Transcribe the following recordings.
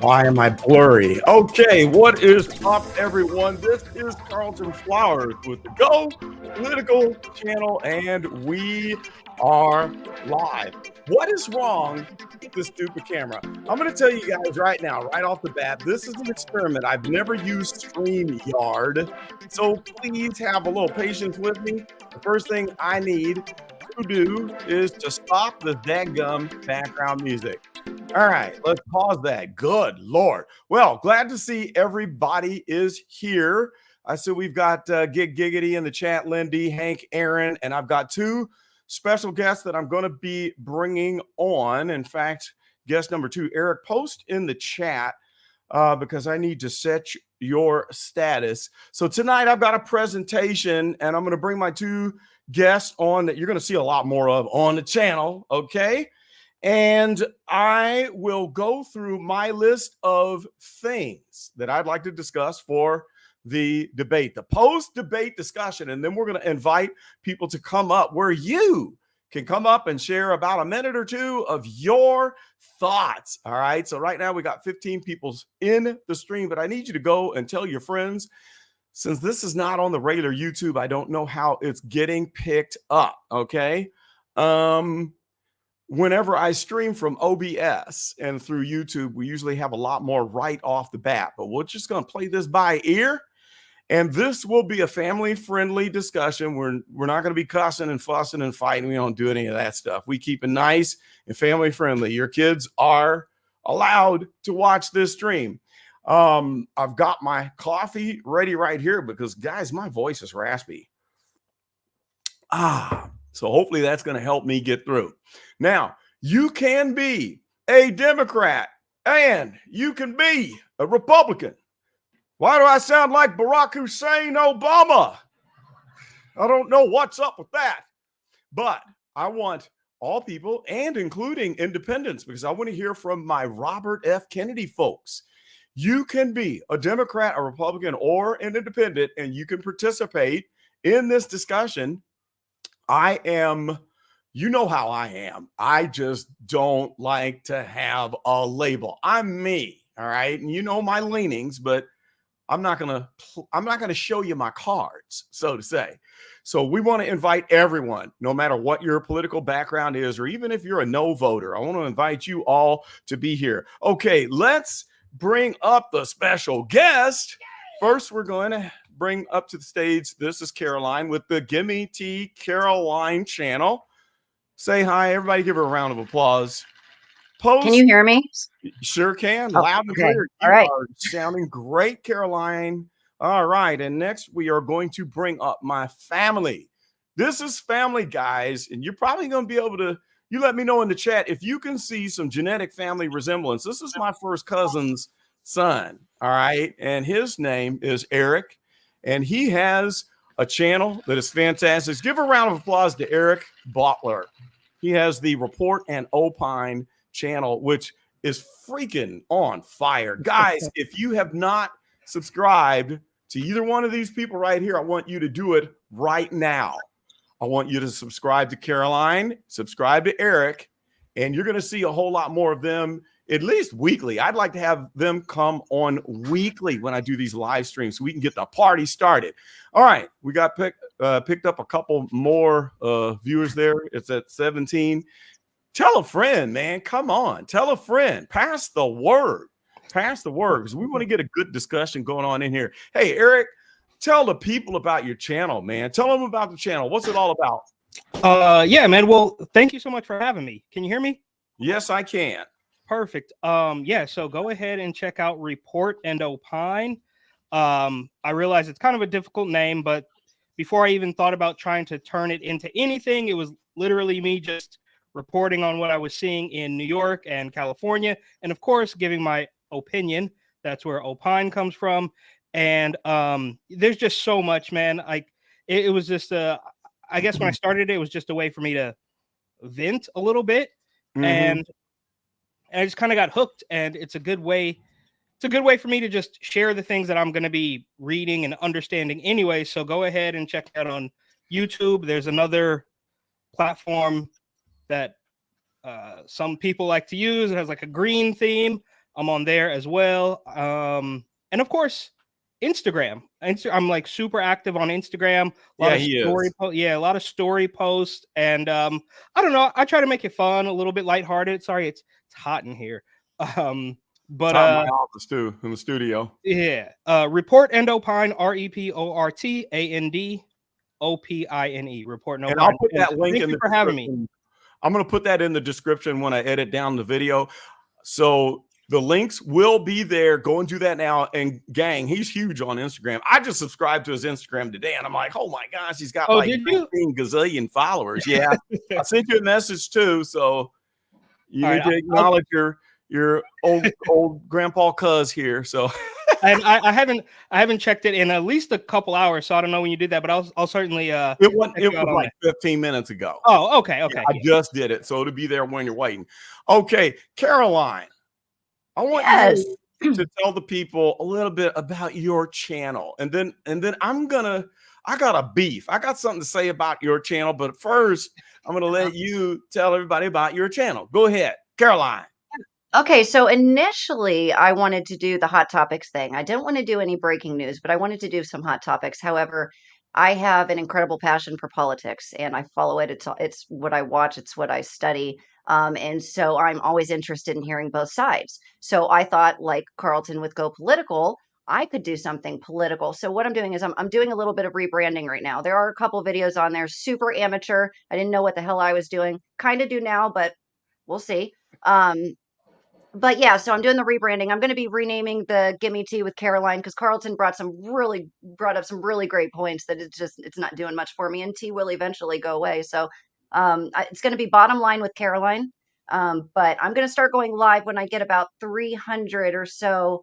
Why am I blurry? Okay, what is up, everyone? This is Carlton Flowers with the Go Political channel, and we are live. What is wrong with this stupid camera? I'm going to tell you guys right now, right off the bat, this is an experiment. I've never used StreamYard, so please have a little patience with me. The first thing I need to do is to stop the dadgum background music. All right, let's pause that. Good Lord. Well, glad to see everybody is here. I see we've got Gig Giggity in the chat, Lindy, Hank, Aaron, and I've got two special guests that I'm going to be bringing on. In fact, guest number 2, Eric, post in the chat because I need to set your status. So tonight I've got a presentation, and I'm going to bring my 2 guests on that you're going to see a lot more of on the channel, okay? And I will go through my list of things that I'd like to discuss for the debate, the post-debate discussion. And then we're going to invite people to come up where you can come up and share about a minute or 2 of your thoughts. All right. So right now we got 15 people in the stream, but I need you to go and tell your friends. Since this is not on the regular YouTube, I don't know how it's getting picked up. Okay. Whenever I stream from OBS and through YouTube, we usually have a lot more right off the bat, but we're just going to play this by ear. And this will be a family-friendly discussion. We're not going to be cussing and fussing and fighting. We don't do any of that stuff. We keep it nice and family-friendly. Your kids are allowed to watch this stream. I've got my coffee ready right here because, guys, my voice is raspy. So hopefully that's going to help me get through. Now, you can be a Democrat and you can be a Republican. Why do I sound like Barack Hussein Obama? I don't know what's up with that. But I want all people and including independents because I want to hear from my Robert F. Kennedy folks. You can be a Democrat, a Republican, or an independent, and you can participate in this discussion. I am, you know how I am. I just don't like to have a label. I'm me, all right? And you know my leanings, but I'm not gonna show you my cards, so to say. So we want to invite everyone, no matter what your political background is, or even if you're a no voter. I want to invite you all to be here. Okay, let's bring up the special guest. First, we're going to bring up to the stage. This is Caroline with the Gimme Tea Caroline channel. Say hi, everybody. Give her a round of applause. Can you hear me? Sure can. Oh, Loud and okay. clear. All You right. are sounding great, Caroline. All right. And next, we are going to bring up my family. This is family, guys. And you're probably going to be able to, you let me know in the chat if you can see some genetic family resemblance. This is my first cousin's son. All right. And his name is Eric. And he has a channel that is fantastic. Give a round of applause to Eric Bottler. He has the Report and Opine channel, which is freaking on fire. Guys, if you have not subscribed to either one of these people right here, I want you to do it right now. I want you to subscribe to Caroline, subscribe to Eric, and you're going to see a whole lot more of them at least weekly. I'd like to have them come on weekly when I do these live streams so we can get the party started. All right, we got picked up a couple more viewers there. It's at 17. Tell a friend, man. Come on. Tell a friend. Pass the word. Pass the word because we want to get a good discussion going on in here. Hey, Eric, tell the people about your channel, man. Tell them about the channel. What's it all about? Yeah, man. Well, thank you so much for having me. Can you hear me? Yes, I can. Perfect. Yeah, so go ahead and check out Report and Opine. I realize it's kind of a difficult name, but before I even thought about trying to turn it into anything, it was literally me just reporting on what I was seeing in New York and California, and of course, giving my opinion. That's where Opine comes from. And there's just so much, man. Like it was just, I guess when I started, it was just a way for me to vent a little bit, and I just kind of got hooked. And it's a good way. It's a good way for me to just share the things that I'm going to be reading and understanding anyway. So go ahead and check it out on YouTube. There's another platform that some people like to use. It has like a green theme. I'm on there as well. And of course, Instagram. I'm like super active on Instagram. A lot of story posts. And I don't know. I try to make it fun, a little bit lighthearted. Sorry, it's hot in here. But it's hot in my office too, in the studio. Yeah. Report and Opine, REPORTAND OPINE. Report and Opine. And I'll put that link in the for having me. I'm going to put that in the description when I edit down the video. So the links will be there. Go and do that now. And gang, he's huge on Instagram. I just subscribed to his Instagram today, and I'm like, oh my gosh, he's got like 15 gazillion followers. Yeah, I sent you a message too, so you need to acknowledge your old grandpa cuz here. So. And I haven't checked it in at least a couple hours, so I don't know when you did that, but I'll certainly it was like 15 minutes ago. Oh, okay. Yeah, I just did it, so it'll be there when you're waiting. Okay, Caroline, I want you to tell the people a little bit about your channel, and then I got a beef. I got something to say about your channel, but first I'm gonna let you tell everybody about your channel. Go ahead, Caroline. Okay, so initially I wanted to do the hot topics thing. I didn't want to do any breaking news, but I wanted to do some hot topics. However, I have an incredible passion for politics and I follow it. It's what I watch, it's what I study. And so I'm always interested in hearing both sides. So I thought, like Carlton with Go Political, I could do something political. So what I'm doing is I'm doing a little bit of rebranding right now. There are a couple videos on there, super amateur. I didn't know what the hell I was doing. Kind of do now, but we'll see. Um, but yeah, so I'm doing the rebranding. I'm going to be renaming the Gimme Tea with Caroline because Carlton brought up some really great points that it's not doing much for me, and tea will eventually go away. So it's going to be Bottom Line with Caroline. But I'm going to start going live when I get about 300 or so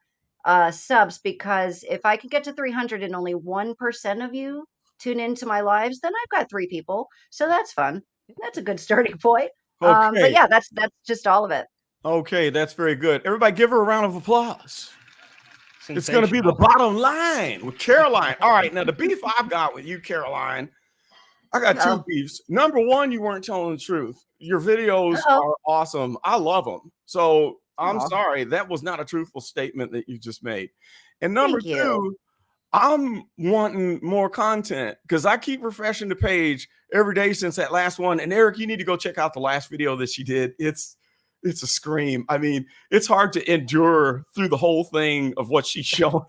subs, because if I can get to 300 and only 1% of you tune into my lives, then I've got 3 people. So that's fun. That's a good starting point. But Okay. yeah, that's just all of it. Okay, that's very good. Everybody give her a round of applause. It's going to be the Bottom Line with Caroline. All right, now the beef I've got with you, Caroline, I got two beefs. Number one, you weren't telling the truth. Your videos are awesome. I love them. So I'm sorry, that was not a truthful statement that you just made. And number two, I'm wanting more content because I keep refreshing the page every day since that last one. And Eric, you need to go check out the last video that she did. It's a scream. I mean, it's hard to endure through the whole thing of what she's showing.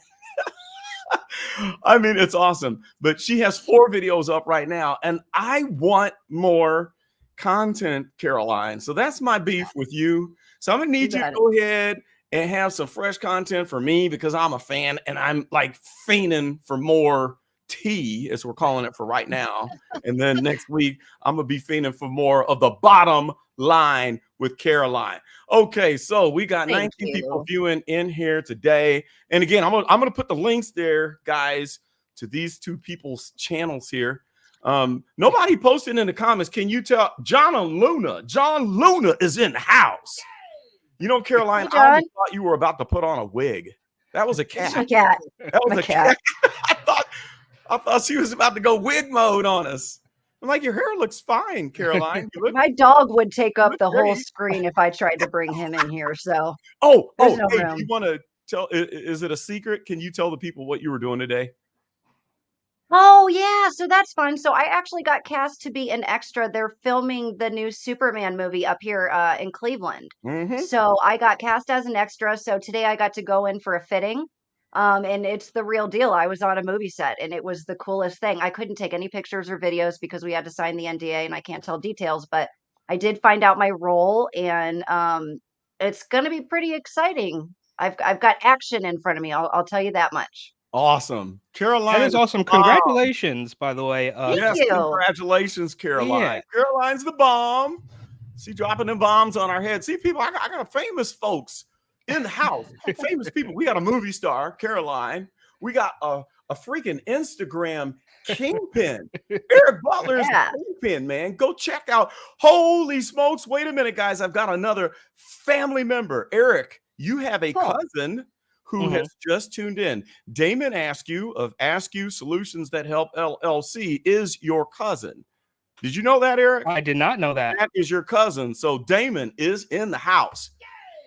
I mean, it's awesome. But she has 4 videos up right now, and I want more content, Caroline. So that's my beef with you. So I'm going to need you to go ahead and have some fresh content for me because I'm a fan, and I'm like fiending for more tea, as we're calling it for right now. And then next week, I'm going to be fiending for more of the Bottom Line with Caroline. Okay, so we got 19 people viewing in here today. And again, I'm gonna put the links there, guys, to these 2 people's channels here. Nobody posted in the comments. Can you tell John Luna is in the house? You know, Caroline, I almost thought you were about to put on a wig. That was a cat. It's a cat. That was a cat. I thought she was about to go wig mode on us. I'm like, your hair looks fine, Caroline. My dog would take up the whole screen if I tried to bring him in here. So no hey, do you want to tell? Is it a secret? Can you tell the people what you were doing today? Oh yeah, so that's fun. So I actually got cast to be an extra. They're filming the new Superman movie up here in Cleveland. So I got cast as an extra. So today I got to go in for a fitting. And it's the real deal. I was on a movie set and it was the coolest thing. I couldn't take any pictures or videos because we had to sign the NDA and I can't tell details, but I did find out my role, and it's going to be pretty exciting. I've got action in front of me. I'll tell you that much. Awesome. Caroline. That is awesome. Congratulations, by the way. Thank you. Congratulations, Caroline. Yeah. Caroline's the bomb. See, dropping them bombs on our head. See, people, I got famous folks in the house. Famous people. We got a movie star, Caroline. We got a freaking Instagram kingpin. Eric Butler is the kingpin, man. Go check out. Holy smokes. Wait a minute, guys. I've got another family member. Eric, you have a cousin who has just tuned in. Damon Askew of Askew Solutions That Help LLC is your cousin. Did you know that, Eric? I did not know that. That is your cousin. So Damon is in the house.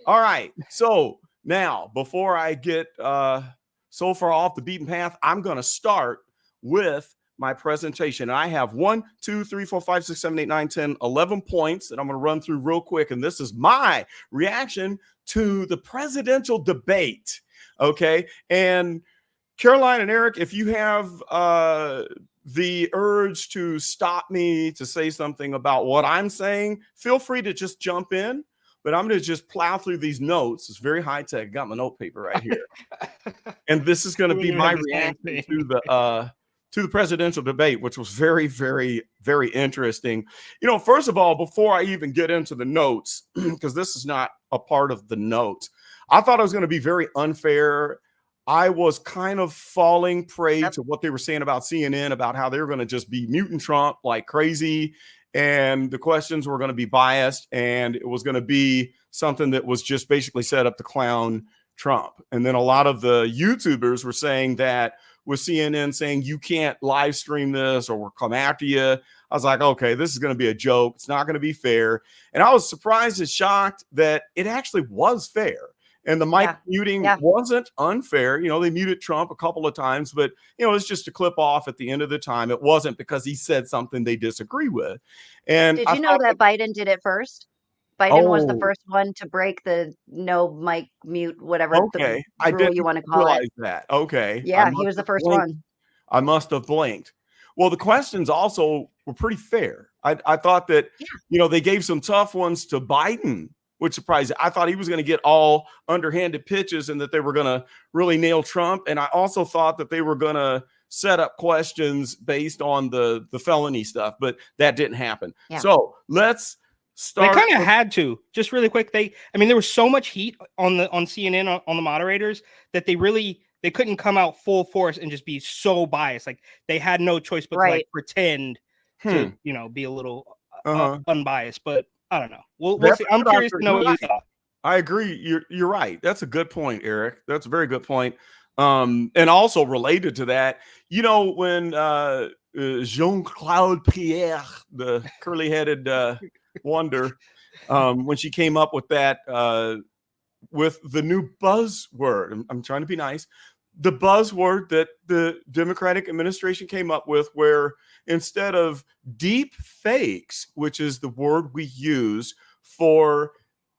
All right. So now, before I get so far off the beaten path, I'm going to start with my presentation. I have 1, 2, 3, 4, 5, 6, 7, 8, 9, 10, 11 points that I'm going to run through real quick. And this is my reaction to the presidential debate. Okay. And Caroline and Eric, if you have the urge to stop me to say something about what I'm saying, feel free to just jump in. But I'm going to just plow through these notes. It's very high tech. Got my note paper right here. And this is going to be my reaction to the presidential debate, which was very, very, very interesting. You know, first of all, before I even get into the notes, because this is not a part of the notes, I thought it was going to be very unfair. I was kind of falling prey to what they were saying about CNN, about how they were going to just be muting Trump like crazy. And the questions were going to be biased, and it was going to be something that was just basically set up to clown Trump. And then a lot of the YouTubers were saying that with CNN saying you can't live stream this or we'll come after you. I was like, okay, this is going to be a joke. It's not going to be fair. And I was surprised and shocked that it actually was fair. And the mic muting wasn't unfair. You know, they muted Trump a couple of times, but, you know, it's just a clip off at the end of the time. It wasn't because he said something they disagree with. And did you know that Biden did it first? Biden was the Oh, first one to break the no mic, mute, whatever the okay. I rule you didn't wanna call it. realize that. Okay. I Yeah, he must was the have first blinked. one. I must have blinked. Well, the questions also were pretty fair. I thought that, Yeah, they gave some tough ones to Biden, which surprised me. I thought he was going to get all underhanded pitches and that they were going to really nail Trump. And I also thought that they were going to set up questions based on the felony stuff, but that didn't happen. yeah. So let's They start. kind of had to, just really quick. I mean, there was so much heat on CNN on the moderators that they couldn't come out full force and just be so biased. Like they had no choice but to like Right. pretend Hmm. to be a little Uh-huh. unbiased. But I don't know. We'll That's see. a I'm good curious to know You're what you right. thought. I agree. You're right. That's a good point, Eric. That's a very good point. And also related to that, when Jean-Claude Pierre, the curly-headed wonder, when she came up with that, with the new buzzword, I'm trying to be nice, the buzzword that the Democratic administration came up with, where instead of deep fakes, which is the word we use for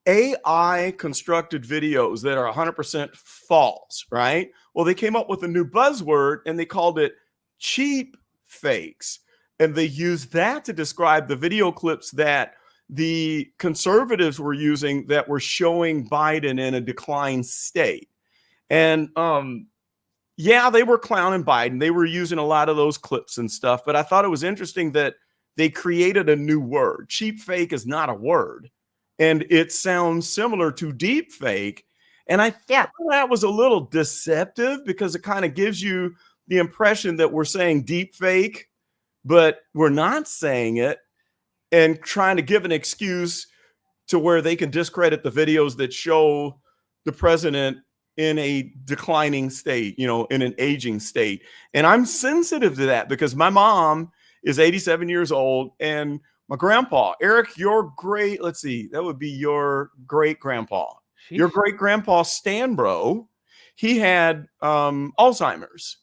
AI constructed videos that are 100% false, right? Well, they came up with a new buzzword and they called it cheap fakes. And they used that to describe the video clips that the conservatives were using that were showing Biden in a decline state. And yeah, they were clowning Biden. They were using a lot of those clips and stuff. But I thought it was interesting that they created a new word. Cheap fake is not a word. And it sounds similar to deep fake. And I thought that was a little deceptive because it kind of gives you the impression that we're saying deep fake, but we're not saying it, and trying to give an excuse to where they can discredit the videos that show the president in a declining state, in an aging state. And I'm sensitive to that because my mom is 87 years old and my grandpa, Eric, let's see, that would be your great grandpa. Your great grandpa, Stanbro, he had Alzheimer's.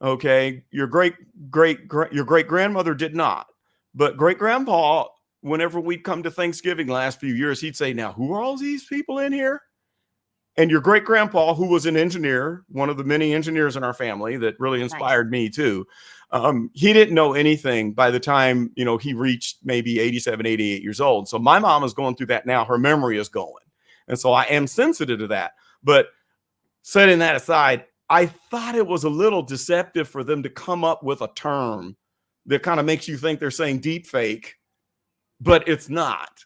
Okay. Your great grandmother did not. But great grandpa, whenever we'd come to Thanksgiving last few years, he'd say, "Now, who are all these people in here?" And your great grandpa, who was an engineer, one of the many engineers in our family that really inspired me too, he didn't know anything by the time, he reached maybe 87, 88 years old. So my mom is going through that now. Her memory is going. And so I am sensitive to that. But setting that aside, I thought it was a little deceptive for them to come up with a term that kind of makes you think they're saying deep fake, but it's not.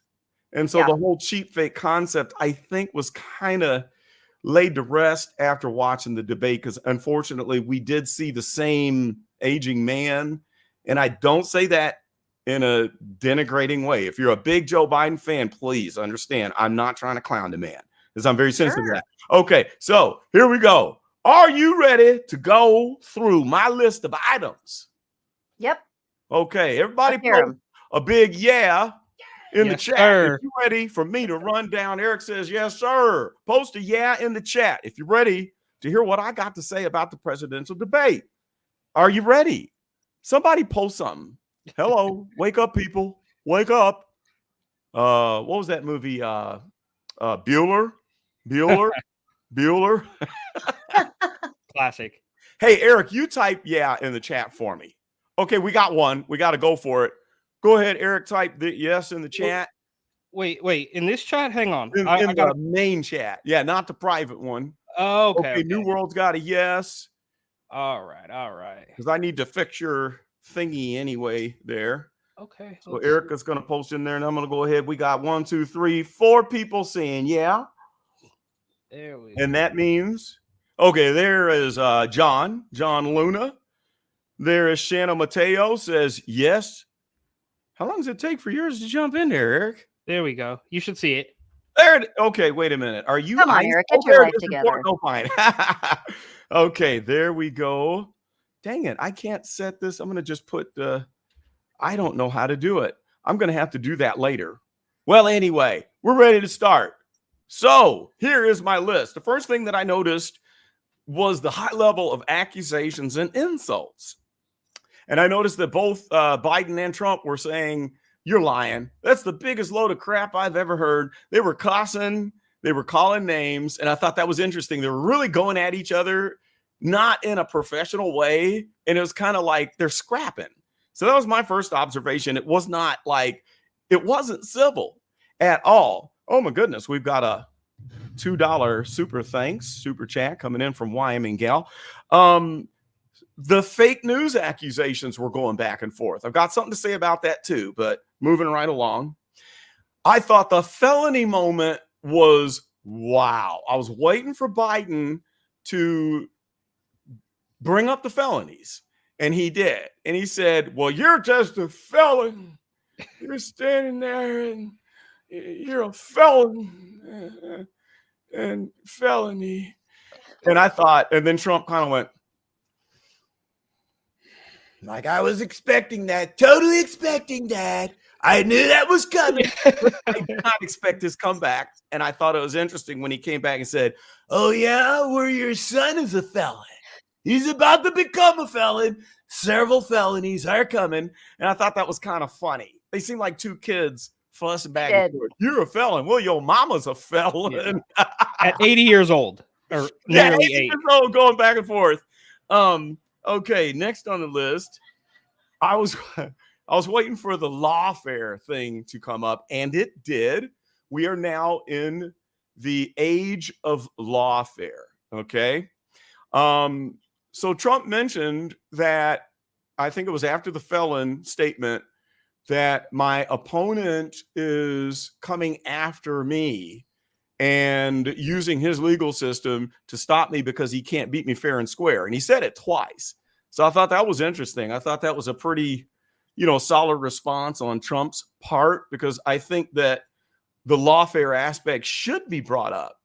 And so the whole cheap fake concept, I think, was kind of laid to rest after watching the debate, because unfortunately we did see the same aging man. And I don't say that in a denigrating way. If you're a big Joe Biden fan, please understand I'm not trying to clown the man, because I'm very sensitive to that. Okay, so here we go. Are you ready to go through my list of items? Yep. Okay, everybody put a big yeah in the chat. Sir. If you're ready for me to run down, Eric says, yes, sir. Post a yeah in the chat if you're ready to hear what I got to say about the presidential debate. Are you ready? Somebody post something. Hello, wake up, people. Wake up. What was that movie? Bueller? Classic. Hey, Eric, you type yeah in the chat for me. Okay, we got one. We got to go for it. Go ahead, Eric, type the yes in the chat. Wait, in this chat? Hang on. In the main chat. Yeah, not the private one. Oh, okay. New World's got a yes. All right. Because I need to fix your thingy anyway there. Okay. So Erica's going to post in there, and I'm going to go ahead. We got 1, 2, 3, 4 people saying yeah. There we go. And that means, okay, there is John Luna. There is Shanna Mateo says yes. How long does it take for yours to jump in there, Eric? There we go. You should see it. Okay, wait a minute. Are you? Come on, Eric, get your life together. Oh, fine. Okay, there we go. Dang it, I can't set this. I'm going to just put I don't know how to do it. I'm going to have to do that later. Well, anyway, we're ready to start. So here is my list. The first thing that I noticed was the high level of accusations and insults. And I noticed that both Biden and Trump were saying You're lying. That's the biggest load of crap I've ever heard. They were cussing, they were calling names, and I thought that was interesting. They were really going at each other, not in a professional way, and it was kind of like they're scrapping. So that was my first observation. It was not like, it wasn't civil at all. Oh my goodness, we've got a $2 super chat coming in from Wyoming Gal. The fake news accusations were going back and forth. I've got something to say about that too, but moving right along. I thought the felony moment was wow. I was waiting for Biden to bring up the felonies, and he did. And he said, well, you're just a felon. You're standing there and you're a felon and felony. And I thought, and then Trump kind of went, like, I was expecting that, totally expecting that. I knew that was coming. I did not expect his comeback. And I thought it was interesting when he came back and said, oh, yeah, well, your son is a felon. He's about to become a felon. Several felonies are coming. And I thought that was kind of funny. They seem like two kids fussing back and forth. You're a felon. Well, your mama's a felon. Yeah. At 80 years old. Or nearly 80 years old, going back and forth. Okay, next on the list, I was waiting for the lawfare thing to come up, and it did. We are now in the age of lawfare. Okay. So Trump mentioned that, I think it was after the felon statement, that my opponent is coming after me and using his legal system to stop me because he can't beat me fair and square. And he said it twice. So I thought that was interesting. I thought that was a pretty, solid response on Trump's part, because I think that the lawfare aspect should be brought up.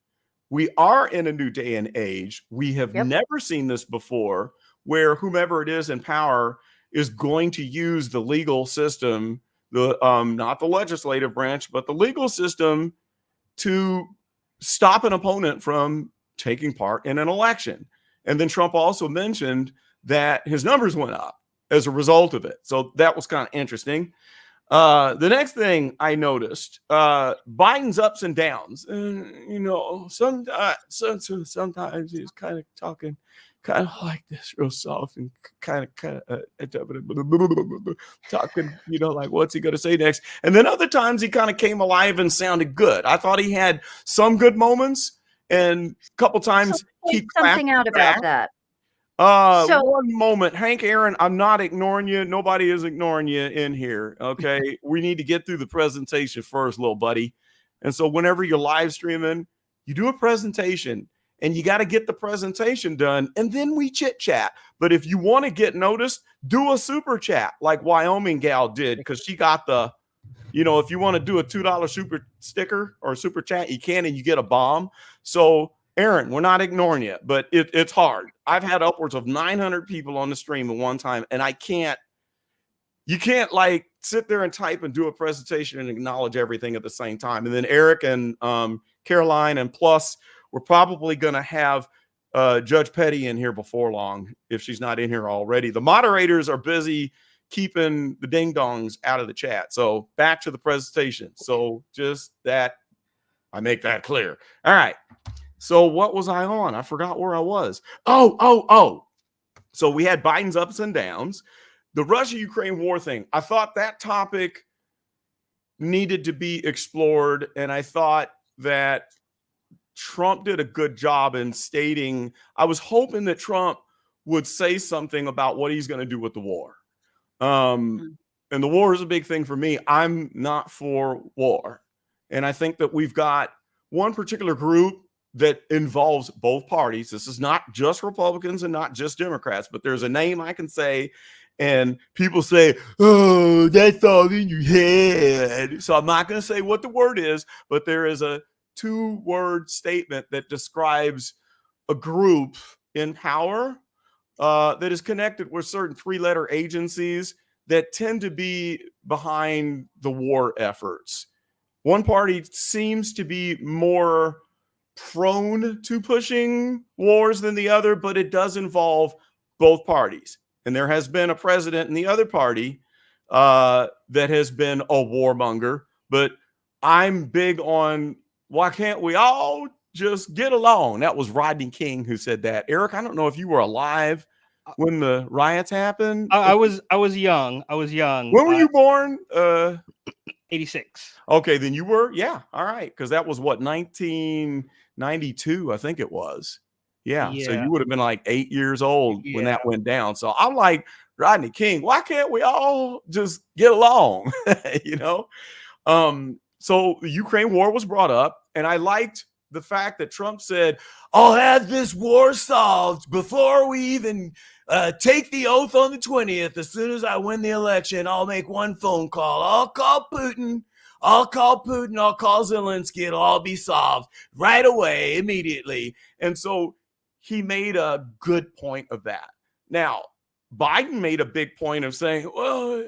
We are in a new day and age. We have never seen this before, where whomever it is in power is going to use the legal system, not the legislative branch, but the legal system, to stop an opponent from taking part in an election. And then Trump also mentioned that his numbers went up as a result of it. So that was kind of interesting. The next thing I noticed, Biden's ups and downs. Sometimes he's kind of talking kind of like this, real soft, and kind of talking, like, what's he going to say next? And then other times he kind of came alive and sounded good. I thought he had some good moments, and a couple times he something out about that. One moment, Hank Aaron, I'm not ignoring you. Nobody is ignoring you in here. Okay. We need to get through the presentation first, little buddy. And so whenever you're live streaming, you do a presentation, and you got to get the presentation done, and then we chit chat. But if you want to get noticed, do a super chat like Wyoming Gal did, because she got the, if you want to do a $2 super sticker or super chat, you can, and you get a bomb. So Aaron, we're not ignoring you, but it's hard. I've had upwards of 900 people on the stream at one time, and you can't like sit there and type and do a presentation and acknowledge everything at the same time. And then Eric and Caroline, and plus we're probably going to have Judge Petty in here before long, if she's not in here already. The moderators are busy keeping the ding-dongs out of the chat. So back to the presentation. So just that, I make that clear. All right. So what was I on? I forgot where I was. Oh. So we had Biden's ups and downs. The Russia-Ukraine war thing, I thought that topic needed to be explored, and I thought that Trump did a good job in stating, I was hoping that Trump would say something about what he's going to do with the war. And the war is a big thing for me. I'm not for war. And I think that we've got one particular group that involves both parties. This is not just Republicans and not just Democrats, but there's a name I can say, and people say, oh, that's all in your head. So I'm not going to say what the word is, but there is a 2-word statement that describes a group in power that is connected with certain 3-letter agencies that tend to be behind the war efforts. One party seems to be more prone to pushing wars than the other, but it does involve both parties. And there has been a president in the other party that has been a warmonger, but I'm big on why can't we all just get along? That was Rodney King who said that. Eric, I don't know if you were alive when the riots happened. I was young. I was young. When were you born? 86. Okay, then you were, yeah, all right, because that was what, 1992, I think it was. Yeah, so you would have been like 8 years old when that went down. So I'm like, Rodney King, why can't we all just get along? You know? So the Ukraine war was brought up, and I liked the fact that Trump said, I'll have this war solved before we even take the oath on the 20th. As soon as I win the election, I'll make one phone call. I'll call Putin. I'll call Zelensky. It'll all be solved right away, immediately. And so he made a good point of that. Now, Biden made a big point of saying, well,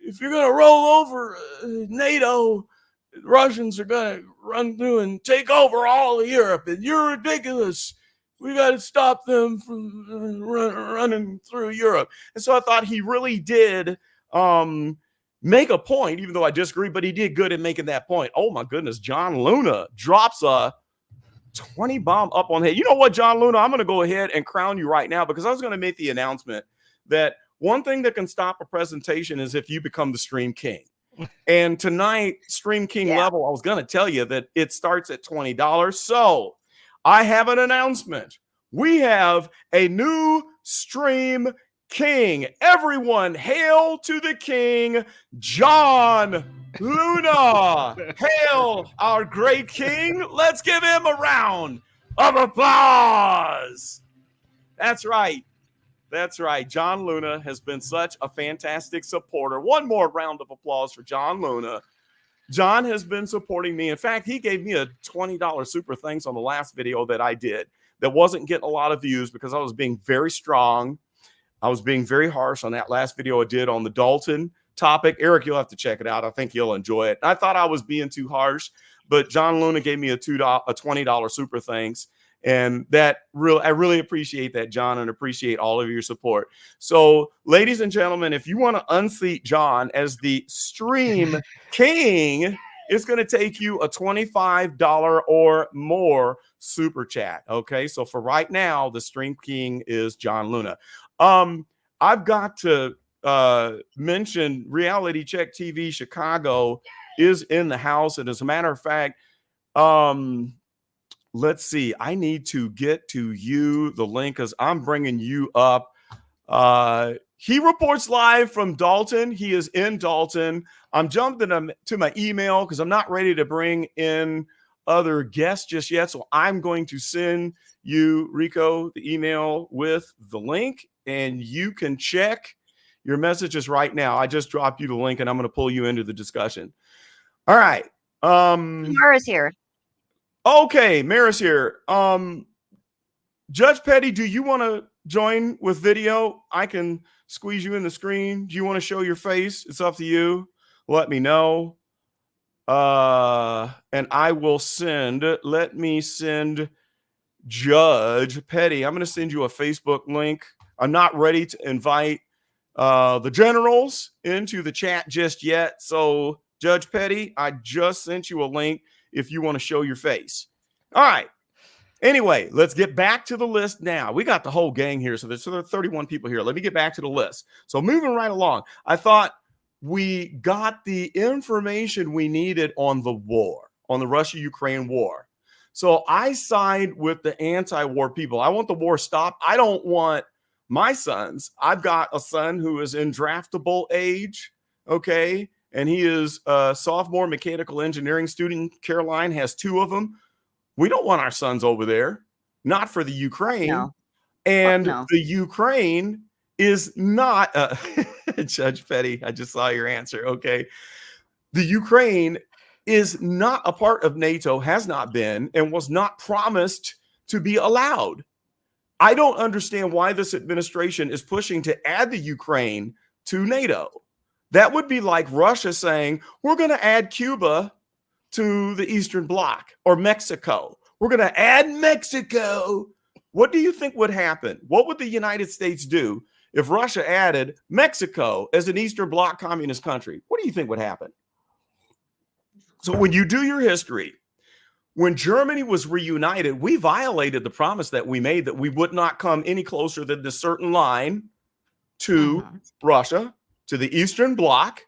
if you're going to roll over NATO, the Russians are going to run through and take over all of Europe, and you're ridiculous. We got to stop them from running through Europe. And so I thought he really did make a point, even though I disagree, but he did good in making that point. Oh, my goodness. John Luna drops a 20 bomb up on head. You know what, John Luna? I'm going to go ahead and crown you right now, because I was going to make the announcement that one thing that can stop a presentation is if you become the Stream King. And tonight, Stream King level, I was going to tell you that it starts at $20. So I have an announcement. We have a new Stream King. Everyone, hail to the King, John Luna. Hail our great King. Let's give him a round of applause. That's right. That's right. John Luna has been such a fantastic supporter. One more round of applause for John Luna. John has been supporting me. In fact, he gave me a $20 super thanks on the last video that I did that wasn't getting a lot of views because I was being very strong. I was being very harsh on that last video I did on the Dalton topic. Eric, you'll have to check it out. I think you'll enjoy it. I thought I was being too harsh, but John Luna gave me a $20 super thanks. And I really appreciate that, John, and appreciate all of your support. So, ladies and gentlemen, if you want to unseat John as the Stream King, it's going to take you a $25 or more super chat. Okay, so for right now, the Stream King is John Luna. I've got to mention Reality Check TV Chicago is in the house, and as a matter of fact, let's see. I need to get to you the link because I'm bringing you up. He reports live from Dalton. He is in Dalton. I'm jumping to my email because I'm not ready to bring in other guests just yet. So I'm going to send you, Rico, the email with the link, and you can check your messages right now. I just dropped you the link, and I'm going to pull you into the discussion. All right. Mara's here. Okay, Maris here. Judge Petty, do you want to join with video? I can squeeze you in the screen. Do you want to show your face? It's up to you. Let me know. And I will let me send Judge Petty. I'm going to send you a Facebook link. I'm not ready to invite the generals into the chat just yet. So, Judge Petty, I just sent you a link if you want to show your face. All right. Anyway, let's get back to the list now. We got the whole gang here. So there are 31 people here. Let me get back to the list. So moving right along, I thought we got the information we needed on the war, on the Russia-Ukraine war. So I side with the anti-war people. I want the war stopped. I don't want my sons. I've got a son who is in draftable age. Okay. And he is a sophomore mechanical engineering student. Caroline has 2 of them. We don't want our sons over there, not for the Ukraine. No. And No. the Ukraine is not, Judge Petty, I just saw your answer. Okay. The Ukraine is not a part of NATO, has not been, and was not promised to be allowed. I don't understand why this administration is pushing to add the Ukraine to NATO. That would be like Russia saying, we're going to add Cuba to the Eastern Bloc, or Mexico. We're going to add Mexico. What do you think would happen? What would the United States do if Russia added Mexico as an Eastern Bloc communist country? What do you think would happen? So when you do your history, when Germany was reunited, we violated the promise that we made that we would not come any closer than this certain line to Russia, to the Eastern Bloc.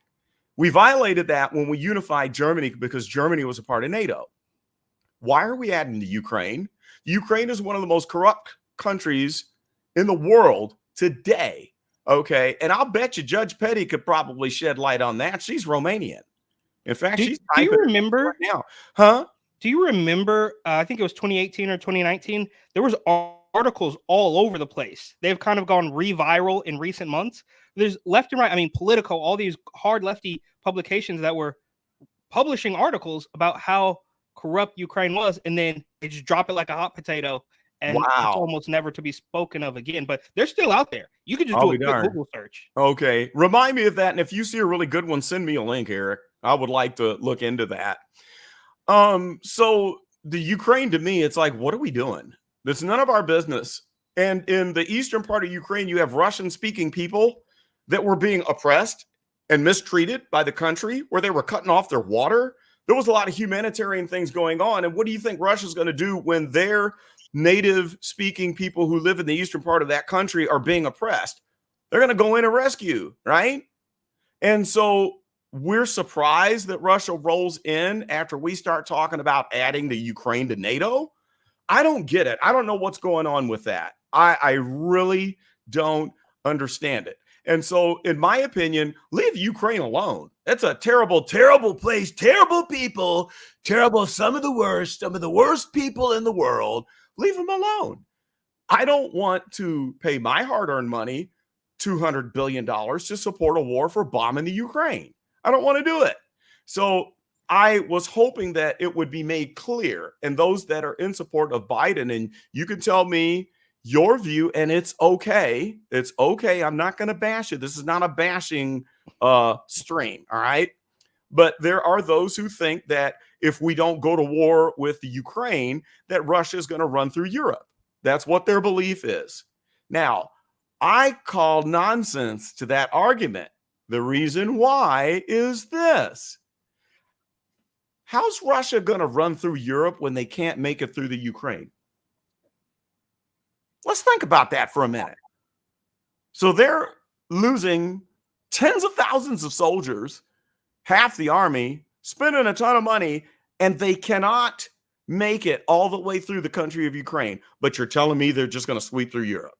We violated that when we unified Germany because Germany was a part of NATO. Why are we adding to Ukraine? Ukraine is one of the most corrupt countries in the world today. Okay. And I'll bet you Judge Petty could probably shed light on that. She's Romanian. In fact, she's do you remember right now. Huh? Do you remember, I think it was 2018 or 2019, there was articles all over the place. They've kind of gone re-viral in recent months. There's left and right, I mean, Politico, all these hard lefty publications that were publishing articles about how corrupt Ukraine was, and then they just drop it like a hot potato, and it's almost never to be spoken of again. But they're still out there. You could just do a quick Google search. Okay. Remind me of that, and if you see a really good one, send me a link, Eric. I would like to look into that. So the Ukraine, to me, it's like, what are we doing? That's none of our business. And in the eastern part of Ukraine, you have Russian-speaking people that were being oppressed and mistreated by the country, where they were cutting off their water. There was a lot of humanitarian things going on. And what do you think Russia's going to do when their native-speaking people who live in the eastern part of that country are being oppressed? They're going to go in and rescue, right? And so we're surprised that Russia rolls in after we start talking about adding the Ukraine to NATO. I don't get it. I don't know what's going on with that. I really don't understand it. And so, in my opinion, leave Ukraine alone. It's a terrible, terrible place, terrible people, terrible, some of the worst people in the world. Leave them alone. I don't want to pay my hard-earned money, $200 billion, to support a war for bombing the Ukraine. I don't want to do it. So I was hoping that it would be made clear, and those that are in support of Biden, and you can tell me your view, and it's okay. It's okay. I'm not going to bash it. This is not a bashing stream, all right? But there are those who think that if we don't go to war with the Ukraine, that Russia is going to run through Europe. That's what their belief is. Now, I call nonsense to that argument. The reason why is this. How's Russia going to run through Europe when they can't make it through the Ukraine? Let's think about that for a minute. So they're losing tens of thousands of soldiers, half the army, spending a ton of money, and they cannot make it all the way through the country of Ukraine. But you're telling me they're just going to sweep through Europe.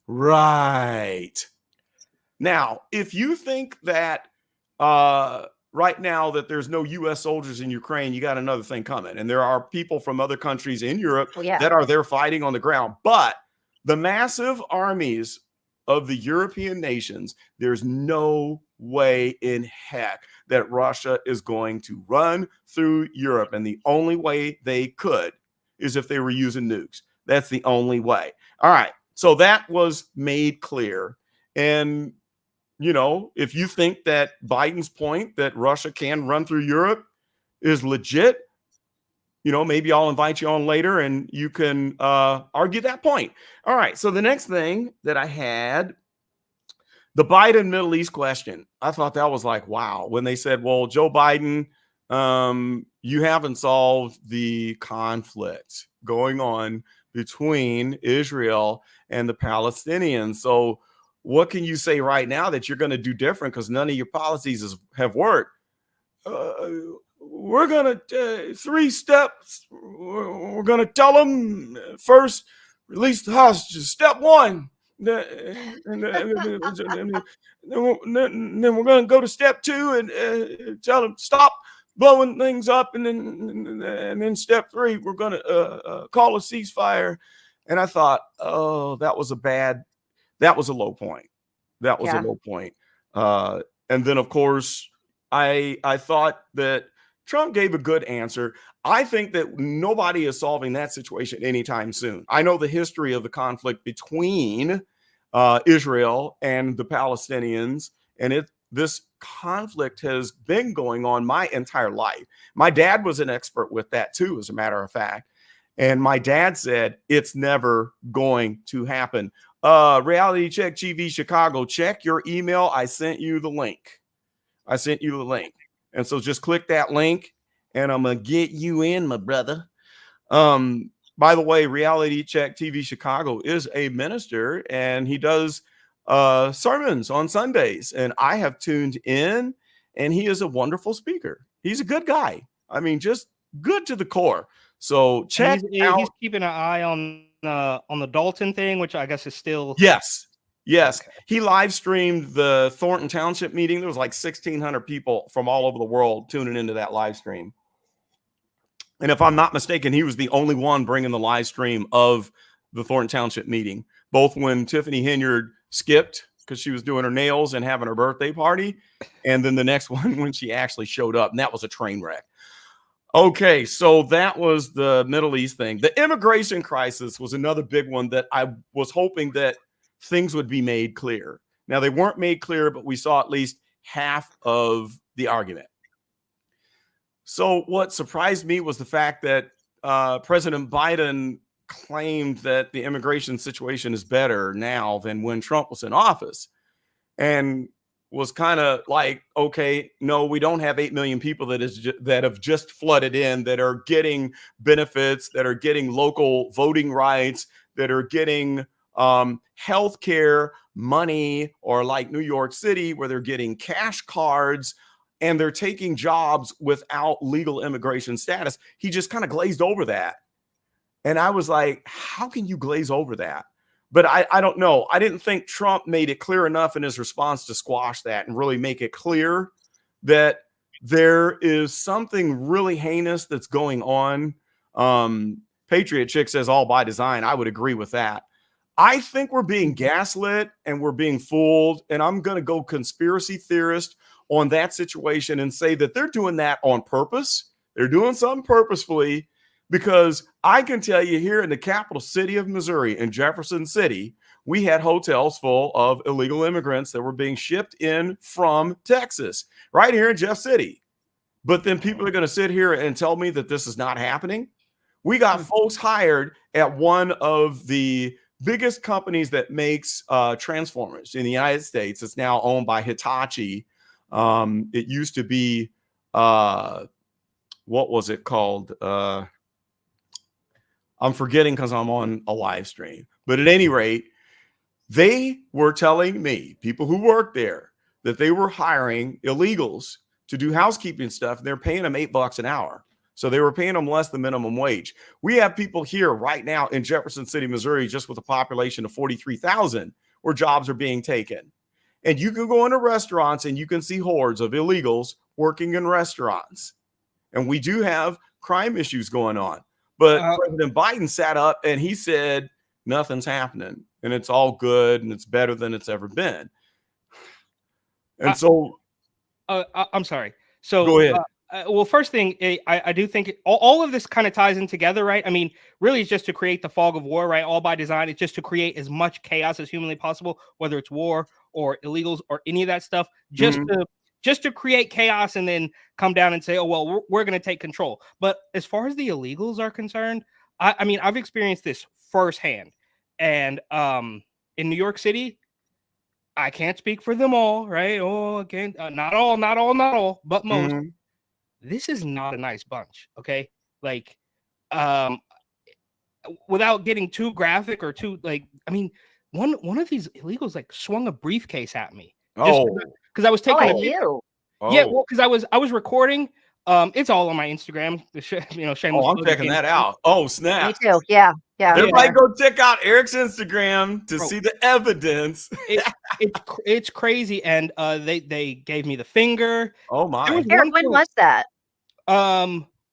Right. Now, if you think that right now that there's no U.S. soldiers in Ukraine, you got another thing coming. And there are people from other countries in Europe that are there fighting on the ground. But the massive armies of the European nations, there's no way in heck that Russia is going to run through Europe. And the only way they could is if they were using nukes. That's the only way. All right. So that was made clear. And you know, if you think that Biden's point that Russia can run through Europe is legit, you know, maybe I'll invite you on later and you can argue that point. All right. So the next thing that I had, the Biden Middle East question. I thought that was like, wow. When they said, well, Joe Biden, you haven't solved the conflict going on between Israel and the Palestinians. So what can you say right now that you're going to do different because none of your policies have worked? We're going to 3 steps. We're going to tell them first, release the hostages. Step 1. Then we're going to go to step 2 and tell them stop blowing things up. And then step 3, we're going to call a ceasefire. And I thought, oh, that was a low point. That was a low point. And then, of course, I thought that Trump gave a good answer. I think that nobody is solving that situation anytime soon. I know the history of the conflict between Israel and the Palestinians, and this conflict has been going on my entire life. My dad was an expert with that too, as a matter of fact. And my dad said, it's never going to happen Reality Check TV Chicago, check your email. I sent you the link. And so just click that link and I'm going to get you in, my brother. By the way, Reality Check TV Chicago is a minister and he does sermons on Sundays. And I have tuned in and he is a wonderful speaker. He's a good guy. I mean, just good to the core. So check out. He's keeping an eye on the Dalton thing, which I guess is still. Yes. Okay. He live streamed the Thornton Township meeting. There was like 1,600 people from all over the world tuning into that live stream. And if I'm not mistaken, he was the only one bringing the live stream of the Thornton Township meeting, both when Tiffany Henyard skipped because she was doing her nails and having her birthday party, and then the next one when she actually showed up, and that was a train wreck. Okay, so that was the Middle East thing. The immigration crisis was another big one that I was hoping that things would be made clear. Now, they weren't made clear, but we saw at least half of the argument. So what surprised me was the fact that President Biden claimed that the immigration situation is better now than when Trump was in office, and was kind of like, okay, no, we don't have 8 million people that have just flooded in, that are getting benefits, that are getting local voting rights, that are getting health care money, or like New York City where they're getting cash cards and they're taking jobs without legal immigration status. He just kind of glazed over that. And I was like, how can you glaze over that? But I don't know. I didn't think Trump made it clear enough in his response to squash that and really make it clear that there is something really heinous that's going on. Patriot Chick says all by design. I would agree with that. I think we're being gaslit and we're being fooled. And I'm going to go conspiracy theorist on that situation and say that they're doing that on purpose. They're doing something purposefully, because I can tell you here in the capital city of Missouri, in Jefferson City, we had hotels full of illegal immigrants that were being shipped in from Texas, right here in Jeff City. But then people are going to sit here and tell me that this is not happening. We got folks hired at one of the biggest companies that makes transformers in the United States. It's now owned by Hitachi. It used to be, what was it called? I'm forgetting because I'm on a live stream. But at any rate, they were telling me, people who work there, that they were hiring illegals to do housekeeping stuff. And they're paying them $8 an hour. So they were paying them less than minimum wage. We have people here right now in Jefferson City, Missouri, just with a population of 43,000, where jobs are being taken. And you can go into restaurants and you can see hordes of illegals working in restaurants. And we do have crime issues going on. But President Biden sat up and he said, nothing's happening and it's all good and it's better than it's ever been. And so I'm sorry. So go ahead. Well, first thing, I do think all of this kind of ties in together, right? I mean, really, it's just to create the fog of war, right? All by design. It's just to create as much chaos as humanly possible, whether it's war or illegals or any of that stuff, just to create chaos and then come down and say, oh, well, we're going to take control. But as far as the illegals are concerned, I mean, I've experienced this firsthand. And in New York City, I can't speak for them all, right? Oh, again, not all, but most. This is not a nice bunch, okay? Like, without getting too graphic or too, like, I mean, one of these illegals like swung a briefcase at me. Because I was taking a you. Yeah, well, because I was recording. It's all on my Instagram. Shameless. I'm checking that out. Oh, snap! Me too. Yeah. Everybody, go check out Eric's Instagram to see the evidence. It's crazy, and they gave me the finger. Oh my! Eric, when was that?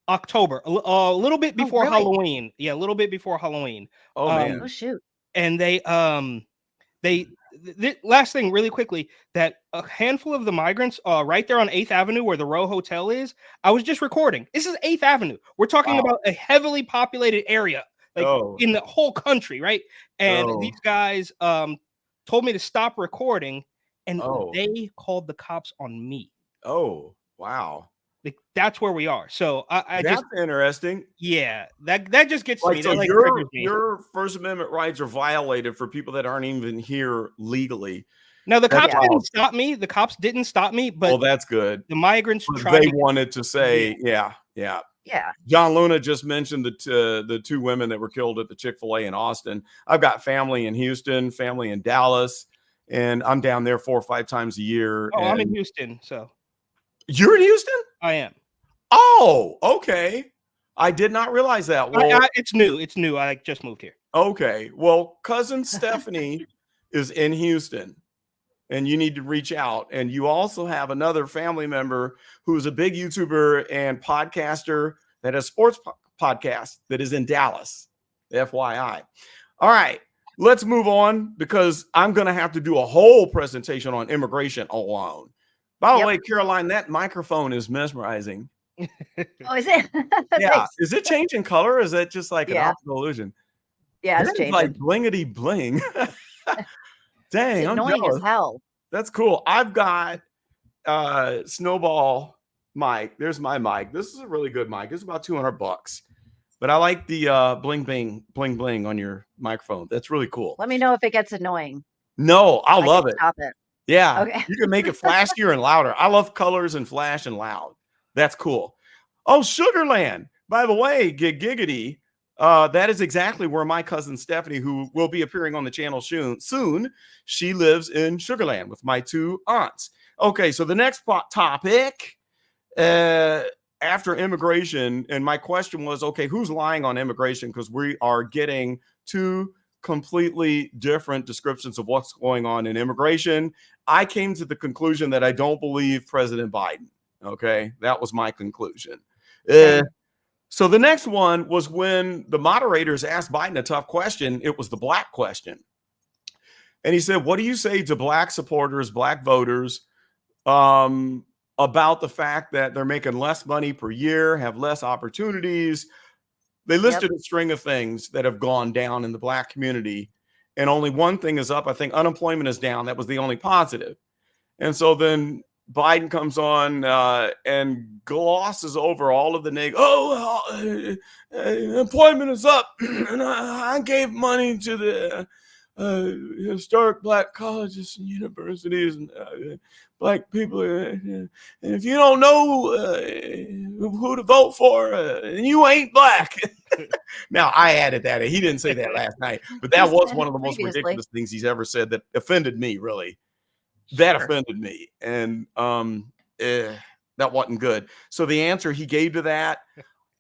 October, a little bit before Halloween. Yeah, a little bit before Halloween. Oh man! Oh shoot! And the last thing really quickly, that a handful of the migrants right there on 8th Avenue where the Row Hotel is, I was just recording. This is 8th Avenue. We're talking about a heavily populated area, like in the whole country, right? And these guys told me to stop recording, and they called the cops on me. Oh, wow. Like, that's where we are. So I That's just, interesting. yeah, that just gets to me. So That like triggers me. your First Amendment rights are violated for people that aren't even here legally. No, the That's cops wild. didn't stop me. The cops didn't stop me, but Well, that's good. the migrants But tried they to. wanted to say, yeah. Yeah. John Luna just mentioned the two women that were killed at the Chick-fil-A in Austin. I've got family in Houston, family in Dallas, and I'm down there 4 or 5 times a year. Oh, I'm in And Houston, so you're in Houston? I am. Oh, okay. I did not realize that. Well, It's new. It's new. I just moved here. okay. Well, cousin Stephanie is in Houston, and you need to reach out. And you also have another family member who's a big YouTuber and podcaster that has sports podcast that is in Dallas. FYI. All right, let's move on because I'm going to have to do a whole presentation on immigration alone. By the way, Caroline, that microphone is mesmerizing. Oh, is it? Yeah. Thanks. Is it changing color? Or is that just like an Yeah. optical illusion? Yeah, it's That is changing. like blingity bling. Dang, It's I'm annoying jealous. as hell. That's cool. I've got Snowball mic. There's my mic. This is a really good mic. It's about $200, but I like the bling bling on your microphone. That's really cool. Let me know if it gets annoying. No, I'll love it. Stop it. Yeah, Okay. you can make it flashier and louder. I love colors and flash and loud. That's cool. Oh, Sugarland. By the way, giggity. That is exactly where my cousin Stephanie, who will be appearing on the channel soon, she lives in Sugarland with my 2 aunts. Okay, so the next topic after immigration, and my question was, okay, who's lying on immigration? Because we are getting 2 completely different descriptions of what's going on in immigration. I came to the conclusion that I don't believe President Biden. Okay, that was my conclusion. So the next one was when the moderators asked Biden a tough question. It was the black question. And he said, what do you say to black supporters, black voters, about the fact that they're making less money per year, have less opportunities? They listed a string of things that have gone down in the black community, and only one thing is up. I think unemployment is down. That was the only positive. And so then Biden comes on and glosses over all of the negative. Employment is up. And I gave money to the historic black colleges and universities and black people. And if you don't know who to vote for, you ain't black. Now, I added that. He didn't say that last night, but that was one of the most ridiculous things he's ever said that offended me, really. That offended me. And that wasn't good. So the answer he gave to that,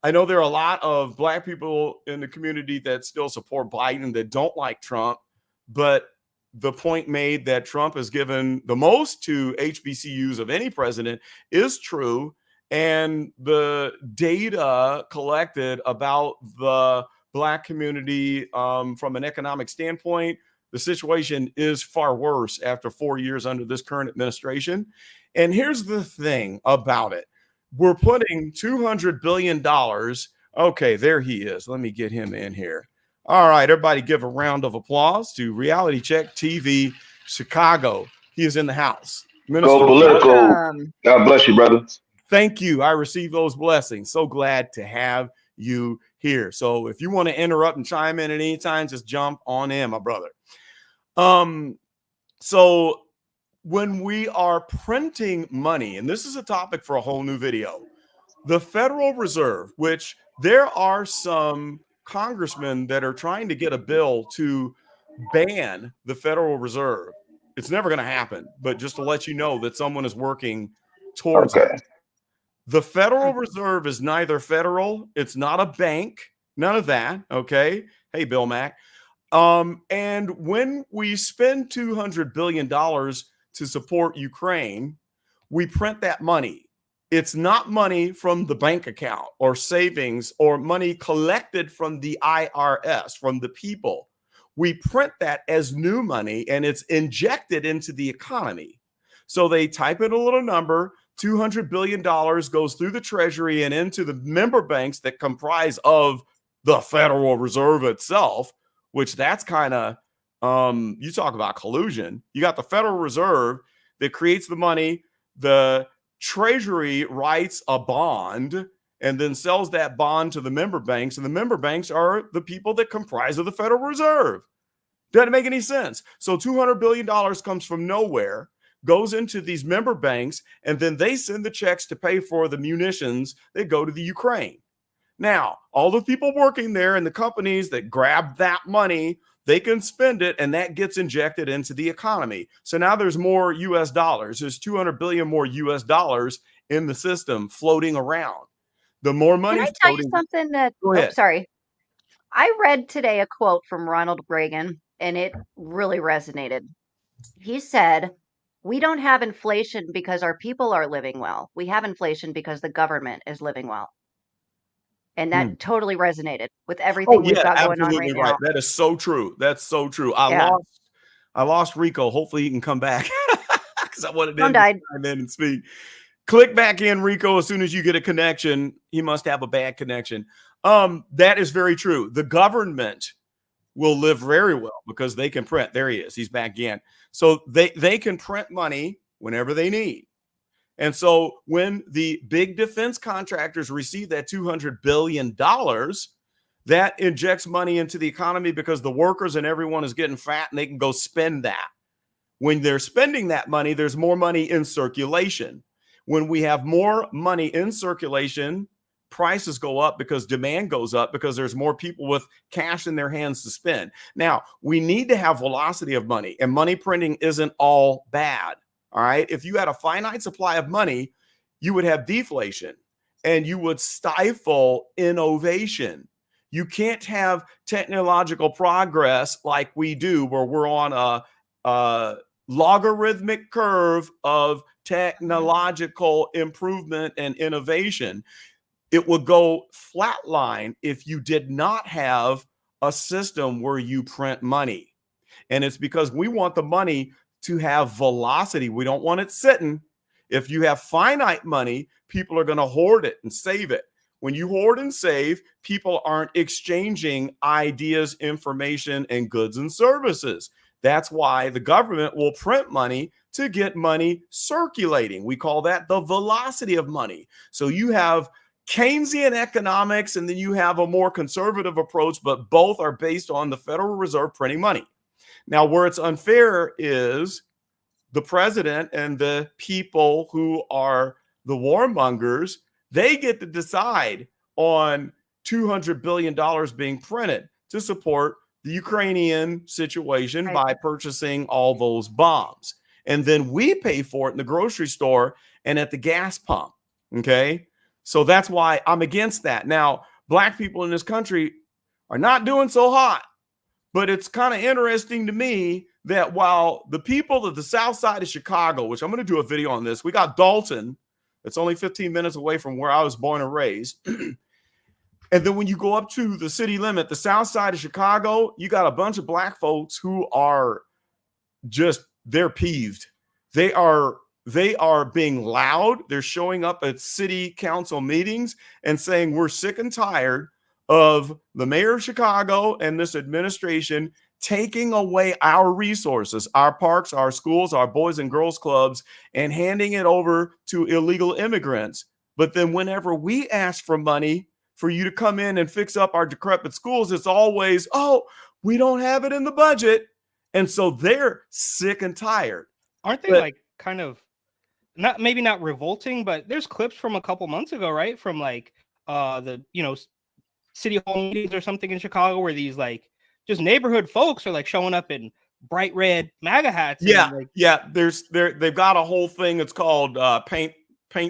I know there are a lot of black people in the community that still support Biden that don't like Trump, but the point made that Trump has given the most to HBCUs of any president is true. And the data collected about the black community from an economic standpoint, the situation is far worse after 4 years under this current administration. And here's the thing about it. We're putting $200 billion. Okay, there he is. Let me get him in here. All right, everybody give a round of applause to Reality Check TV Chicago. He is in the house. Go political. God bless you, brother. Thank you. I received those blessings. So glad to have you here. So if you want to interrupt and chime in at any time, just jump on in, my brother. So when we are printing money, and this is a topic for a whole new video, the Federal Reserve, which there are some congressmen that are trying to get a bill to ban the Federal Reserve. It's never going to happen, but just to let you know that someone is working towards it. The Federal Reserve is neither federal, it's not a bank, none of that. Okay. Hey, Bill Mack. And when we spend $200 billion to support Ukraine, we print that money. It's not money from the bank account or savings or money collected from the IRS, from the people. We print that as new money and it's injected into the economy. So they type in a little number, $200 billion goes through the Treasury and into the member banks that comprise of the Federal Reserve itself, which that's kind of, you talk about collusion. You got the Federal Reserve that creates the money, the Treasury writes a bond and then sells that bond to the member banks, and the member banks are the people that comprise of the Federal Reserve. Doesn't make any sense. So $200 billion comes from nowhere, goes into these member banks, and then they send the checks to pay for the munitions that go to the Ukraine. Now, all the people working there and the companies that grab that money, they can spend it, and that gets injected into the economy. So now there's more US dollars. There's 200 billion more US dollars in the system floating around. The more money Can I tell you floating. something that, Go oh, ahead. sorry. I read today a quote from Ronald Reagan, and it really resonated. He said, "We don't have inflation because our people are living well. We have inflation because the government is living well." And that totally resonated with Oh everything we've yeah, got going on right absolutely right. now. That is so true. That's so true. Yeah. I lost Rico. Hopefully he can come back because I wanted Phone him to died. chime in and speak. Click back in, Rico, as soon as you get a connection. He must have a bad connection. That is very true. The government will live very well because they can print. There he is. He's back in. So they can print money whenever they need. And so when the big defense contractors receive that $200 billion, that injects money into the economy because the workers and everyone is getting fat and they can go spend that. When they're spending that money, there's more money in circulation. When we have more money in circulation, prices go up because demand goes up because there's more people with cash in their hands to spend. Now, we need to have velocity of money, and money printing isn't all bad. All right. If you had a finite supply of money, you would have deflation and you would stifle innovation. You can't have technological progress like we do, where we're on a logarithmic curve of technological improvement and innovation. It would go flatline if you did not have a system where you print money. And it's because we want the money to have velocity. We don't want it sitting. If you have finite money, people are going to hoard it and save it. When you hoard and save, people aren't exchanging ideas, information, and goods and services. That's why the government will print money to get money circulating. We call that the velocity of money. So you have Keynesian economics, and then you have a more conservative approach, but both are based on the Federal Reserve printing money. Now, where it's unfair is the president and the people who are the warmongers, they get to decide on $200 billion being printed to support the Ukrainian situation by purchasing all those bombs. And then we pay for it in the grocery store and at the gas pump. Okay. So that's why I'm against that. Now, black people in this country are not doing so hot. But it's kind of interesting to me that while the people of the south side of Chicago, which I'm going to do a video on this, we got Dalton. It's only 15 minutes away from where I was born and raised. And then when you go up to the city limit, the south side of Chicago, you got a bunch of black folks who are just, they're peeved. They are being loud. They're showing up at city council meetings and saying, we're sick and tired of the mayor of Chicago and this administration taking away our resources, our parks, our schools, our boys and girls clubs, and handing it over to illegal immigrants. But then whenever we ask for money for you to come in and fix up our decrepit schools, it's always, oh, we don't have it in the budget. And so they're sick and tired. Aren't they like kind of maybe not revolting, but there's clips from a couple months ago, right? From like the, city hall meetings or something in Chicago where these like just neighborhood folks are like showing up in bright red MAGA hats. Yeah. And, like, yeah. They've got a whole thing. It's called paint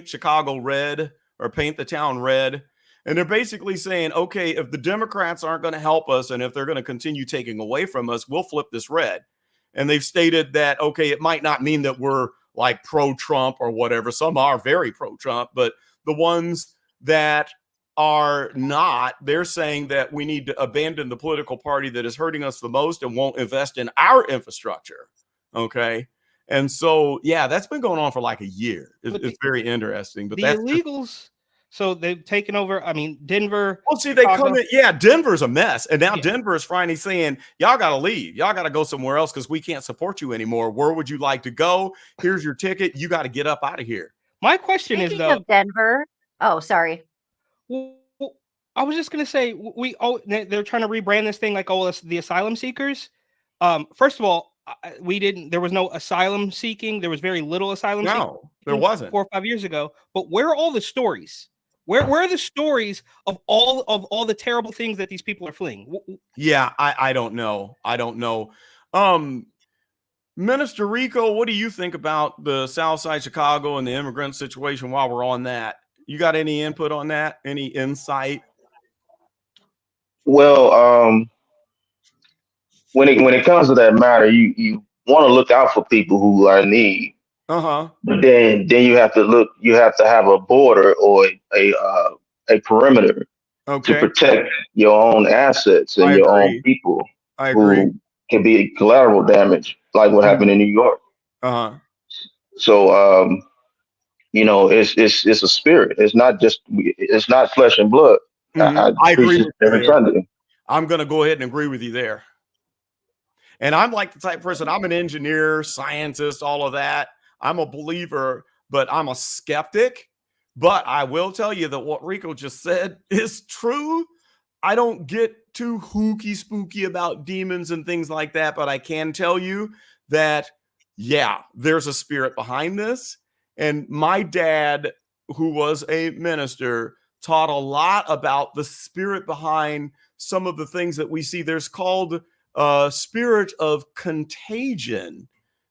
Chicago red or paint the town red. And they're basically saying, okay, if the Democrats aren't going to help us and if they're going to continue taking away from us, we'll flip this red. And they've stated that, okay, it might not mean that we're like pro-Trump or whatever. Some are very pro-Trump, but the ones that are not, they're saying that we need to abandon the political party that is hurting us the most and won't invest in our infrastructure. Okay. And so, yeah, that's been going on for like a year. It's very interesting. But the illegals, so they've taken over. I mean, Denver. Well, see, they come in. Yeah, Denver's a mess. And now Denver is finally saying, y'all got to leave. Y'all got to go somewhere else because we can't support you anymore. Where would you like to go? Here's your ticket. You got to get up out of here. My question is Speaking though. of Denver, oh, sorry. Well, I was just gonna say they're trying to rebrand this thing like it's the asylum seekers. First of all, there was no asylum seeking. There was very little asylum seeking. No, there wasn't 4 or 5 years ago. But where are all the stories? Where are the stories of all the terrible things that these people are fleeing? Yeah, I don't know. I don't know. Minister Rico, what do you think about the South Side Chicago and the immigrant situation while we're on that? You got any input on that? Any insight? Well, when it comes to that matter, you want to look out for people who are in need. But then you have to look. You have to have a border or a perimeter to protect your own assets and your own people who can be collateral damage, like what happened in New York. So it's a spirit. It's not flesh and blood. I agree with you every Sunday. I'm going to go ahead and agree with you there. And I'm like the type of person, I'm an engineer, scientist, all of that. I'm a believer, but I'm a skeptic. But I will tell you that what Rico just said is true. I don't get too hooky spooky about demons and things like that, but I can tell you that, yeah, there's a spirit behind this. And my dad, who was a minister, taught a lot about the spirit behind some of the things that we see. There's called spirit of contagion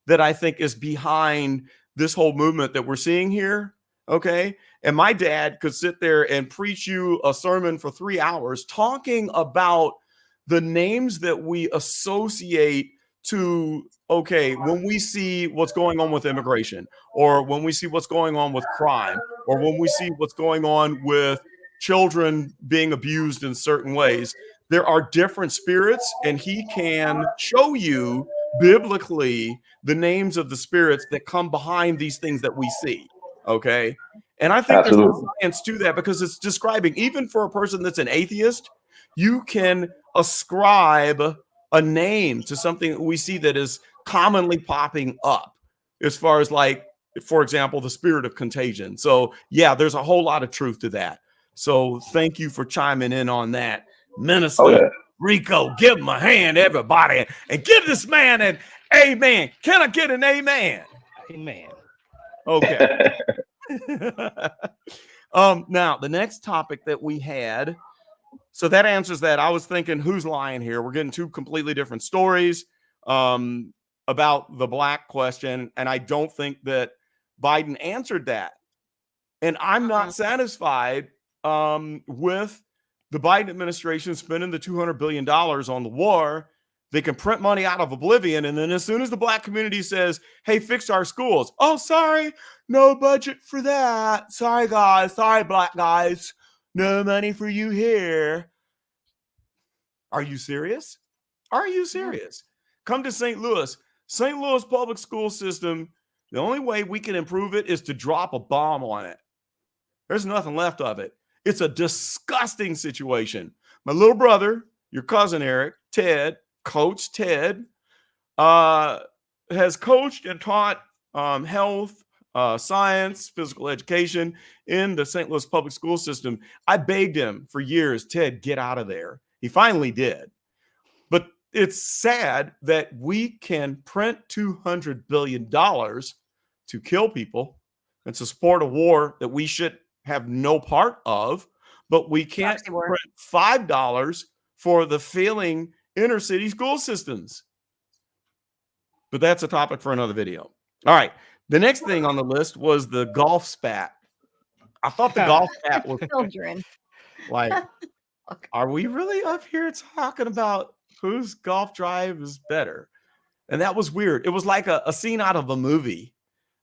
that I think is behind this whole movement that we're seeing here. Okay. And my dad could sit there and preach you a sermon for 3 hours talking about the names that we associate to, okay, when we see what's going on with immigration, or when we see what's going on with crime, or when we see what's going on with children being abused in certain ways, there are different spirits, and he can show you biblically the names of the spirits that come behind these things that we see. Okay. And I think there's science to that, because it's describing, even for a person that's an atheist, you can ascribe a name to something that we see that is commonly popping up, as far as, like, for example, the spirit of contagion. So yeah, there's a whole lot of truth to that. So thank you for chiming in on that, Minister Rico. Give him a hand, everybody, and give this man an amen. Can I get an amen? Amen. Okay. Now the next topic that we had, so that answers that. I was thinking, who's lying here? We're getting two completely different stories about the black question, and I don't think that Biden answered that. And I'm not satisfied with the Biden administration spending the $200 billion on the war. They can print money out of oblivion, and then as soon as the black community says, hey, fix our schools, oh, sorry, no budget for that. Sorry, guys. Sorry, black guys. No money for you here. Are you serious? Are you serious? Come to St. Louis. St. Louis public school system, the only way we can improve it is to drop a bomb on it. There's nothing left of it. It's a disgusting situation. My little brother, your cousin Eric, Ted, Coach Ted, has coached and taught health, science, physical education in the St. Louis public school system. I begged him for years, Ted, get out of there. He finally did. But it's sad that we can print $200 billion to kill people and to support a war that we should have no part of, but we can't print $5 for the failing inner city school systems. But that's a topic for another video. All right. The next thing on the list was the golf spat. I thought the golf spat was children. Like, are we really up here talking about whose golf drive is better? And that was weird. It was like a scene out of a movie.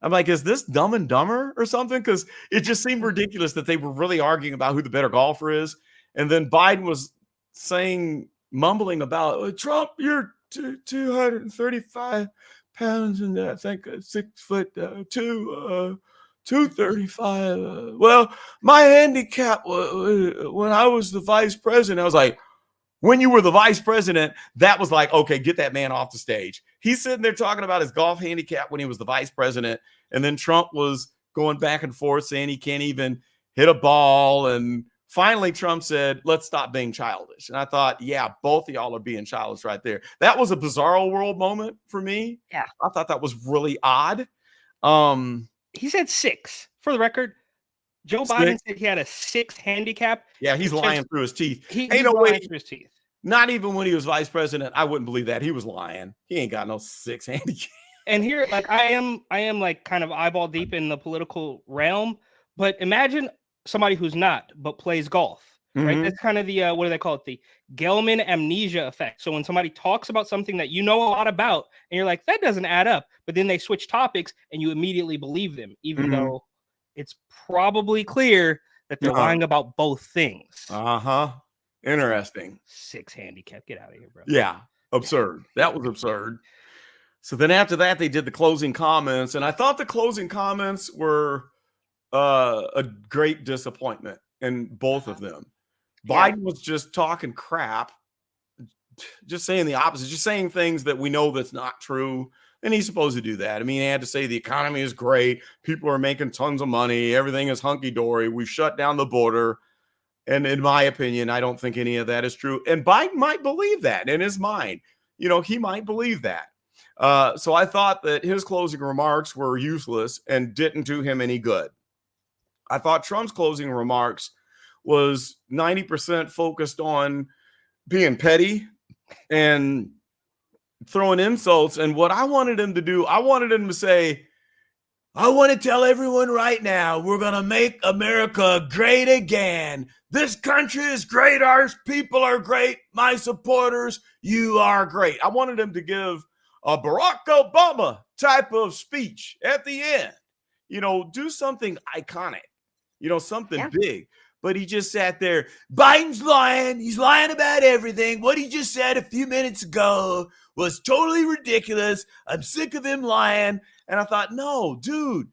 I'm like, is this Dumb and Dumber or something? Because it just seemed ridiculous that they were really arguing about who the better golfer is. And then Biden was mumbling about, Trump, you're 235 pounds and I think 6'2", 235. Well, my handicap when I was the vice president, I was like, when you were the vice president, that was like, okay, get that man off the stage. He's sitting there talking about his golf handicap when he was the vice president. And then Trump was going back and forth saying he can't even hit a ball. And finally, Trump said, let's stop being childish. And I thought, yeah, both of y'all are being childish right there. That was a bizarro world moment for me. Yeah. I thought that was really odd. He said 6 for the record. Joe Biden said he had a 6 handicap. Yeah, he's lying through his teeth. He's no lying way. through his teeth. Not even when he was vice president. I wouldn't believe that. He was lying. He ain't got no 6 handicap. And here, like I am like kind of eyeball deep in the political realm, but imagine somebody who's not, but plays golf, right? That's kind of the, what do they call it? The Gelman amnesia effect. So when somebody talks about something that you know a lot about and you're like, that doesn't add up, but then they switch topics and you immediately believe them, even though it's probably clear that they're lying about both things. Interesting. 6 handicap. Get out of here, bro. Yeah. Absurd. That was absurd. So then after that, they did the closing comments. And I thought the closing comments were a great disappointment in both of them. Yeah. Biden was just talking crap, just saying the opposite, just saying things that we know that's not true. And he's supposed to do that. I mean, he had to say the economy is great. People are making tons of money. Everything is hunky-dory. We've shut down the border. And in my opinion, I don't think any of that is true. And Biden might believe that in his mind. You know, he might believe that. So I thought that his closing remarks were useless and didn't do him any good. I thought Trump's closing remarks was 90% focused on being petty and throwing insults. And what I wanted him to do, I wanted him to say, I want to tell everyone right now, we're going to make America great again. This country is great. Our people are great. My supporters, you are great. I wanted him to give a Barack Obama type of speech at the end. You know, do something iconic, you know, something big. But he just sat there. Biden's lying. He's lying about everything. What he just said a few minutes ago was totally ridiculous. I'm sick of him lying. And I thought, no, dude,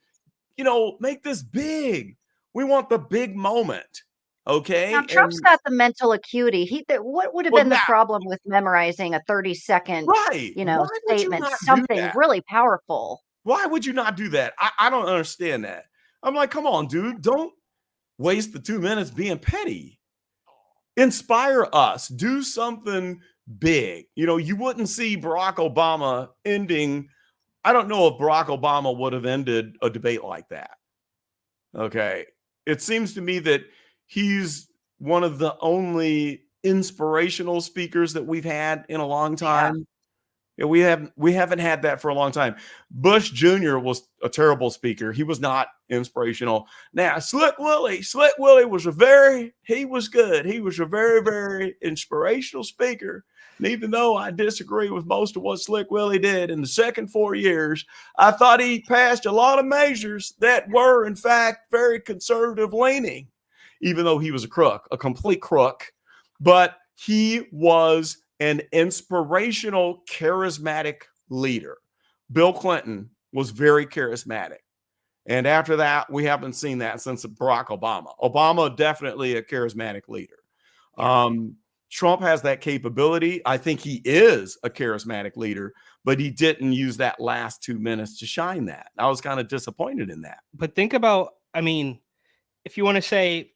you know, make this big. We want the big moment. Okay. Now, Trump's got the mental acuity. What would have been the problem with memorizing a 30-second, you know, statement, something really powerful? Why would you not do that? I don't understand that. I'm like, come on, dude, don't waste the 2 minutes being petty. Inspire us. Do something big. You know, you wouldn't see Barack Obama ending. I don't know if Barack Obama would have ended a debate like that. Okay. It seems to me that he's one of the only inspirational speakers that we've had in a long time. Yeah, we haven't had that for a long time. Bush Jr. was a terrible speaker. He was not inspirational. Now, Slick Willie was he was good. He was a very, very inspirational speaker. And even though I disagree with most of what Slick Willie did in the second 4 years, I thought he passed a lot of measures that were, in fact, very conservative leaning, even though he was a crook, a complete crook. But he was an inspirational, charismatic leader. Bill Clinton was very charismatic. And after that, we haven't seen that since Barack Obama. Obama, definitely a charismatic leader. Trump has that capability. I think he is a charismatic leader, but he didn't use that last 2 minutes to shine that. I was kind of disappointed in that. But think about, I mean, if you want to say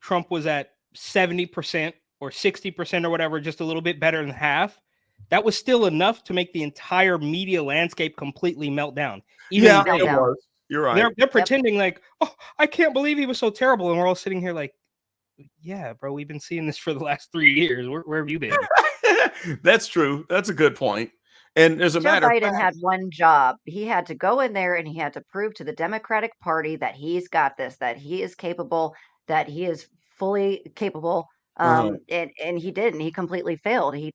Trump was at 70%, or 60% or whatever, just a little bit better than half, that was still enough to make the entire media landscape completely melt down. It was. You're right. They're pretending like, oh, I can't believe he was so terrible. And we're all sitting here like, yeah, bro, we've been seeing this for the last 3 years. Where have you been? That's true. That's a good point. And as a matter of fact, Joe Biden had one job. He had to go in there and he had to prove to the Democratic Party that he's got this, that he is capable, that he is fully capable. And he didn't. He completely failed. He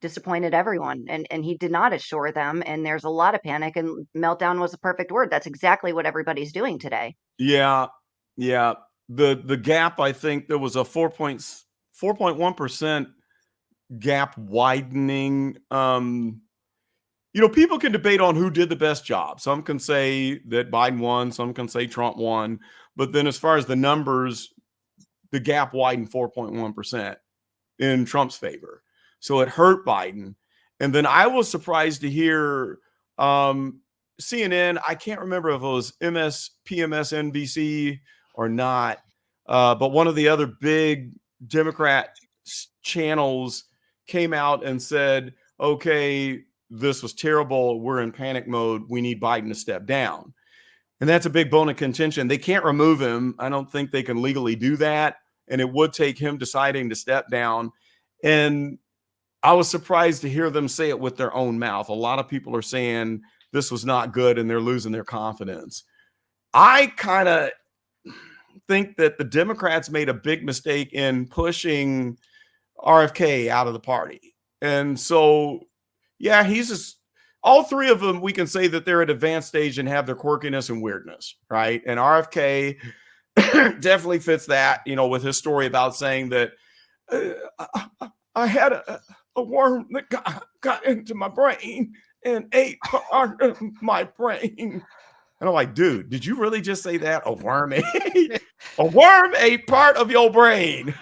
disappointed everyone, and he did not assure them. And there's a lot of panic, and meltdown was the perfect word. That's exactly what everybody's doing today. Yeah. The gap, I think there was a 4.1% gap widening. You know, people can debate on who did the best job. Some can say that Biden won. Some can say Trump won. But then as far as the numbers, the gap widened 4.1% in Trump's favor. So it hurt Biden. And then I was surprised to hear CNN, I can't remember if it was PMSNBC or not, but one of the other big Democrat channels came out and said, okay, this was terrible. We're in panic mode. We need Biden to step down. And that's a big bone of contention. They can't remove him. I don't think they can legally do that. And it would take him deciding to step down. And I was surprised to hear them say it with their own mouth. A lot of people are saying this was not good and they're losing their confidence. I kind of think that the Democrats made a big mistake in pushing RFK out of the party. And so, yeah, he's just, all three of them, we can say that they're at advanced stage and have their quirkiness and weirdness, right? And RFK definitely fits that, you know, with his story about saying that I had a worm that got into my brain and ate part of my brain. And I'm like, dude, did you really just say that? A worm ate part of your brain.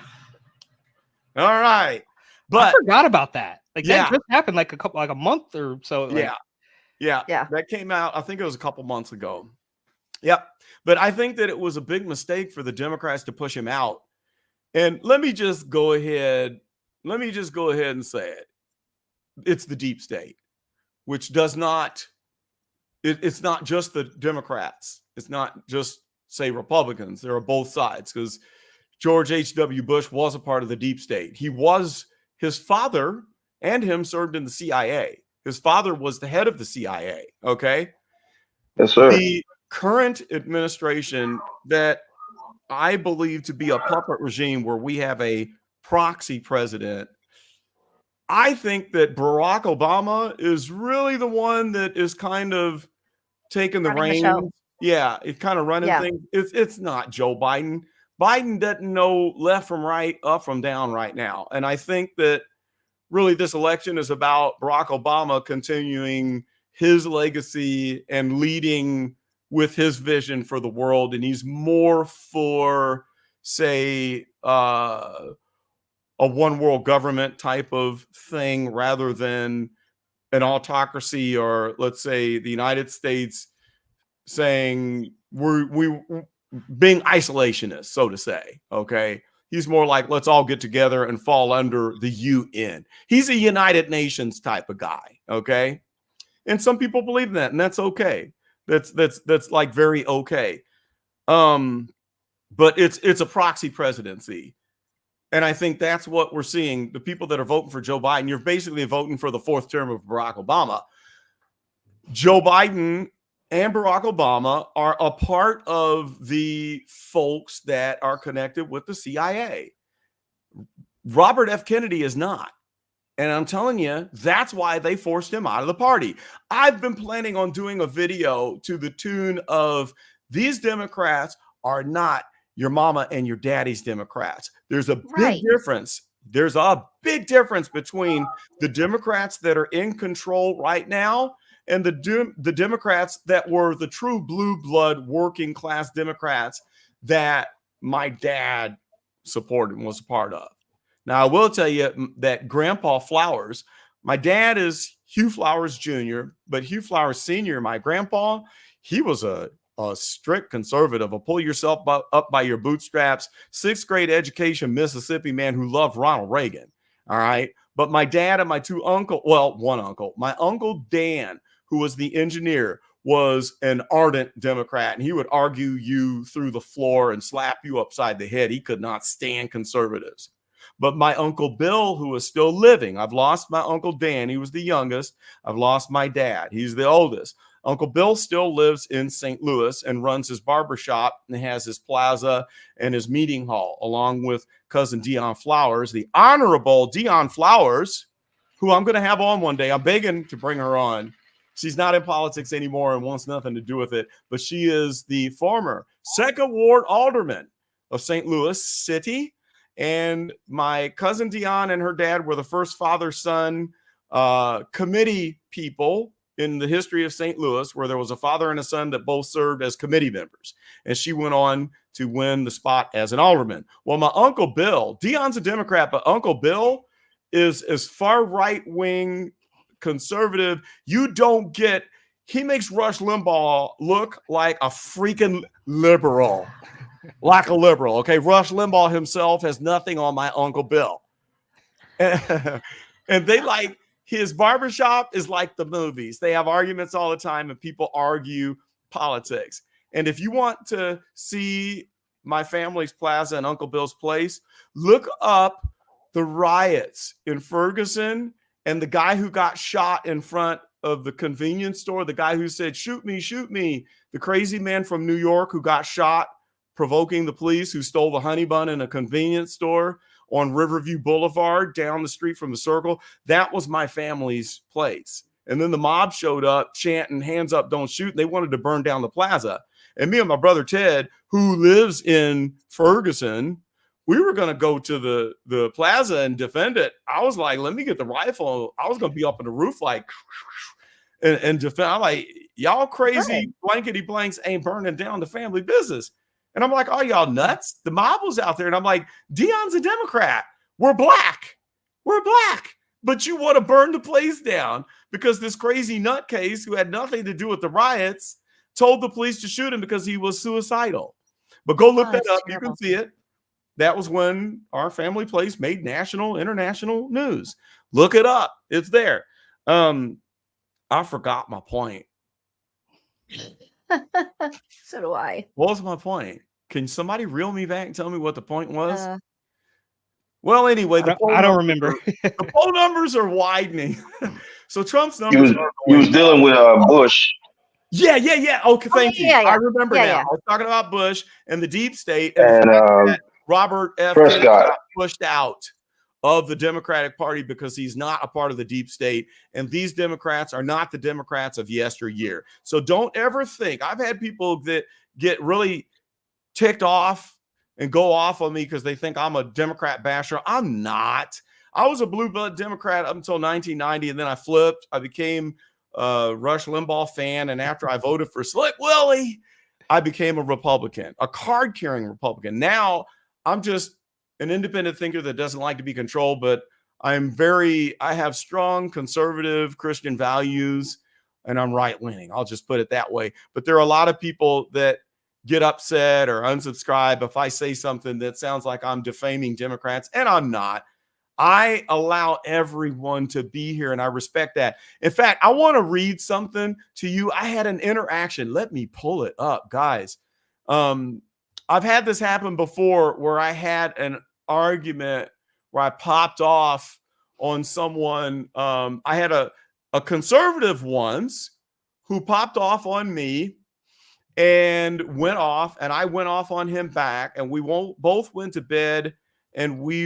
All right. But I forgot about that. Like that just happened like a month or so. Like, yeah. That came out, I think it was a couple months ago. Yep. But I think that it was a big mistake for the Democrats to push him out. And let me just go ahead and say it. It's the deep state, which does not, it's not just the Democrats. It's not just, say, Republicans. There are both sides, because George H.W. Bush was a part of the deep state. His father and him served in the CIA. His father was the head of the CIA. Okay. Yes, sir. The current administration that I believe to be a puppet regime where we have a proxy president, I think that Barack Obama is really the one that is kind of taking the reins. Yeah, it's kind of running things. It's not Joe Biden. Biden doesn't know left from right, up from down right now. And I think that really this election is about Barack Obama continuing his legacy and leading with his vision for the world. And he's more for, say, a one world government type of thing rather than an autocracy, or let's say the United States saying we're being isolationist, so to say. Okay. He's more like, let's all get together and fall under the UN. He's a United Nations type of guy. Okay. And some people believe in that, and that's okay. That's like very okay. But it's a proxy presidency. And I think that's what we're seeing. The people that are voting for Joe Biden, you're basically voting for the fourth term of Barack Obama. Joe Biden and Barack Obama are a part of the folks that are connected with the CIA. Robert F. Kennedy is not. And I'm telling you, that's why they forced him out of the party. I've been planning on doing a video to the tune of, these Democrats are not your mama and your daddy's Democrats. There's a big difference. There's a big difference between the Democrats that are in control right now and the Democrats that were the true blue blood working class Democrats that my dad supported and was a part of. Now, I will tell you that Grandpa Flowers, my dad is Hugh Flowers Jr., but Hugh Flowers Sr., my grandpa, he was a strict conservative, a pull yourself up by your bootstraps, 6th grade education, Mississippi man who loved Ronald Reagan. All right. But my dad and my one uncle, my Uncle Dan, who was the engineer, was an ardent Democrat, and he would argue you through the floor and slap you upside the head. He could not stand conservatives. But my Uncle Bill, who is still living, I've lost my Uncle Dan. He was the youngest. I've lost my dad. He's the oldest. Uncle Bill still lives in St. Louis and runs his barbershop and has his plaza and his meeting hall, along with cousin Dion Flowers, the Honorable Dion Flowers, who I'm going to have on one day. I'm begging to bring her on. She's not in politics anymore and wants nothing to do with it, but she is the former 2nd Ward Alderman of St. Louis City. And my cousin Dion and her dad were the first father-son committee people in the history of St. Louis, where there was a father and a son that both served as committee members. And she went on to win the spot as an alderman. Well, my Uncle Bill, Dion's a Democrat, but Uncle Bill is as far right-wing conservative. You don't get he makes Rush Limbaugh look like a freaking liberal. Like a liberal. Okay. Rush Limbaugh himself has nothing on my Uncle Bill. And they like his barbershop is like the movies. They have arguments all the time and people argue politics. And if you want to see my family's plaza and Uncle Bill's place, look up the riots in Ferguson and the guy who got shot in front of the convenience store, the guy who said, shoot me, the crazy man from New York who got shot provoking the police, who stole the honey bun in a convenience store on Riverview Boulevard down the street from the Circle. That was my family's place. And then the mob showed up chanting, hands up, don't shoot. And they wanted to burn down the plaza. And me and my brother Ted, who lives in Ferguson, we were going to go to the plaza and defend it. I was like, let me get the rifle. I was going to be up on the roof like, and defend. I'm like, y'all crazy blankety blanks ain't burning down the family business. And I'm like, oh, y'all nuts? The mob was out there. And I'm like, Dion's a Democrat. We're black. But you want to burn the place down because this crazy nutcase who had nothing to do with the riots told the police to shoot him because he was suicidal. But go look that up. Terrible. You can see it. That was when our family place made national, international news. Look it up. It's there. I forgot my point. So do I. What was my point? Can somebody reel me back and tell me what the point was? Well, anyway, I don't remember. The poll numbers are widening. So Trump's numbers he was dealing with Bush. Yeah. Okay, thank you. Yeah. I remember now. Yeah. I was talking about Bush and the deep state. And Robert F. Prescott got pushed out of the Democratic Party because he's not a part of the deep state. And these Democrats are not the Democrats of yesteryear. So don't ever think. I've had people that get really ticked off and go off on me because they think I'm a Democrat basher. I'm not. I was a blue blood Democrat up until 1990, and then I flipped. I became a Rush Limbaugh fan, and after I voted for Slick Willie, I became a Republican, a card-carrying Republican. Now I'm just an independent thinker that doesn't like to be controlled, but I have strong conservative Christian values, and I'm right-leaning. I'll just put it that way. But there are a lot of people that get upset or unsubscribe if I say something that sounds like I'm defaming Democrats, and I'm not. I allow everyone to be here, and I respect that. In fact, I want to read something to you. I had an interaction. Let me pull it up, guys. I've had this happen before where I had an argument where I popped off on someone. I had a conservative once who popped off on me and went off, and I went off on him back, and we both went to bed, and we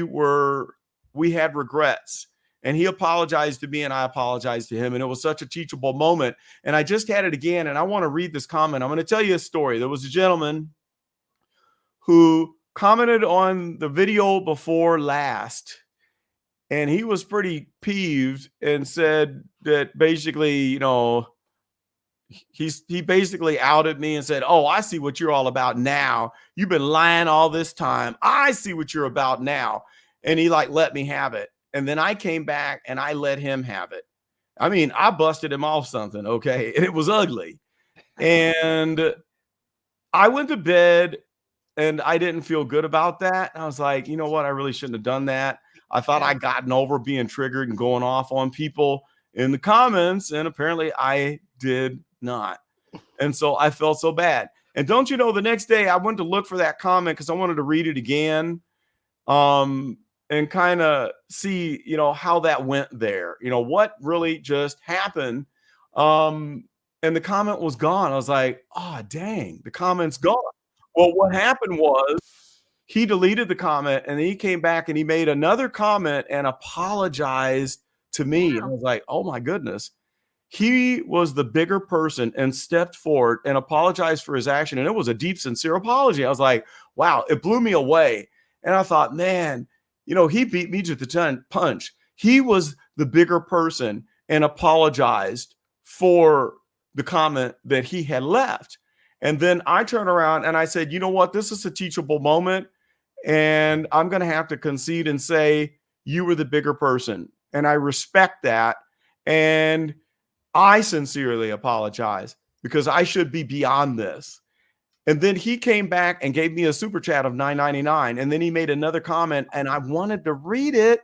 had regrets. And he apologized to me and I apologized to him. And it was such a teachable moment. And I just had it again. And I want to read this comment. I'm going to tell you a story. There was a gentleman who commented on the video before last. And he was pretty peeved and said that basically, he basically outed me and said, oh, I see what you're all about now. You've been lying all this time. I see what you're about now. And he let me have it. And then I came back and I let him have it. I mean, I busted him off something. Okay. And it was ugly. And I went to bed and I didn't feel good about that. And I was like, you know what? I really shouldn't have done that. I thought I'd gotten over being triggered and going off on people in the comments. And apparently I did not. And so I felt so bad. And don't you know, the next day I went to look for that comment because I wanted to read it again. And kind of see, how that went there, what really just happened. And the comment was gone. I was like, oh, dang, the comment's gone. Well, what happened was he deleted the comment and then he came back and he made another comment and apologized to me. Wow. And I was like, oh my goodness. He was the bigger person and stepped forward and apologized for his action. And it was a deep, sincere apology. I was like, wow, it blew me away. And I thought, man, he beat me to the punch. He was the bigger person and apologized for the comment that he had left. And then I turned around and I said, you know what? This is a teachable moment. And I'm going to have to concede and say, you were the bigger person. And I respect that. And I sincerely apologize because I should be beyond this. And then he came back and gave me a super chat of $9.99. And then he made another comment and I wanted to read it.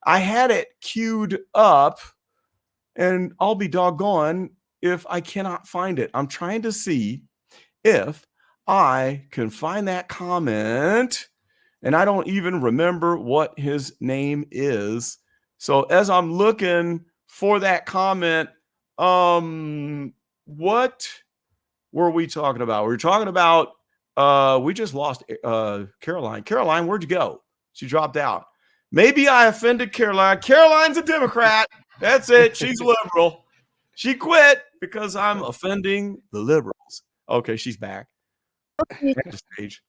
I had it queued up and I'll be doggone if I cannot find it. I'm trying to see if I can find that comment. And I don't even remember what his name is. So as I'm looking for that comment, what were we talking about? We were talking about we just lost Caroline. Caroline, where'd you go? She dropped out. Maybe I offended Caroline. Caroline's a Democrat. That's it. She's liberal. She quit because I'm offending the liberals. Okay, she's back. Stage.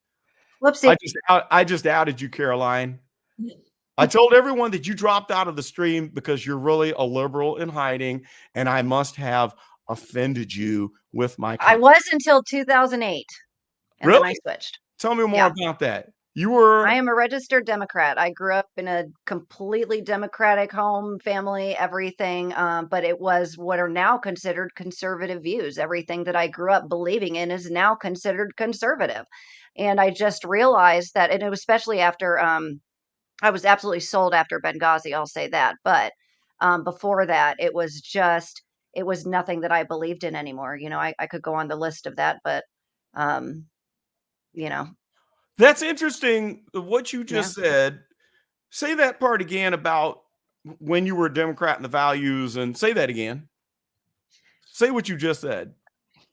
Whoopsie. I just outed you, Caroline. I told everyone that you dropped out of the stream because you're really a liberal in hiding, and I must have offended you with my comment. I was until 2008, and really? then I switched. Tell me more about that. You were. I am a registered Democrat. I grew up in a completely Democratic home, family, everything. But it was what are now considered conservative views. Everything that I grew up believing in is now considered conservative. And I just realized that, and it was especially after I was absolutely sold after Benghazi, I'll say that. But before that, it was nothing that I believed in anymore. You know, I could go on the list of that, but you know. That's interesting. What you just said. Say that part again about when you were a Democrat and the values, and say that again. Say what you just said.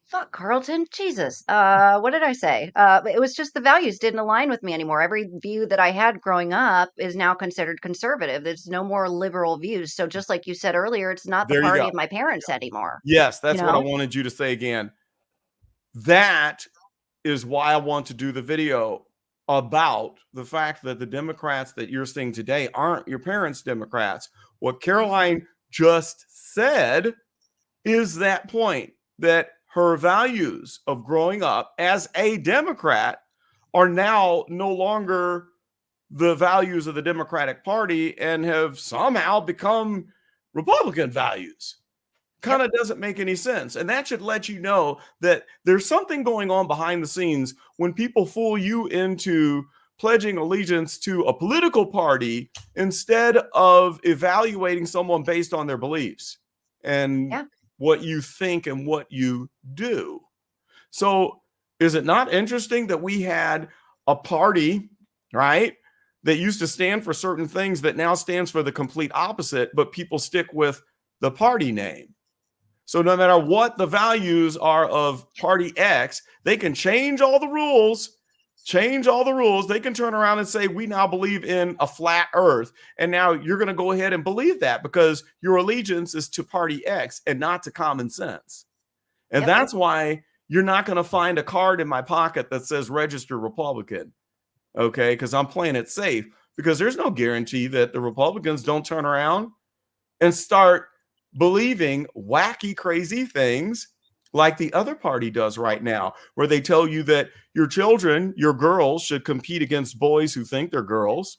Fuck, Carlton. Jesus. What did I say? It was just the values didn't align with me anymore. Every view that I had growing up is now considered conservative. There's no more liberal views. So just like you said earlier, it's not the party of my parents anymore. Yes, that's what I wanted you to say again. That is why I want to do the video about the fact that the Democrats that you're seeing today aren't your parents' Democrats. What Caroline just said is that point that her values of growing up as a Democrat are now no longer the values of the Democratic Party and have somehow become Republican values. Kind of doesn't make any sense. And that should let you know that there's something going on behind the scenes when people fool you into pledging allegiance to a political party instead of evaluating someone based on their beliefs and what you think and what you do. So is it not interesting that we had a party, right, that used to stand for certain things that now stands for the complete opposite, but people stick with the party name? So no matter what the values are of party X, they can change all the rules. They can turn around and say, we now believe in a flat earth. And now you're going to go ahead and believe that because your allegiance is to party X and not to common sense. And that's why you're not going to find a card in my pocket that says register Republican. Okay. Because I'm playing it safe because there's no guarantee that the Republicans don't turn around and start believing wacky, crazy things like the other party does right now, where they tell you that your children, your girls, should compete against boys who think they're girls,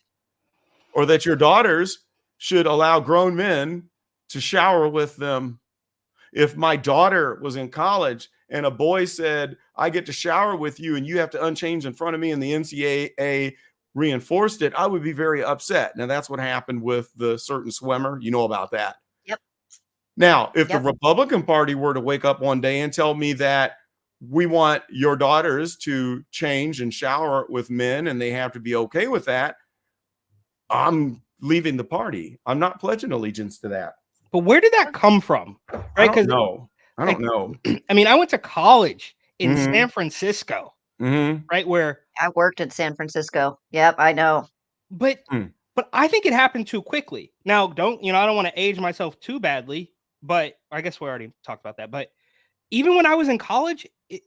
or that your daughters should allow grown men to shower with them. If my daughter was in college and a boy said, I get to shower with you and you have to unchange in front of me, and the NCAA reinforced it, I would be very upset. Now, that's what happened with the certain swimmer. You know about that. Now, if the Republican Party were to wake up one day and tell me that we want your daughters to change and shower with men and they have to be okay with that, I'm leaving the party. I'm not pledging allegiance to that. But where did that come from? Right? I don't know. I mean, I went to college in San Francisco, right? Where I worked in San Francisco. Yep, I know. But I think it happened too quickly. Now, I don't want to age myself too badly. But I guess we already talked about that. But even when I was in college, there's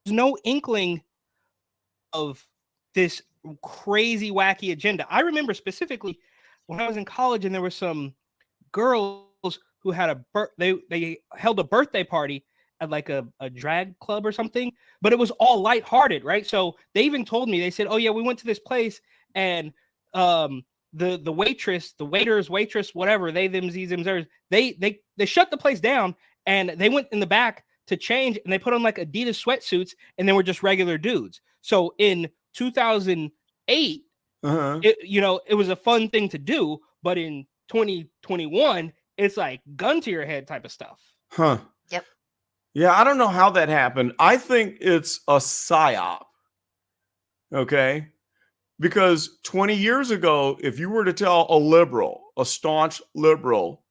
no inkling of this crazy, wacky agenda. I remember specifically when I was in college and there were some girls who had they held a birthday party at like a drag club or something, but it was all lighthearted, right? So they even told me, they said, oh yeah, we went to this place and the waitress, the waiters, waitress, whatever, they, them, z's, them, theirs, they shut the place down and they went in the back to change and they put on like Adidas sweatsuits and they were just regular dudes. So in 2008, it was a fun thing to do, but in 2021, it's like gun to your head type of stuff. Huh. Yep. Yeah, I don't know how that happened. I think it's a psyop. Okay. Because 20 years ago, if you were to tell a liberal, a staunch liberal,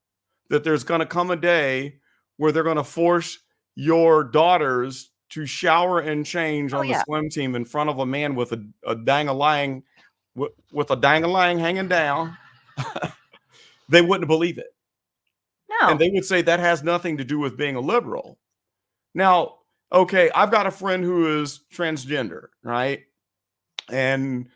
that there's going to come a day where they're going to force your daughters to shower and change on the swim team in front of a man with a dang-a-lang hanging down, they wouldn't believe it. No. And they would say that has nothing to do with being a liberal. Now, okay, I've got a friend who is transgender, right? And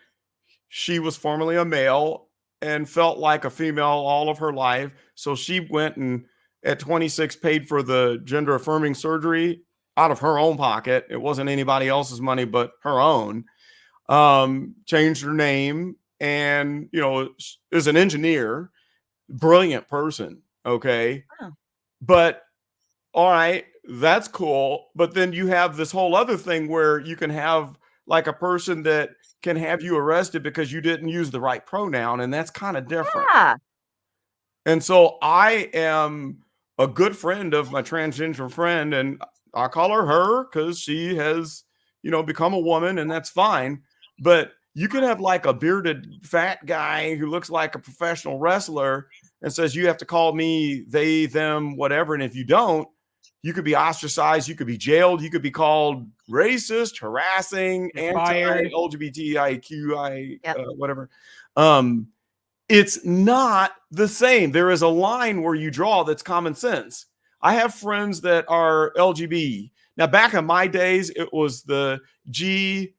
she was formerly a male and felt like a female all of her life. So she went and at 26 paid for the gender affirming surgery out of her own pocket. It wasn't anybody else's money but her own. Changed her name and, is an engineer, brilliant person. Okay. Oh. But all right, that's cool. But then you have this whole other thing where you can have like a person that can have you arrested because you didn't use the right pronoun. And that's kind of different. Yeah. And so I am a good friend of my transgender friend, and I call her because she has, become a woman, and that's fine. But you can have like a bearded fat guy who looks like a professional wrestler and says, you have to call me they, them, whatever. And if you don't, you could be ostracized. You could be jailed. You could be called racist, harassing, anti-LGBTIQI, whatever. It's not the same. There is a line where you draw that's common sense. I have friends that are LGBT. Now, back in my days, it was the GLA.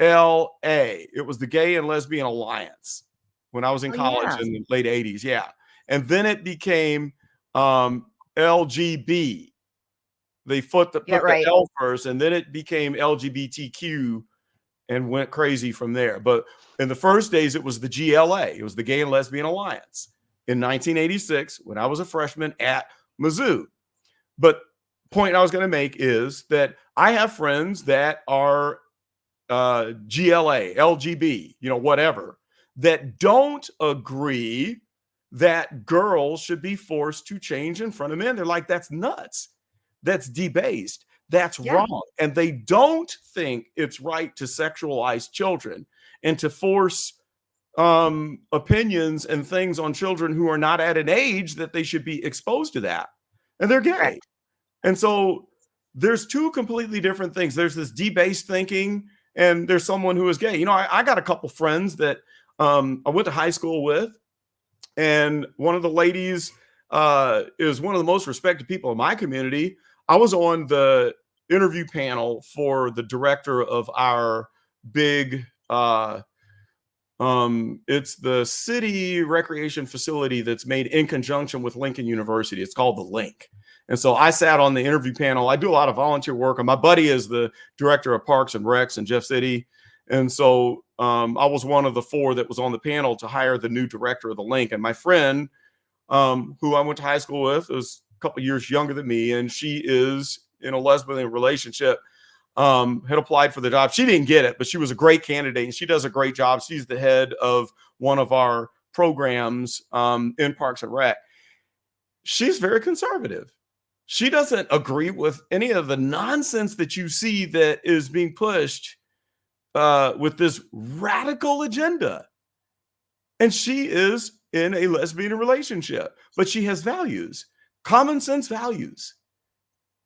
It was the Gay and Lesbian Alliance when I was in college in the late 80s. Yeah. And then it became LGB. They put the L first, and then it became LGBTQ and went crazy from there. But in the first days, it was the GLA. It was the Gay and Lesbian Alliance in 1986 when I was a freshman at Mizzou. But point I was going to make is that I have friends that are GLA, LGB, whatever, that don't agree that girls should be forced to change in front of men. They're like, that's nuts. That's debased. That's wrong. And they don't think it's right to sexualize children and to force opinions and things on children who are not at an age that they should be exposed to that. And they're gay. Right. And so there's two completely different things. There's this debased thinking and there's someone who is gay. I got a couple friends that I went to high school with, and one of the ladies is one of the most respected people in my community. I was on the interview panel for the director of our big, it's the city recreation facility that's made in conjunction with Lincoln University. It's called the Link. And so I sat on the interview panel. I do a lot of volunteer work, and my buddy is the director of Parks and Recs in Jeff City. And so I was one of the four that was on the panel to hire the new director of the Link. And my friend, who I went to high school with, is a couple years younger than me, and she is in a lesbian relationship, had applied for the job. She didn't get it, but she was a great candidate, and she does a great job. She's the head of one of our programs in Parks and Rec. She's very conservative. She doesn't agree with any of the nonsense that you see that is being pushed with this radical agenda. And she is in a lesbian relationship, but she has values, common sense values.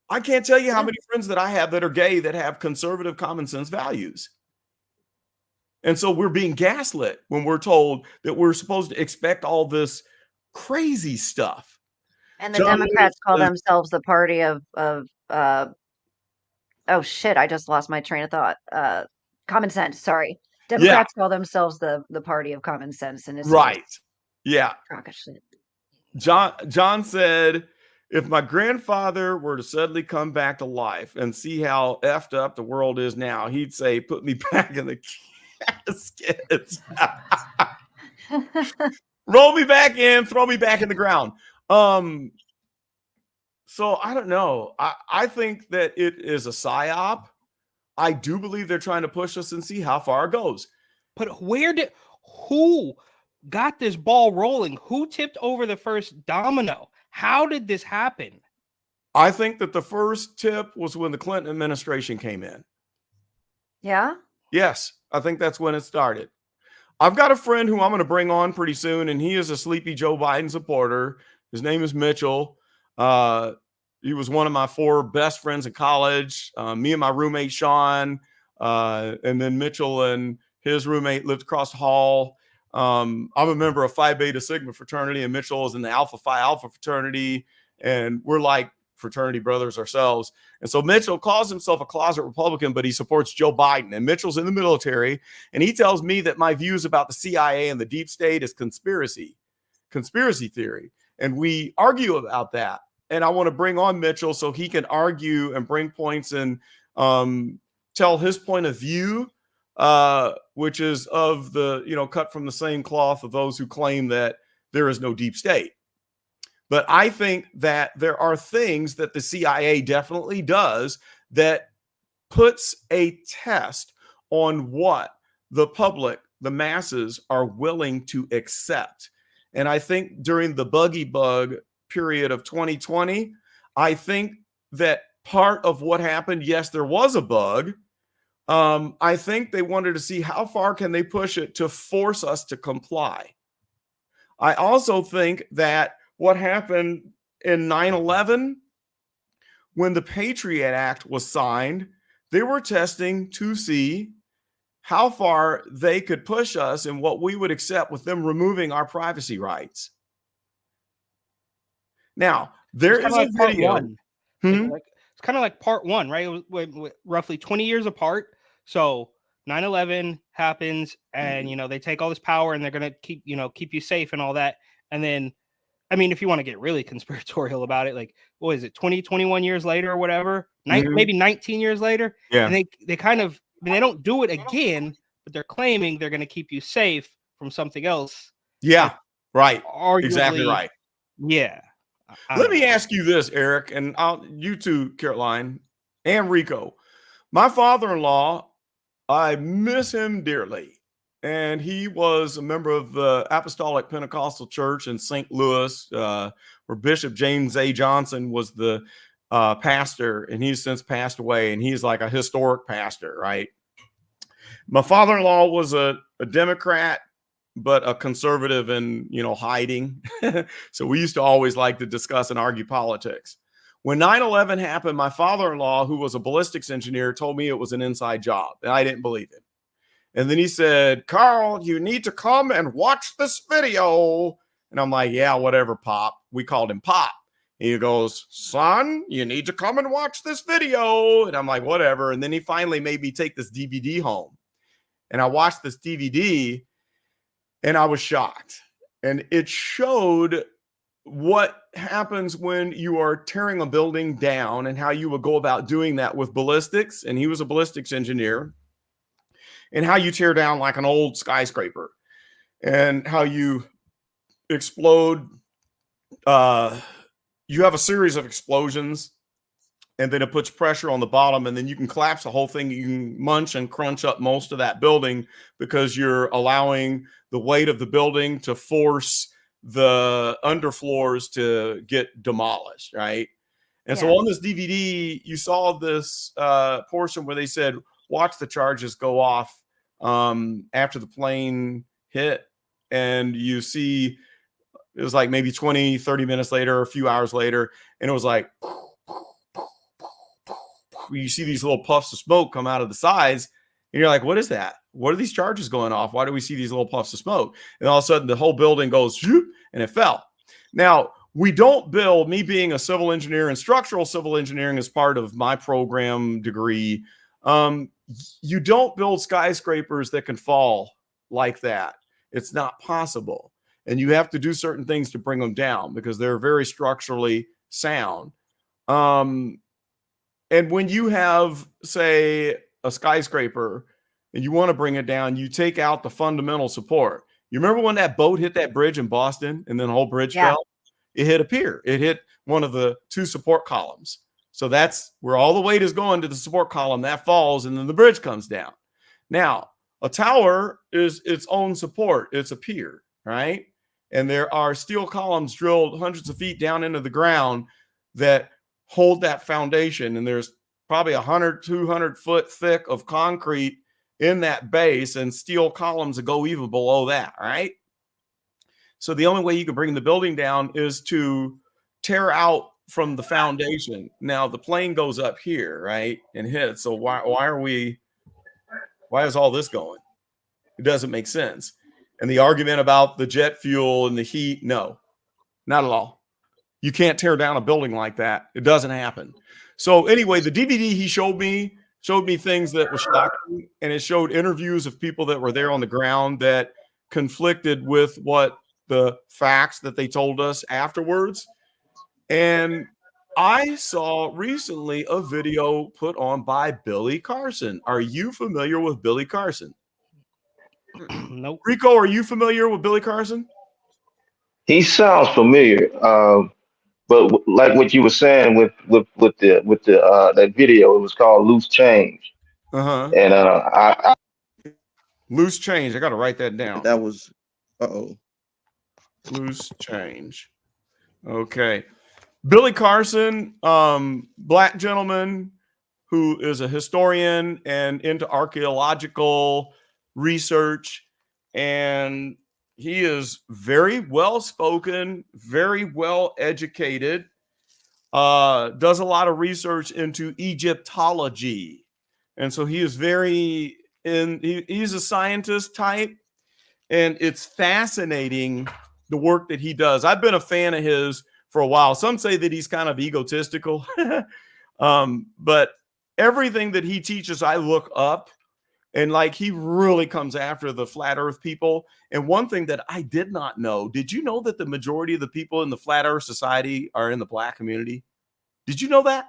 I can't tell you how many friends that I have that are gay that have conservative common sense values. And so we're being gaslit when we're told that we're supposed to expect all this crazy stuff. And the Democrats call themselves the party of oh shit, I just lost my train of thought. Common sense, sorry. Democrats call themselves the party of common sense, and it's right. Yeah. Crock of shit. John said, if my grandfather were to suddenly come back to life and see how effed up the world is now, he'd say, put me back in the casket. Roll me back in, throw me back in the ground. So I don't know. I think that it is a psyop. I do believe they're trying to push us and see how far it goes. But who got this ball rolling? Who tipped over the first domino? How did this happen? I think that the first tip was when the Clinton administration came in. Yeah? Yes, I think that's when it started. I've got a friend who I'm going to bring on pretty soon, and he is a sleepy Joe Biden supporter. His name is Mitchell. He was one of my 4 best friends in college. Me and my roommate, Sean, and then Mitchell and his roommate lived across the hall. I'm a member of Phi Beta Sigma fraternity, and Mitchell is in the Alpha Phi Alpha fraternity, and we're like fraternity brothers ourselves. And so Mitchell calls himself a closet Republican, but he supports Joe Biden. And Mitchell's in the military, and he tells me that my views about the CIA and the deep state is conspiracy theory. And we argue about that. And I want to bring on Mitchell so he can argue and bring points and tell his point of view, which is of the, cut from the same cloth of those who claim that there is no deep state. But I think that there are things that the CIA definitely does that puts a test on what the public, the masses, are willing to accept. And I think during the buggy bug period of 2020, I think that part of what happened, yes, there was a bug. I think they wanted to see how far can they push it to force us to comply. I also think that what happened in 9/11, when the Patriot Act was signed, they were testing to see how far they could push us and what we would accept with them removing our privacy rights. Now, there is a video. It's kind of like part 1, right? It was roughly 20 years apart. So 9/11 happens, and they take all this power, and they're gonna keep you safe and all that. And then, I mean, if you want to get really conspiratorial about it, like, what is it, 20, 21 years later or whatever, maybe 19 years later. Yeah. And they kind of, they don't do it again, but they're claiming they're going to keep you safe from something else. Yeah, right. Arguably, exactly right. Yeah. Let me ask you this, Eric, and you too, Caroline and Rico. My father-in-law, I miss him dearly. And he was a member of the Apostolic Pentecostal Church in St. Louis, where Bishop James A. Johnson was the pastor, and he's since passed away, and he's like a historic pastor, right? My father-in-law was a Democrat, but a conservative in, hiding. So we used to always like to discuss and argue politics. When 9/11 happened, my father-in-law, who was a ballistics engineer, told me it was an inside job, and I didn't believe him. And then he said, "Carl, you need to come and watch this video." And I'm like, "Yeah, whatever, Pop." We called him Pop. He goes, "Son, you need to come and watch this video." And I'm like, "Whatever." And then he finally made me take this DVD home. And I watched this DVD, and I was shocked. And it showed what happens when you are tearing a building down and how you would go about doing that with ballistics. And he was a ballistics engineer. And how you tear down like an old skyscraper, and how you explode. You have a series of explosions, and then it puts pressure on the bottom, and then you can collapse the whole thing. You can munch and crunch up most of that building because you're allowing the weight of the building to force the underfloors to get demolished, right? And so on this DVD, you saw this portion where they said, "Watch the charges go off after the plane hit." And you see, it was like maybe 20, 30 minutes later, a few hours later, and it was like, you see these little puffs of smoke come out of the sides, and you're like, "What is that? What are these charges going off? Why do we see these little puffs of smoke?" And all of a sudden, the whole building goes, and it fell. Now, we don't build, me being a civil engineer, and structural civil engineering is part of my program degree. You don't build skyscrapers that can fall like that. It's not possible. And you have to do certain things to bring them down because they're very structurally sound. And when you have, say, a skyscraper and you want to bring it down, you take out the fundamental support. You remember when that boat hit that bridge in Boston and then the whole bridge fell? It hit a pier. It hit one of the 2 support columns. So that's where all the weight is going to the support column. That falls, and then the bridge comes down. Now, a tower is its own support. It's a pier, right? And there are steel columns drilled hundreds of feet down into the ground that hold that foundation. And there's probably 100, 200 foot thick of concrete in that base and steel columns that go even below that, right? So the only way you can bring the building down is to tear out from the foundation. Now the plane goes up here, right, and hits. So why is all this going? It doesn't make sense. And the argument about the jet fuel and the heat, no, not at all. You can't tear down a building like that. It doesn't happen. So anyway, the DVD he showed me things that were shocking, and it showed interviews of people that were there on the ground that conflicted with what the facts that they told us afterwards. And I saw recently a video put on by Billy Carson. Are you familiar with Billy Carson? Nope. Rico, are you familiar with Billy Carson? He sounds familiar. But like what you were saying with the that video, it was called Loose Change. And I Loose Change. I got to write that down. That was Loose Change. Okay. Billy Carson, black gentleman who is a historian and into archaeological research, and he is very well spoken, very well educated, does a lot of research into Egyptology. And so he is he's a scientist type, and it's fascinating the work that he does. I've been a fan of his for a while. Some say that he's kind of egotistical, but everything that he teaches, I look up. And like, he really comes after the flat earth people. And one thing that I did not know, did you know that the majority of the people in the flat earth society are in the black community? Did you know that?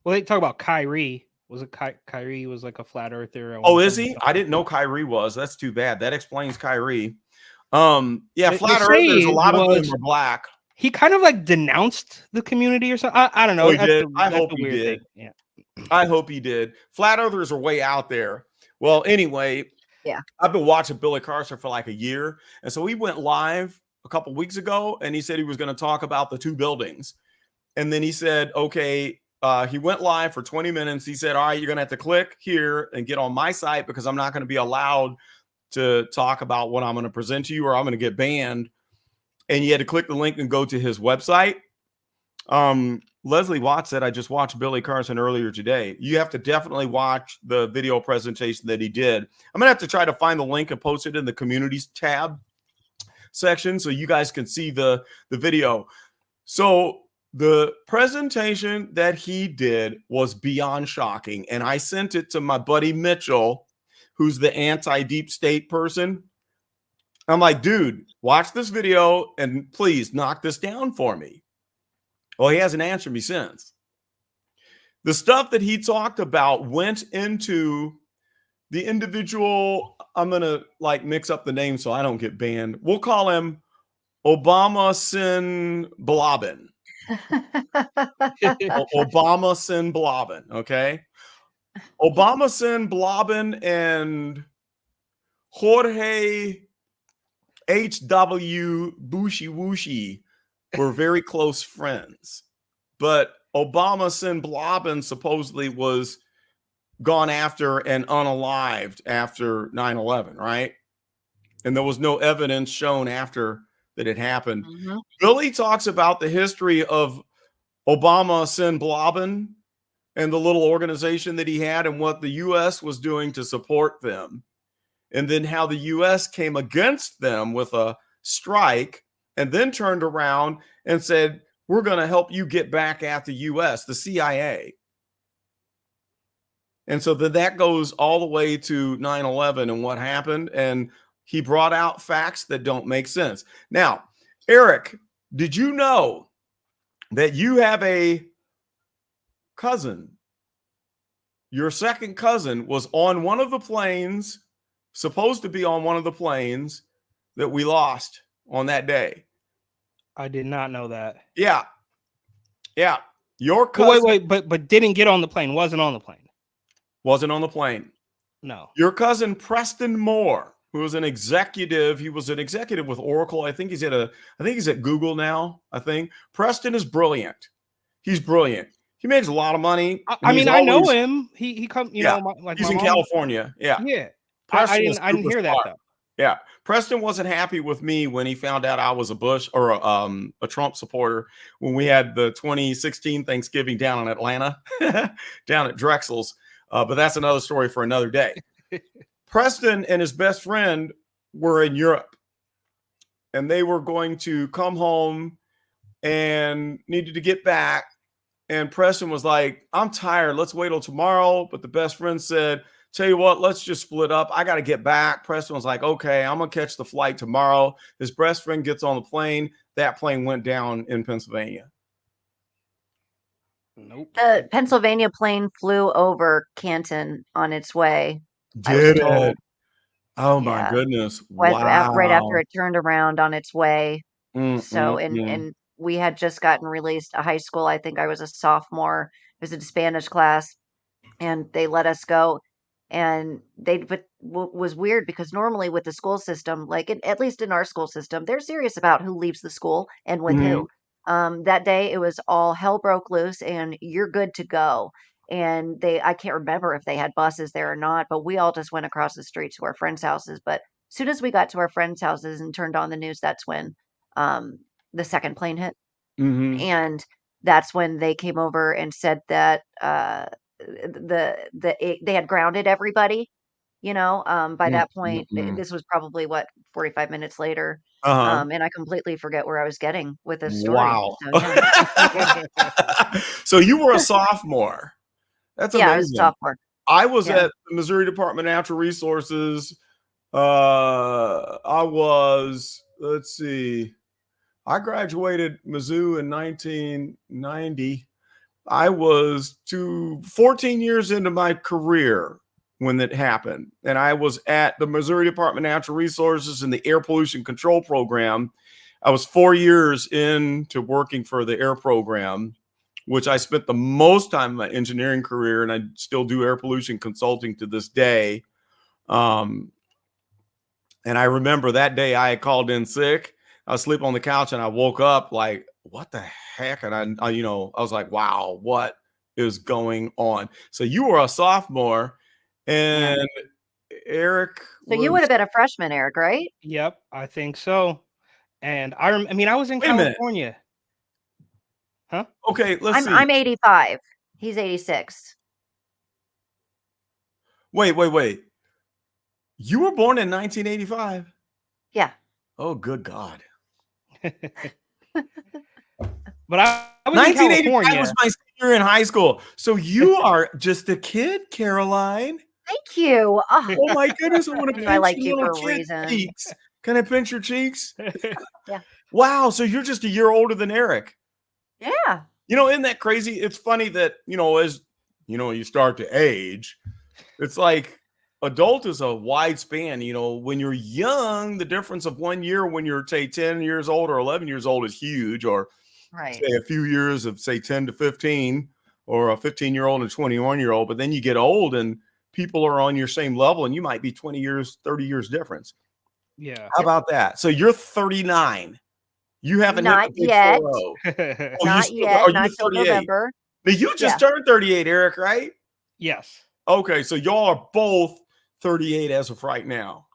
Well, they talk about Kyrie. Was it Kyrie was like a flat earther? Oh, is he? I didn't know Kyrie was. That's too bad. That explains Kyrie. Yeah, flat earthers, a lot of them are black. He kind of like denounced the community or something. I don't know. Oh, he did. I hope he did. Yeah. I hope he did. Flat earthers are way out there. Well, anyway, yeah, I've been watching Billy Carson for like a year. And so he went live a couple of weeks ago, and he said he was going to talk about the 2 buildings. And then he said, okay, he went live for 20 minutes. He said, all right, you're going to have to click here and get on my site because I'm not going to be allowed to talk about what I'm going to present to you, or I'm going to get banned. And you had to click the link and go to his website. Leslie Watts said, I just watched Billy Carson earlier today. You have to definitely watch the video presentation that he did. I'm going to have to try to find the link and post it in the communities tab section so you guys can see the video. So the presentation that he did was beyond shocking. And I sent it to my buddy Mitchell, who's the anti-deep state person. I'm like, dude, watch this video and please knock this down for me. Well, he hasn't answered me since. The stuff that he talked about went into the individual. I'm going to like mix up the name so I don't get banned. We'll call him Obama Sin Blobin. Obama Sin Blobin. Okay. Obama Sin Blobin and Jorge H.W. Bushy Wushy were very close friends, but Obama Sin Blobin supposedly was gone after and unalived after 9/11, right? And there was no evidence shown after that it happened. Mm-hmm. Billy talks about the history of Obama Sin Blobin and the little organization that he had and what the U.S. was doing to support them. And then how the U.S. came against them with a strike and then turned around and said, we're going to help you get back at the U.S., the CIA. And so that goes all the way to 9/11 and what happened. And he brought out facts that don't make sense. Now, Eric, did you know that you have a cousin? Your second cousin was on one of the planes, supposed to be on one of the planes that we lost on that day. I did not know that. Yeah. Yeah. Your cousin. Wait, but didn't get on the plane. Wasn't on the plane. Wasn't on the plane. No. Your cousin Preston Moore, who was an executive. He was an executive with Oracle. I think he's at Google now. I think Preston is brilliant. He's brilliant. He makes a lot of money. I mean, I know him. He comes, you know, like he's my in mom. California. Yeah. Yeah. I didn't hear that though. Yeah. Preston wasn't happy with me when he found out I was a Bush or a Trump supporter when we had the 2016 Thanksgiving down in Atlanta, down at Drexel's. But that's another story for another day. Preston and his best friend were in Europe, and they were going to come home and needed to get back. And Preston was like, I'm tired. Let's wait till tomorrow. But the best friend said, tell you what, let's just split up. I got to get back. Preston was like, okay, I'm going to catch the flight tomorrow. His best friend gets on the plane. That plane went down in Pennsylvania. Nope. The Pennsylvania plane flew over Canton on its way. Did it? Oh my goodness! Wow! Right after it turned around on its way. So and we had just gotten released a high school. I think I was a sophomore. It was a Spanish class, and they let us go. And was weird because normally with the school system, like at least in our school system, they're serious about who leaves the school and with who. That day it was all hell broke loose and you're good to go. And I can't remember if they had buses there or not, but we all just went across the street to our friends' houses. But as soon as we got to our friends' houses and turned on the news, that's when the second plane hit. And that's when they came over and said that they had grounded everybody, you know. By that point, this was probably 45 minutes later. And I completely forget where I was getting with this story. Wow. So, yeah. So you were a sophomore. That's amazing. I was a sophomore. I was at the Missouri Department of Natural Resources. I graduated Mizzou in 1990. I was 14 years into my career when that happened. And I was at the Missouri Department of Natural Resources in the Air Pollution Control Program. I was 4 years into working for the air program, which I spent the most time in my engineering career, and I still do air pollution consulting to this day. And I remember that day I had called in sick. I was sleeping on the couch and I woke up like, what the heck? And I was like, wow, what is going on? So you were a sophomore and Eric. So you would have been a freshman, Eric, right? Yep, I think so. And I was in California. Huh? Okay, let's see. I'm 85. He's 86. Wait. You were born in 1985? Yeah. Oh, good God. But I was 1985 was my senior in high school. So you are just a kid, Caroline. Thank you. Oh my goodness. I want to pinch I like you your for a reason. cheeks. Can I pinch your cheeks? Yeah. Wow. So you're just a year older than Eric. Yeah. Isn't that crazy? It's funny that, as you start to age, it's like adult is a wide span. When you're young, the difference of 1 year when you're, say, 10 years old or 11 years old is huge, or say a few years of, say, 10 to 15, or a 15-year-old and a 21-year-old. But then you get old and people are on your same level and you might be 20 years, 30 years difference. Yeah. How about that? So you're 39. You haven't not hit the big yet. 4-0. Not yet. Not till November. Now, you just turned 38, Eric, right? Yes. Okay, so y'all are both 38 as of right now.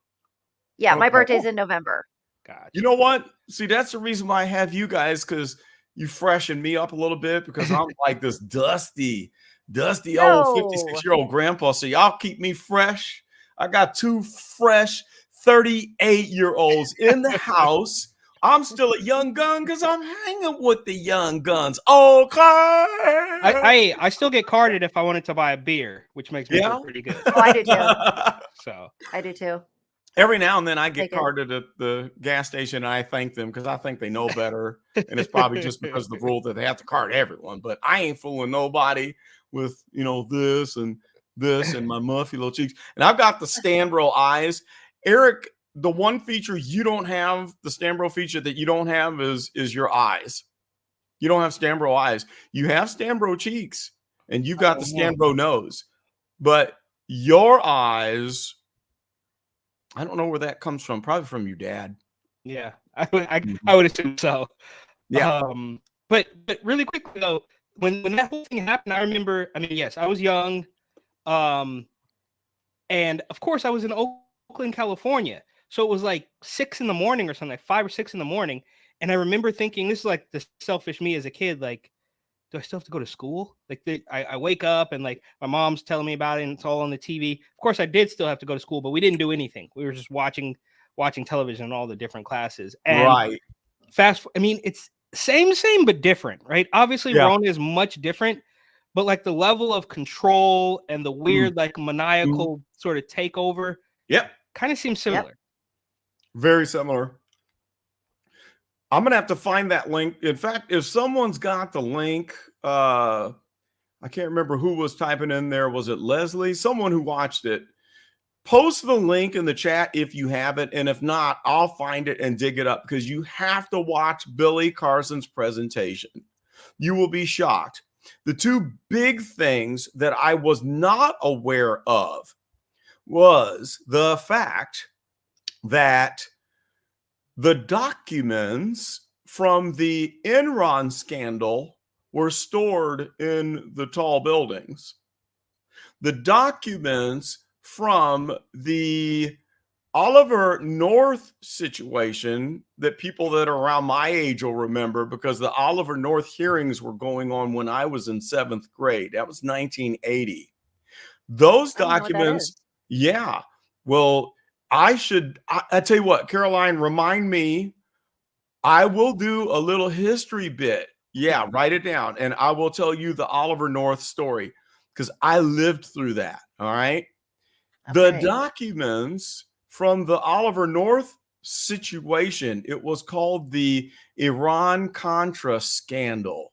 Yeah, my birthday's in November. Gotcha. You know what? See, that's the reason why I have you guys, because you freshen me up a little bit, because I'm like this dusty old 56-year-old grandpa. So y'all keep me fresh. I got two fresh 38-year-olds in the house. I'm still a young gun because I'm hanging with the young guns. Okay. I still get carded if I wanted to buy a beer, which makes me feel pretty good. Oh, I do too. So I do too. Every now and then I get carded at the gas station and I thank them because I think they know better. And it's probably just because of the rule that they have to card everyone. But I ain't fooling nobody with, this and my muffy little cheeks. And I've got the Stanbro eyes. Eric the one feature you don't have, the Stambro feature that you don't have is your eyes. You don't have Stambro eyes. You have Stambro cheeks, and you've got the Stambro nose. But your eyes, I don't know where that comes from. Probably from your dad. Yeah, I would assume so. Yeah. But really quickly though, when that whole thing happened, I remember. I mean, yes, I was young, and of course, I was in Oakland, California. So it was like 6 a.m. or something, like 5 or 6 a.m. And I remember thinking, this is like the selfish me as a kid, like, do I still have to go to school? Like, I wake up and like my mom's telling me about it, and it's all on the TV. Of course, I did still have to go to school, but we didn't do anything. We were just watching television and all the different classes. And right. I mean, it's same, but different, right? Obviously, Rona is much different, but like the level of control and the weird, like maniacal sort of takeover, kind of seems similar. Yep. Very similar. I'm gonna have to find that link. In fact, if someone's got the link, I can't remember who was typing in there. Was it Leslie? Someone who watched it. Post the link in the chat if you have it, and if not, I'll find it and dig it up, because you have to watch Billy Carson's presentation. You will be shocked. The two big things that I was not aware of was the fact that the documents from the Enron scandal were stored in the tall buildings. The documents from the Oliver North situation that people that are around my age will remember, because the Oliver North hearings were going on when I was in 7th grade. That was 1980. Those documents, yeah. Well, I tell you what, Caroline, remind me. I will do a little history bit. Yeah, write it down. And I will tell you the Oliver North story, because I lived through that. All right. Okay. The documents from the Oliver North situation, it was called the Iran-Contra scandal.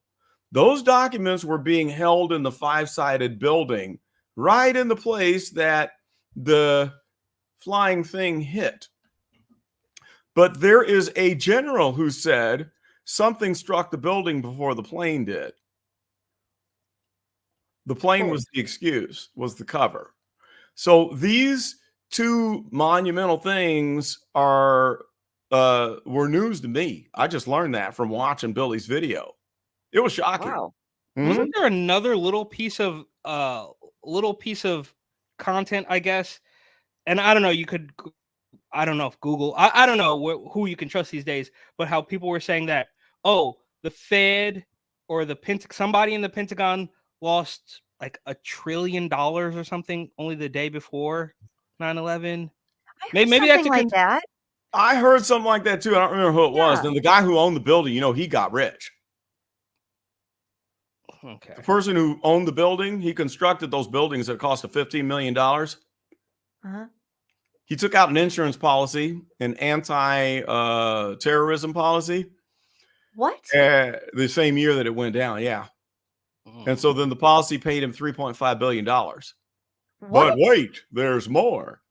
Those documents were being held in the 5-sided building, right in the place that the flying thing hit. But there is a general who said something struck the building before the plane did. The plane was the excuse, was the cover. So these two monumental things were news to me. I just learned that from watching Billy's video. It was shocking. Wow. Wasn't there another little piece of content, I guess? And I don't know, I don't know if Google, I don't know who you can trust these days, but how people were saying that, the Fed or somebody in the Pentagon lost like $1 trillion or something only the day before 9/11. Maybe that's like that. I heard something like that too. I don't remember who it was. And the guy who owned the building, he got rich. Okay. The person who owned the building, he constructed those buildings that cost $15 million. He took out an insurance policy, an anti-terrorism policy. What? The same year that it went down, yeah. And so then the policy paid him $3.5 billion. But wait, there's more.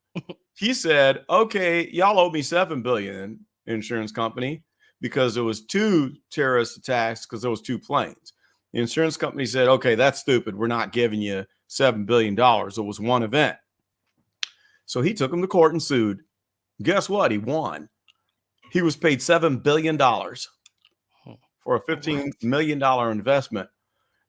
He said, okay, y'all owe me $7 billion, insurance company, because there was 2 terrorist attacks because there was 2 planes. The insurance company said, okay, that's stupid. We're not giving you $7 billion. It was one event. So he took him to court and sued. Guess what? He won. He was paid $7 billion for a $15 million investment.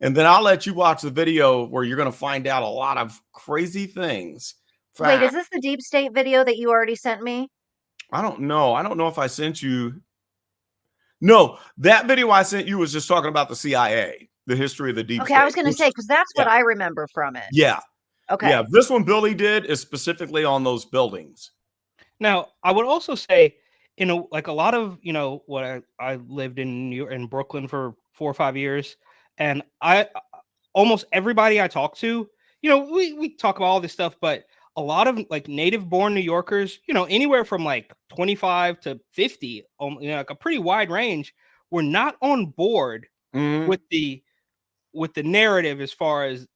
And then I'll let you watch the video where you're going to find out a lot of crazy things. Wait, is this the deep state video that you already sent me? I don't know. I don't know if I sent you. No, that video I sent you was just talking about the CIA, the history of the deep state. Okay, I was going to say, because that's what I remember from it. Yeah. Okay. Yeah, this one Billy did is specifically on those buildings. Now, I would also say, like a lot of, what I lived in New York, in Brooklyn for 4 or 5 years, and almost everybody I talk to, we talk about all this stuff, but a lot of like native born New Yorkers, anywhere from like 25 to 50, like a pretty wide range, were not on board with the narrative as far as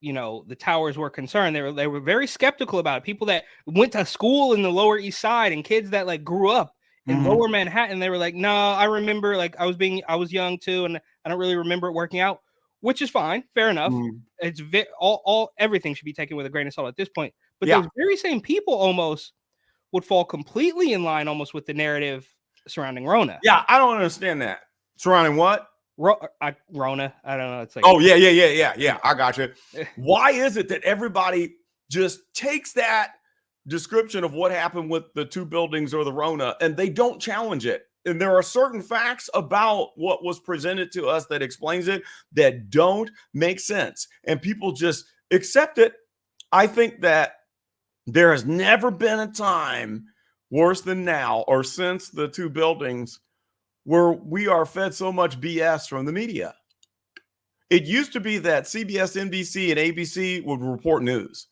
the towers were concerned. They were very skeptical about it. People that went to school in the Lower East Side and kids that like grew up in Lower Manhattan, they were like, no, I remember like I was young too, and I don't really remember it working out, which is fine, fair enough. It's everything should be taken with a grain of salt at this point. But those very same people almost would fall completely in line almost with the narrative surrounding Rona. Yeah, I don't understand that. Surrounding what? Rona. I don't know. It's like, oh yeah. I got you. Why is it that everybody just takes that description of what happened with the two buildings or the Rona and they don't challenge it? And there are certain facts about what was presented to us that explains it that don't make sense, and people just accept it. I think that there has never been a time worse than now or since the two buildings where we are fed so much BS from the media. It used to be that CBS, NBC, and ABC would report news.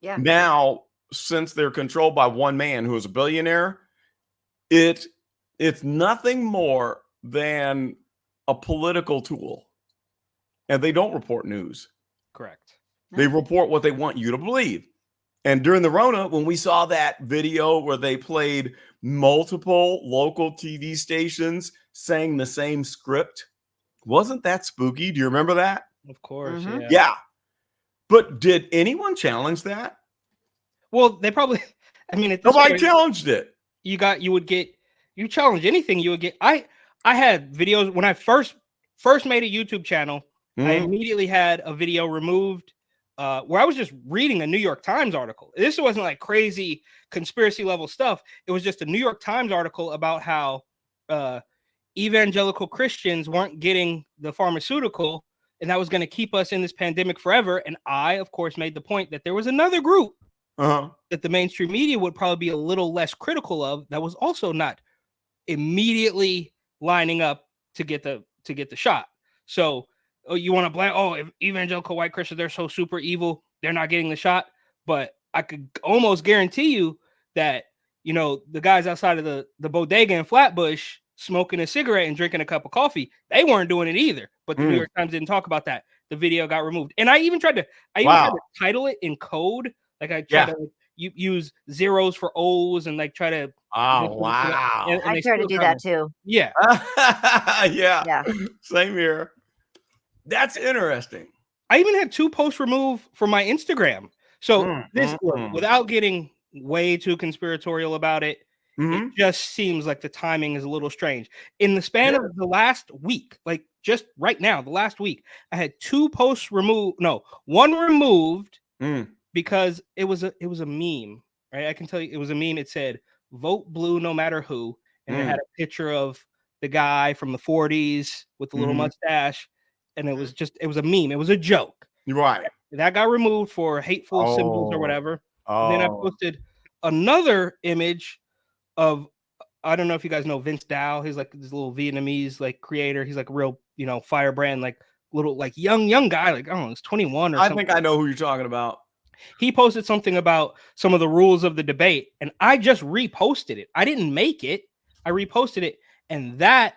Yeah. Now, since they're controlled by one man who is a billionaire, it's nothing more than a political tool. And they don't report news. Correct. They report what they want you to believe. And during the Rona, when we saw that video where they played multiple local TV stations saying the same script, wasn't that spooky? Do you remember that? Of course. Yeah. But did anyone challenge that? Well, they probably, I mean, nobody challenged it. You challenge anything, you would get. I had videos when I first made a YouTube channel. I immediately had a video removed where I was just reading a New York Times article. This wasn't like crazy conspiracy level stuff. It was just a New York Times article about how evangelical Christians weren't getting the pharmaceutical, and that was going to keep us in this pandemic forever. And I, of course, made the point that there was another group that the mainstream media would probably be a little less critical of that was also not immediately lining up to get the shot. So you want to blame, evangelical white Christians, they're so super evil, they're not getting the shot. But I could almost guarantee you that, the guys outside of the bodega in Flatbush smoking a cigarette and drinking a cup of coffee, they weren't doing it either. But the New York Times didn't talk about that. The video got removed. And I even tried to title it in code. Like I tried to use zeros for O's and like try to. Oh, wow. And I try to do that too. Yeah. Yeah. Same here. That's interesting. I even had 2 posts removed from my Instagram. So without getting way too conspiratorial about it, it just seems like the timing is a little strange. In the span of the last week, like just right now, the last week, I had 2 posts removed. No, 1 removed because it was a meme, right? I can tell you it was a meme. It said, "Vote blue no matter who." And it had a picture of the guy from the 40s with the little mustache. And it was a meme. It was a joke. Right. That got removed for hateful symbols or whatever. And then I posted another image of, I don't know if you guys know Vince Dow. He's like this little Vietnamese like creator. He's like a real, firebrand, like little like young guy. Like, I don't know, he's 21 or something. I think I know who you're talking about. He posted something about some of the rules of the debate, and I just reposted it. I didn't make it. I reposted it, and that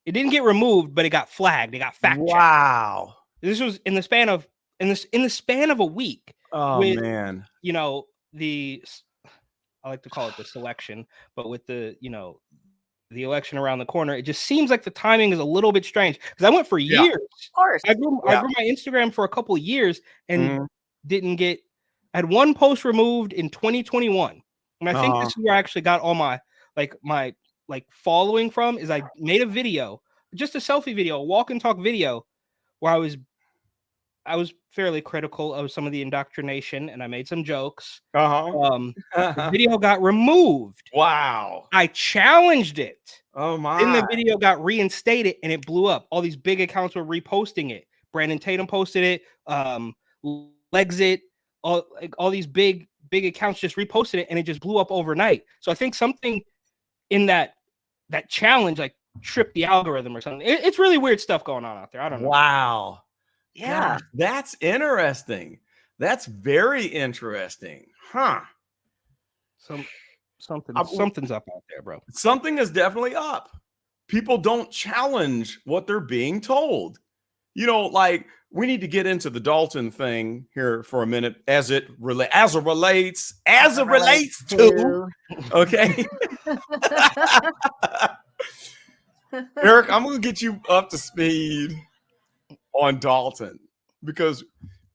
it didn't get removed, but it got flagged. It got fact checked. Wow. This was in the span of a week. Oh, man. I like to call it the selection, but with the the election around the corner, it just seems like the timing is a little bit strange because I went for years. Of course. I grew my Instagram for a couple of years and didn't get. I had 1 post removed in 2021, and I think this is where I actually got all my following from. Is I made a video, just a selfie video, a walk and talk video, where I was fairly critical of some of the indoctrination, and I made some jokes. The video got removed. Wow. I challenged it. Oh my. Then the video got reinstated and it blew up. All these big accounts were reposting it. Brandon Tatum posted it. Lexit, all these big accounts just reposted it, and it just blew up overnight. So I think something in that challenge like tripped the algorithm or something. It's really weird stuff going on out there. I don't know. Wow. Yeah. Gosh, that's interesting. That's very interesting. Huh. Something's up out there, bro. Something is definitely up. People don't challenge what they're being told. Like we need to get into the Dalton thing here for a minute as it relates to okay. Eric, I'm going to get you up to speed on Dalton because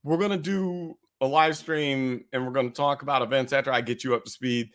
we're going to do a live stream and we're going to talk about events after I get you up to speed.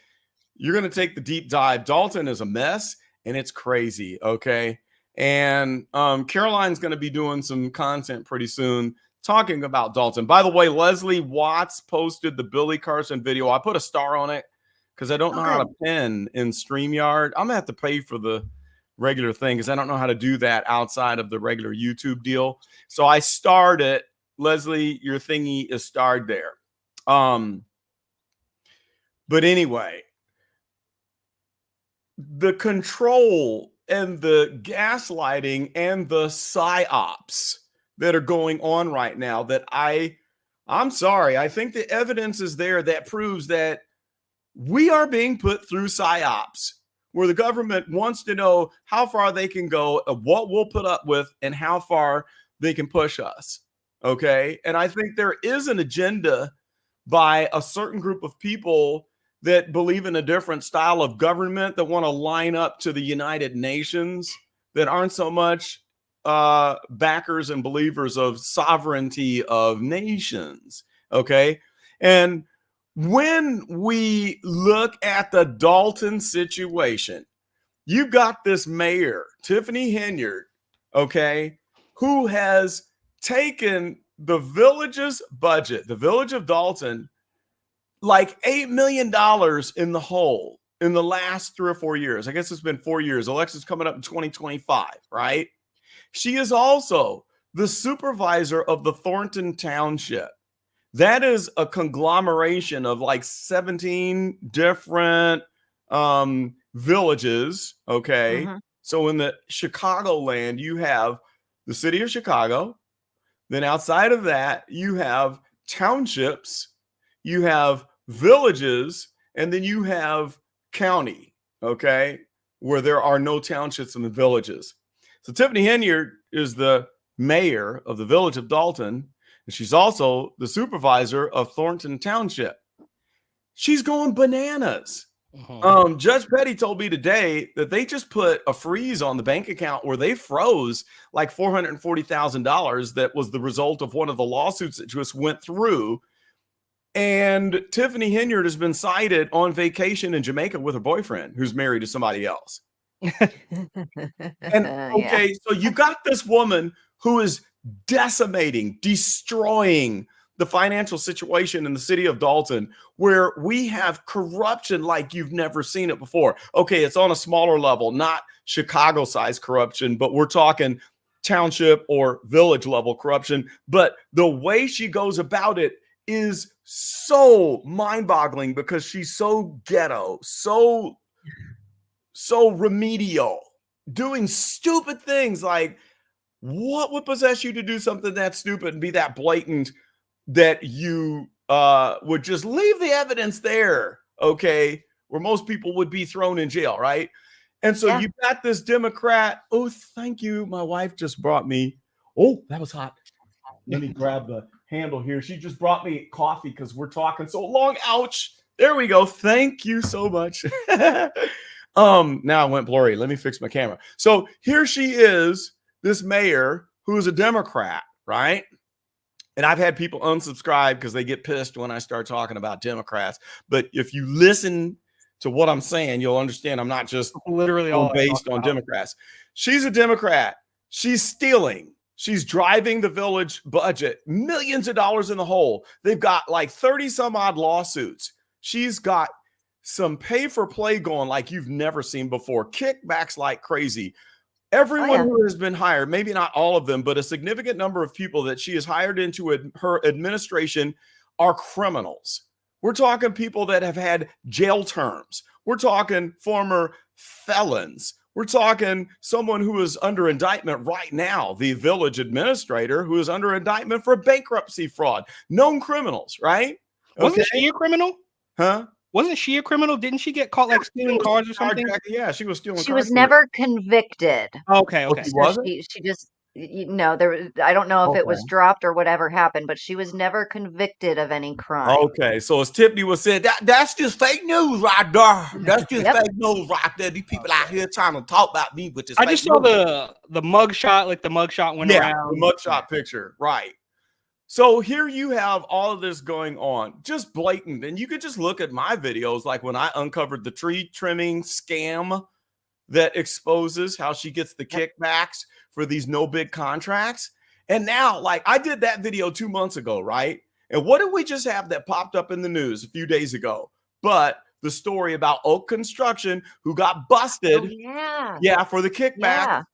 You're going to take the deep dive. Dalton is a mess and it's crazy. Okay. And Caroline's going to be doing some content pretty soon talking about Dalton. By the way, Leslie Watts posted the Billy Carson video. I put a star on it because I don't know how to pin in StreamYard. I'm going to have to pay for the regular thing because I don't know how to do that outside of the regular YouTube deal. So I starred it. Leslie, your thingy is starred there. But anyway, the control and the gaslighting and the psyops that are going on right now that I'm sorry, I think the evidence is there that proves that we are being put through psyops where the government wants to know how far they can go, what we'll put up with, and how far they can push us. Okay. And I think there is an agenda by a certain group of people that believe in a different style of government that want to line up to the United Nations that aren't so much backers and believers of sovereignty of nations. Okay. And when we look at the Dalton situation, you've got this mayor, Tiffany Henyard, okay, who has taken the village's budget, the village of Dalton, like $8 million in the hole in the last 3 or 4 years. I guess it's been 4 years. Election's coming up in 2025, right? She is also the supervisor of the Thornton Township. That is a conglomeration of like 17 different villages, okay? Mm-hmm. So in the Chicagoland, you have the city of Chicago. Then outside of that, you have townships, you have villages, and then you have county, okay, where there are no townships in the villages. So Tiffany Henyard is the mayor of the village of Dalton, and she's also the supervisor of Thornton Township. She's going bananas. Mm-hmm. Judge Petty told me today that they just put a freeze on the bank account where they froze like $440,000 that was the result of one of the lawsuits that just went through. And Tiffany Henyard has been cited on vacation in Jamaica with her boyfriend who's married to somebody else. And okay, so you got this woman who is decimating, destroying the financial situation in the city of Dalton, where we have corruption like you've never seen it before. Okay, it's on a smaller level, not Chicago-sized corruption, but we're talking township or village level corruption. But the way she goes about it is so mind-boggling because she's so ghetto, so remedial, doing stupid things like, what would possess you to do something that stupid and be that blatant that you would just leave the evidence there, okay, where most people would be thrown in jail, right? And so you've got this Democrat. Oh, thank you. My wife just brought me. Oh, that was hot. Let me grab the handle here. She just brought me coffee because we're talking so long. Ouch. There we go. Thank you so much. Now it went blurry. Let me fix my camera. So here she is, this mayor who is a Democrat, right? And I've had people unsubscribe because they get pissed when I start talking about Democrats. But if you listen to what I'm saying, you'll understand I'm not just literally all based on Democrats. She's a Democrat. She's stealing. She's driving the village budget, millions of dollars in the hole. They've got like 30 some odd lawsuits. She's got some pay for play going like you've never seen before. Kickbacks like crazy. Everyone who has been hired, maybe not all of them, but a significant number of people that she has hired into her administration are criminals. We're talking people that have had jail terms. We're talking former felons. We're talking someone who is under indictment right now, the village administrator who is under indictment for bankruptcy fraud. Known criminals, right? Wasn't she a criminal? Huh? Wasn't she a criminal? Didn't she get caught like stealing cars or something? Yeah, she was stealing cars. She was never convicted. Okay. So she just No, I don't know if it was Okay. dropped or whatever happened, but she was never convicted of any crime. Okay, so as Tiffany was saying, that's just fake news right there. That's just Yep. fake news right there. These people out here trying to talk about me, but I just saw the mug shot, like the mug shot went around. The mugshot picture, right? So here you have all of this going on, just blatant, and you could just look at my videos, like when I uncovered the tree trimming scam that exposes how she gets the kickbacks for these no bid contracts. And now, like, I did that video 2 months ago, right? And what did we just have that popped up in the news a few days ago? But the story about Oak Construction, who got busted, for the kickback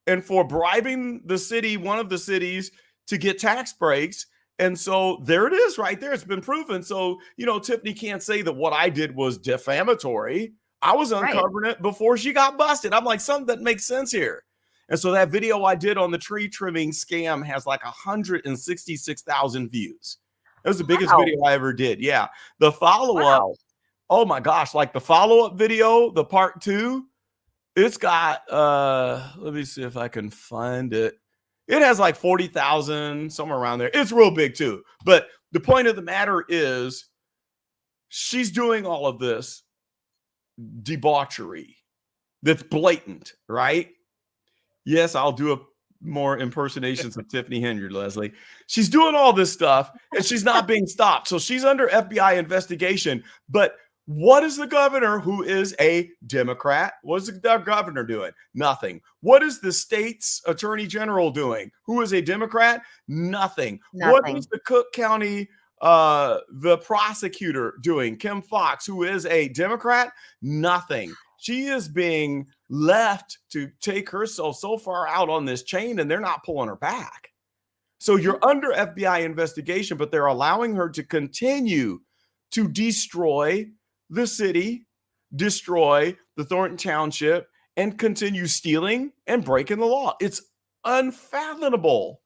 and for bribing the city, one of the cities, to get tax breaks. And so there it is right there. It's been proven. So, Tiffany can't say that what I did was defamatory. I was uncovering it before she got busted. I'm like, something that makes sense here. And so that video I did on the tree trimming scam has like 166,000 views. It was the biggest video I ever did. Yeah. The follow-up, oh my gosh, like the follow-up video, the part 2, it's got, let me see if I can find it. It has like 40,000, somewhere around there. It's real big too. But the point of the matter is she's doing all of this debauchery that's blatant, right? Yes, I'll do more impersonations of Tiffany Henyard, Leslie. She's doing all this stuff and she's not being stopped. So she's under FBI investigation. But what is the governor, who is a Democrat? What is the governor doing? Nothing. What is the state's attorney general doing, who is a Democrat? Nothing. What is the Cook County the prosecutor doing, Kim Fox, who is a Democrat? Nothing. She is being left to take herself so far out on this chain, and they're not pulling her back. So you're under FBI investigation, but they're allowing her to continue to destroy the city, destroy the Thornton Township, and continue stealing and breaking the law. It's unfathomable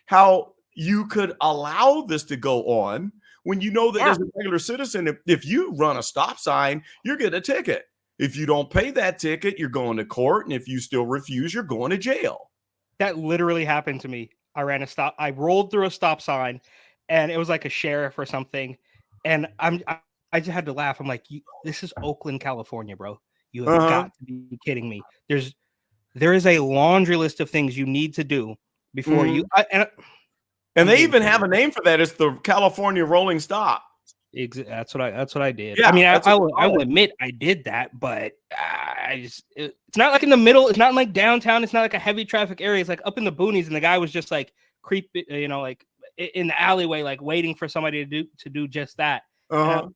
how you could allow this to go on when you know that as a regular citizen, if you run a stop sign, you're getting a ticket. If you don't pay that ticket, you're going to court. And if you still refuse, you're going to jail. That literally happened to me. I rolled through a stop sign and it was like a sheriff or something. And I just had to laugh. I'm like, this is Oakland, California, bro. You have got to be kidding me. There is a laundry list of things you need to do before you. And they even have a name for that. It's the California rolling stop. That's what I did. Yeah, I mean, I will admit I did that, but it's not like in the middle. It's not like downtown. It's not like a heavy traffic area. It's like up in the boonies, and the guy was just like creepy, like in the alleyway, like waiting for somebody to do just that. And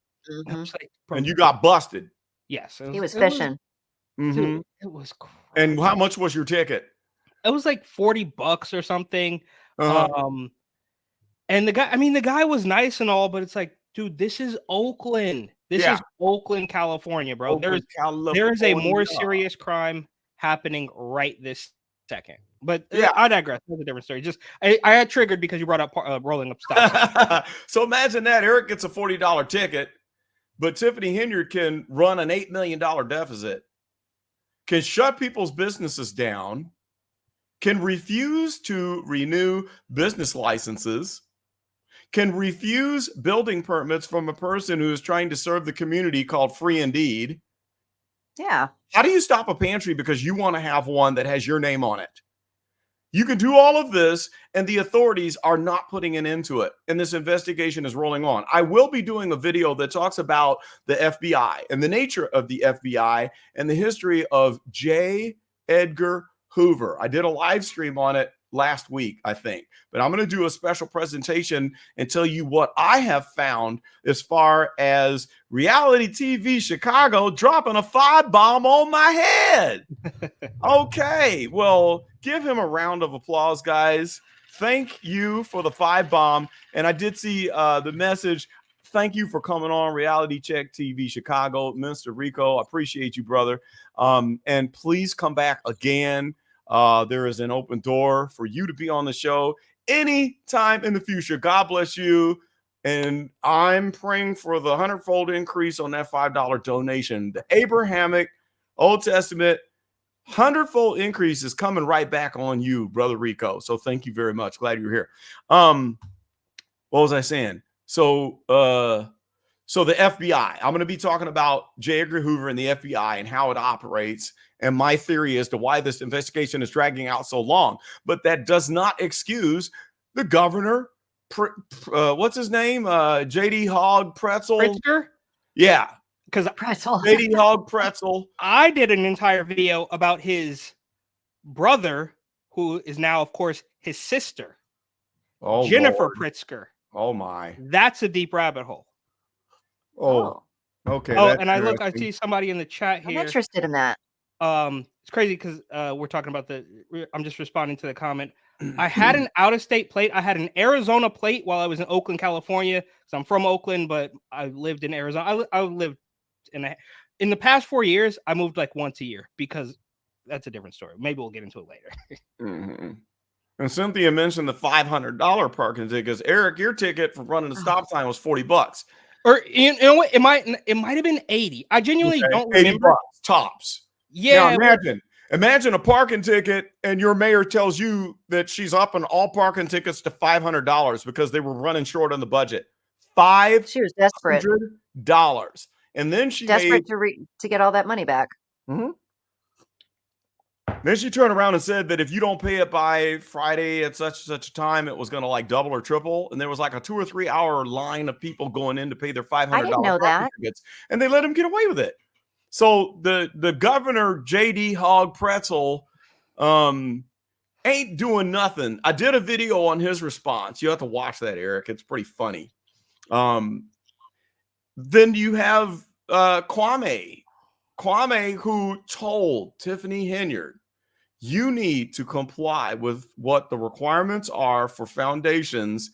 you got busted. Yes, he was fishing. Dude, it was crazy. And how much was your ticket? It was like $40 or something. And the guy was nice and all, but it's like, dude, this is Oakland. This is Oakland, California, bro. There is a more serious crime happening right this second. But I digress. That's a different story. Just I got triggered because you brought up rolling up stop. So imagine that Eric gets a $40 ticket, but Tiffany Henyard can run an $8 million deficit, can shut people's businesses down, can refuse to renew business licenses, can refuse building permits from a person who is trying to serve the community called Free Indeed. Yeah. How do you stop a pantry because you want to have one that has your name on it? You can do all of this, and the authorities are not putting an end to it. And this investigation is rolling on. I will be doing a video that talks about the FBI and the nature of the FBI and the history of J. Edgar Hoover. I did a live stream on it last week, I think, but I'm going to do a special presentation and tell you what I have found as far as reality TV Chicago dropping a 5-bomb on my head. Okay, well, give him a round of applause, guys. Thank you for the 5-bomb. And I did see the message. Thank you for coming on Reality Check TV Chicago, Mr. Rico. I appreciate you, brother. And please come back again. There is an open door for you to be on the show anytime in the future. God bless you. And I'm praying for the 100-fold increase on that $5 donation. The Abrahamic Old Testament 100-fold increase is coming right back on you, brother Rico. So thank you very much. Glad you're here. What was I saying? So the FBI, I'm going to be talking about J. Edgar Hoover and the FBI and how it operates, and my theory as to why this investigation is dragging out so long. But that does not excuse the governor, what's his name? J.D. Hogg Pretzel. Pritzker? Yeah. Because J.D. Hogg Pretzel. I did an entire video about his brother, who is now, of course, his sister, Jennifer Lord. Pritzker. Oh, my. That's a deep rabbit hole. Oh, okay. Oh, and I see somebody in the chat here. I'm interested in that. It's crazy because we're talking about I'm just responding to the comment. I had an out-of-state plate. I had an Arizona plate while I was in Oakland, California. So I'm from Oakland, but I lived in Arizona. I lived in the past 4 years. I moved like once a year because that's a different story. Maybe we'll get into it later. Mm-hmm. And Cynthia mentioned the $500 parking tickets. Eric, your ticket for running the stop sign was $40. Or you know what? It might have been 80. I genuinely don't remember. $80 tops. Yeah. Now imagine a parking ticket and your mayor tells you that she's upping all parking tickets to $500 because they were running short on the budget. She was desperate. $500. And then she desperate to get all that money back. Mm-hmm. Then she turned around and said that if you don't pay it by Friday at such and such a time, it was going to like double or triple. And there was like a 2 or 3 hour line of people going in to pay their $500 I didn't know that. tickets, and they let him get away with it. So the governor, J.D. Hogg Pretzel, ain't doing nothing. I did a video on his response. You have to watch that, Eric. It's pretty funny. Then you have Kwame, who told Tiffany Henyard, you need to comply with what the requirements are for foundations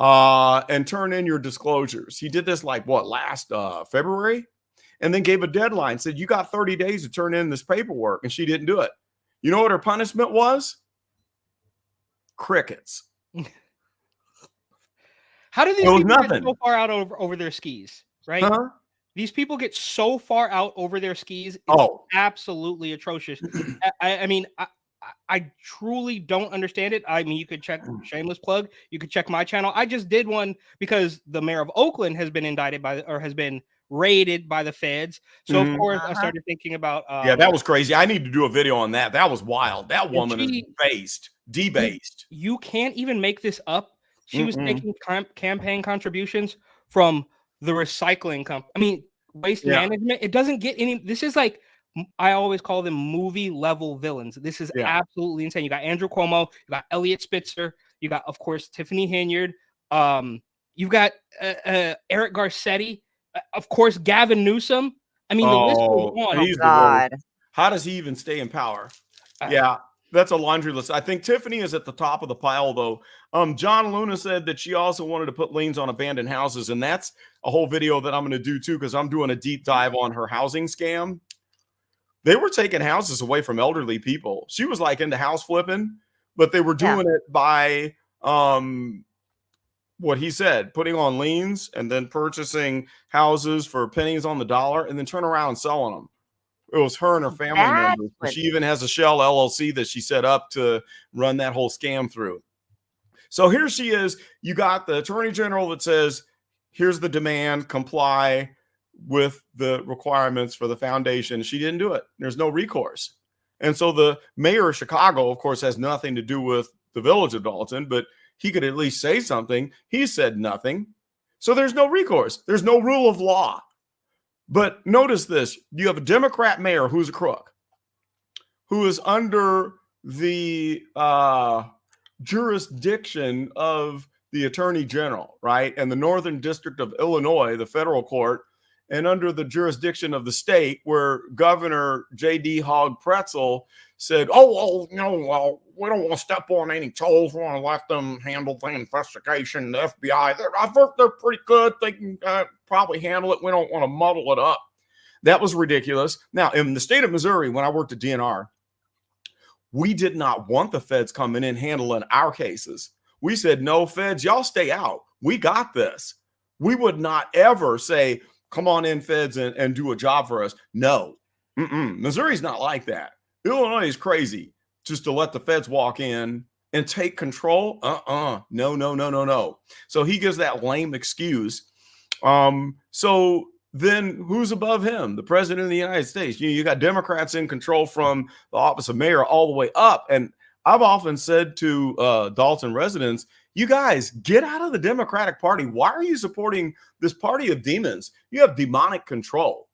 and turn in your disclosures. He did this like last February, and then gave a deadline, said you got 30 days to turn in this paperwork, and she didn't do it. You know what her punishment was? Crickets. How do these people get so far out over their skis, right? Huh? These people get so far out over their skis. It's absolutely atrocious. I mean, I truly don't understand it. I mean, you could check, shameless plug, you could check my channel. I just did one because the mayor of Oakland has been indicted has been raided by the feds. So, of course, I started thinking about... yeah, that was crazy. I need to do a video on that. That was wild. That woman is debased. You can't even make this up. She was taking campaign contributions from the recycling company. I mean, waste management. It doesn't get any. This is like, I always call them movie level villains. This is absolutely insane. You got Andrew Cuomo, you got Elliot Spitzer, you got, of course, Tiffany Henyard. You've got Eric Garcetti, of course, Gavin Newsom. I mean, the list goes on. Oh, God. How does he even stay in power? Yeah. That's a laundry list. I think Tiffany is at the top of the pile, though. John Luna said that she also wanted to put liens on abandoned houses, and that's a whole video that I'm going to do, too, because I'm doing a deep dive on her housing scam. They were taking houses away from elderly people. She was, like, into house flipping, but they were doing it by what he said, putting on liens and then purchasing houses for pennies on the dollar and then turn around and selling them. It was her and her family members. She even has a shell LLC that she set up to run that whole scam through. So here she is. You got the attorney general that says, here's the demand, comply with the requirements for the foundation. She didn't do it. There's no recourse. And so the mayor of Chicago, of course, has nothing to do with the village of Dalton, but he could at least say something. He said nothing. So there's no recourse. There's no rule of law. But notice this. You have a Democrat mayor who's a crook, who is under the jurisdiction of the attorney general, right? And the Northern District of Illinois, the federal court, and under the jurisdiction of the state, where Governor J.D. Hogg Pretzel said, we don't want to step on any toes. We want to let them handle the investigation. The FBI, they're pretty good. They can probably handle it. We don't want to muddle it up. That was ridiculous. Now, in the state of Missouri, when I worked at DNR, we did not want the feds coming in handling our cases. We said, no, feds, y'all stay out. We got this. We would not ever say, come on in, feds, and do a job for us. No. Missouri's not like that. Illinois is crazy just to let the feds walk in and take control. No. So he gives that lame excuse. So then who's above him? The president of the United States. You got Democrats in control from the office of mayor all the way up. And I've often said to Dalton residents, you guys get out of the Democratic Party. Why are you supporting this party of demons? You have demonic control.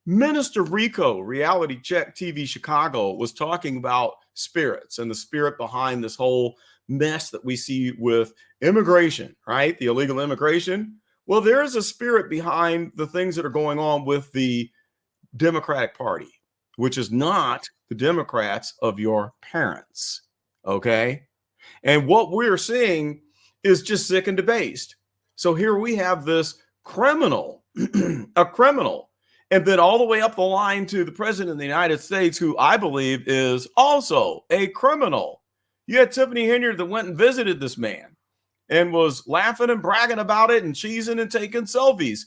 Minister Rico, Reality Check TV Chicago, was talking about spirits and the spirit behind this whole mess that we see with immigration, right? The illegal immigration. Well, there is a spirit behind the things that are going on with the Democratic Party, which is not the Democrats of your parents, okay? And what we're seeing is just sick and debased. So here we have this criminal, a criminal, and then all the way up the line to the president of the United States, who I believe is also a criminal. You had Tiffany Henyard that went and visited this man and was laughing and bragging about it and cheesing and taking selfies.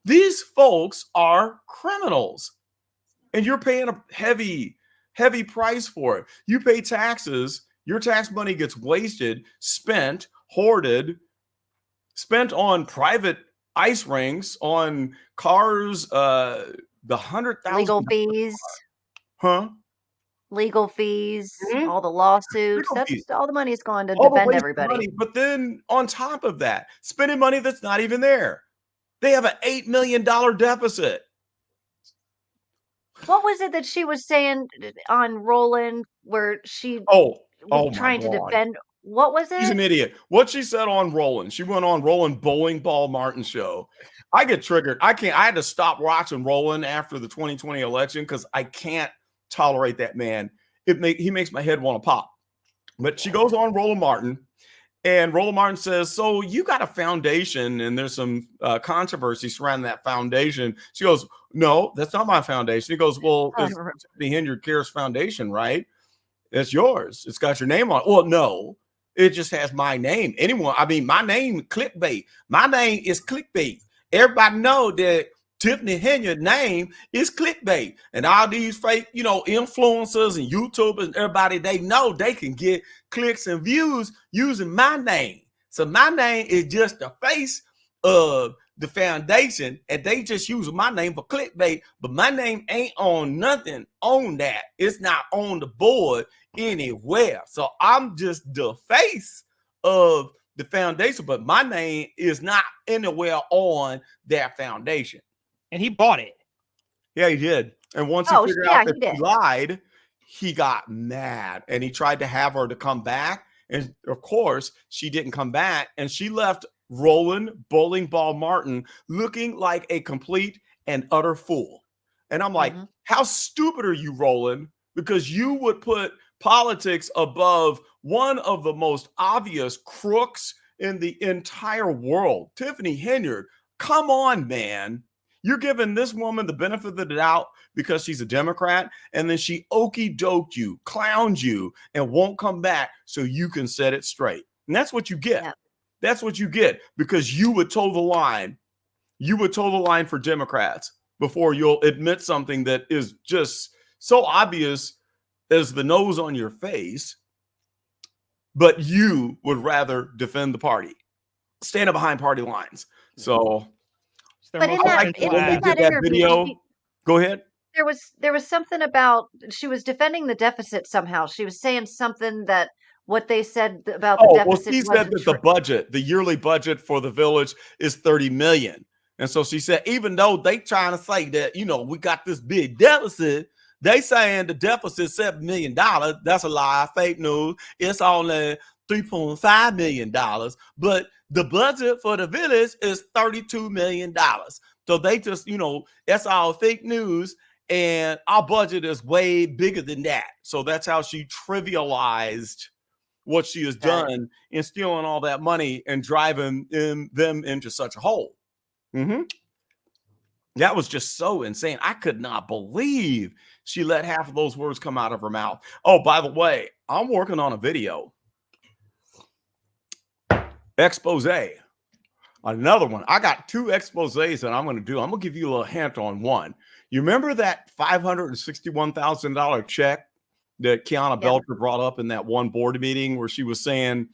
These folks are criminals, and you're paying a heavy, heavy price for it. You pay taxes. Your tax money gets wasted, spent, hoarded, spent on private ice rinks, on cars, the 100,000 legal fees, legal fees, all the lawsuits. All the money is going to defend everybody. Money, but then on top of that, spending money that's not even there. They have an $8 million deficit. What was it that she was saying on Roland where she was trying to defend? What was it? She's an idiot. What she said on Roland, she went on Roland Bowling Ball Martin show. I get triggered. I had to stop watching Roland after the 2020 election because I can't tolerate that man. He makes my head want to pop. But she goes on Roland Martin, and Roland Martin says, so you got a foundation, and there's some controversy surrounding that foundation. She goes, no, that's not my foundation. He goes, well, it's the Henyard Cares Foundation, right? It's yours. It's got your name on it. Well, no. It just has my name. My name clickbait. My name is clickbait. Everybody know that Tiffany Henyard's name is clickbait. And all these fake, influencers and YouTubers and everybody, they know they can get clicks and views using my name. So my name is just the face of the foundation, and they just use my name for clickbait, but my name ain't on nothing on that. It's not on the board anywhere. So I'm just the face of the foundation, but my name is not anywhere on that foundation. And he bought it. Yeah, he did. And once he figured out that he lied, he got mad, and he tried to have her to come back. And of course, she didn't come back, and she left Roland Bowling Ball Martin looking like a complete and utter fool. And I'm like, how stupid are you, Roland? Because you would put politics above one of the most obvious crooks in the entire world. Tiffany Henyard, come on, man. You're giving this woman the benefit of the doubt because she's a Democrat, and then she okey-doked you, clowned you, and won't come back so you can set it straight. And that's what you get. Yeah. That's what you get because you would toe the line. You would toe the line for Democrats before you'll admit something that is just so obvious as the nose on your face, but you would rather defend the party, stand behind party lines. So, but in that video, go ahead. There was something about she was defending the deficit somehow. She was saying something that what they said about the deficit. Well, she said that the yearly budget for the village is $30 million. And so she said, even though they trying to say that, we got this big deficit, they saying the deficit is $7 million. That's a lie, fake news. It's only $3.5 million. But the budget for the village is $32 million. So they just, that's all fake news. And our budget is way bigger than that. So that's how she trivialized what she has done in stealing all that money and driving them into such a hole. That was just so insane. I could not believe she let half of those words come out of her mouth. Oh, by the way, I'm working on a video expose Another one. I got 2 exposés that I'm going to do. I'm going to give you a little hint on one. You remember that $561,000 check that Kiana Belcher brought up in that one board meeting where she was saying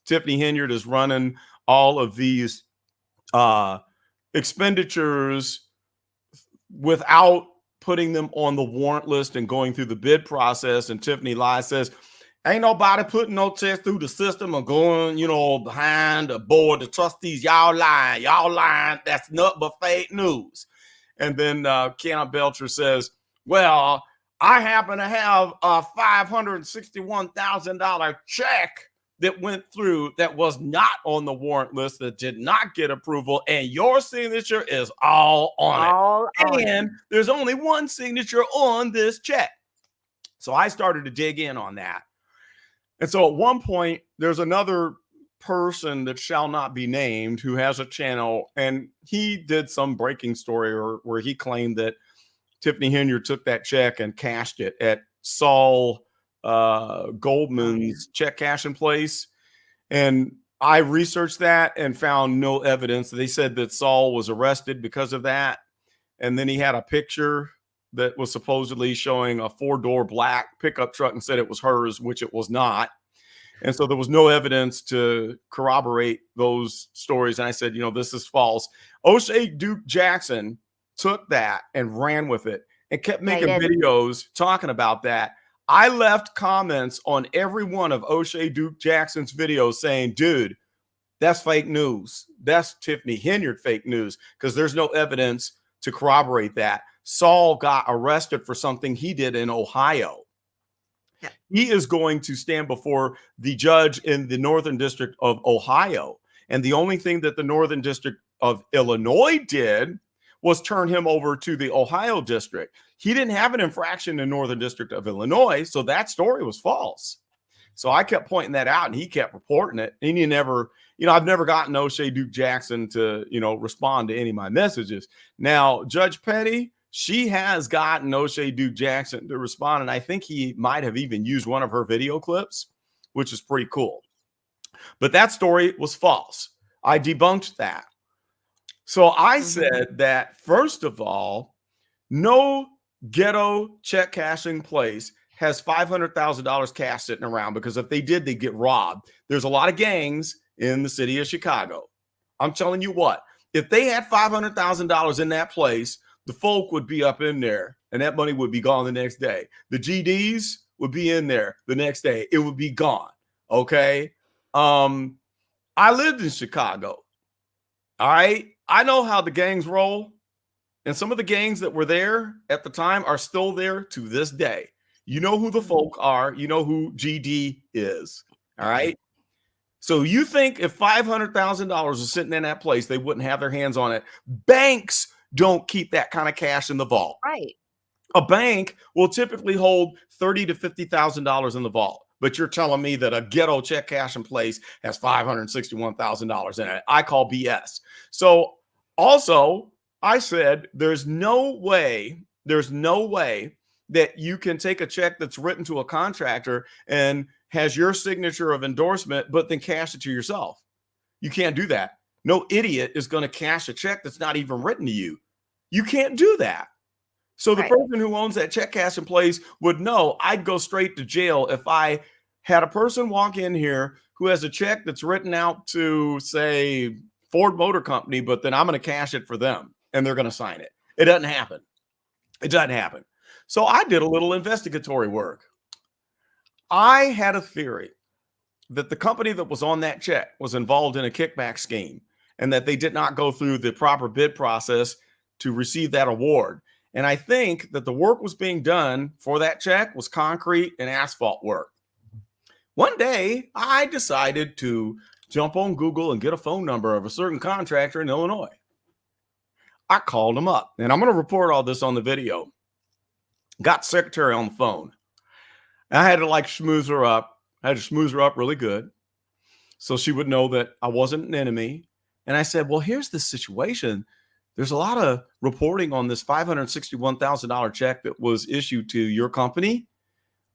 Tiffany Henyard is running all of these expenditures without putting them on the warrant list and going through the bid process. And Tiffany lies, says, ain't nobody putting no checks through the system or going, behind a board. The trustees, y'all lying. That's nothing but fake news. And then Kiana Belcher says, well, I happen to have a $561,000 check that went through that was not on the warrant list, that did not get approval, and your signature is all on it. And there's only one signature on this check. So I started to dig in on that. And so at one point, there's another person that shall not be named who has a channel, and he did some breaking story where he claimed that Tiffany Henyard took that check and cashed it at Saul Goldman's check cashing place. And I researched that and found no evidence. They said that Saul was arrested because of that. And then he had a picture that was supposedly showing a 4-door black pickup truck and said it was hers, which it was not. And so there was no evidence to corroborate those stories. And I said, this is false. O'Shea Duke Jackson took that and ran with it and kept making videos talking about that. I left comments on every one of O'Shea Duke Jackson's videos saying, dude, that's fake news. That's Tiffany Henyard fake news, because there's no evidence to corroborate that. Saul got arrested for something he did in Ohio. Yeah. He is going to stand before the judge in the Northern District of Ohio. And the only thing that the Northern District of Illinois did was turn him over to the Ohio district. He didn't have an infraction in Northern District of Illinois, so that story was false. So I kept pointing that out, and he kept reporting it. And he never, I've never gotten O'Shea Duke Jackson to, respond to any of my messages. Now, Judge Petty, she has gotten O'Shea Duke Jackson to respond, and I think he might have even used one of her video clips, which is pretty cool. But that story was false. I debunked that. So I said that, first of all, no ghetto check cashing place has $500,000 cash sitting around, because if they did, they'd get robbed. There's a lot of gangs in the city of Chicago. I'm telling you what, if they had $500,000 in that place, the folk would be up in there and that money would be gone the next day. The GDs would be in there the next day. It would be gone. Okay. I lived in Chicago. All right. I know how the gangs roll, and some of the gangs that were there at the time are still there to this day. You know who the folk are. You know who GD is. All right. So you think if $500,000 was sitting in that place, they wouldn't have their hands on it. Banks don't keep that kind of cash in the vault. Right. A bank will typically hold $30,000 to $50,000 in the vault. But you're telling me that a ghetto check cashing place has $561,000 in it. I call BS. So also, I said there's no way that you can take a check that's written to a contractor and has your signature of endorsement, but then cash it to yourself. You can't do that. No idiot is going to cash a check that's not even written to you. You can't do that. So the person who owns that check cashing place would know I'd go straight to jail if I had a person walk in here who has a check that's written out to, say, Ford Motor Company, but then I'm going to cash it for them and they're going to sign it. It doesn't happen. It doesn't happen. So I did a little investigatory work. I had a theory that the company that was on that check was involved in a kickback scheme and that they did not go through the proper bid process to receive that award. And I think that the work was being done for that check was concrete and asphalt work. One day, I decided to jump on Google and get a phone number of a certain contractor in Illinois. I called him up, and I'm going to report all this on the video. Got the secretary on the phone. I had to schmooze her up. I had to schmooze her up really good so she would know that I wasn't an enemy. And I said, well, here's the situation. There's a lot of reporting on this $561,000 check that was issued to your company,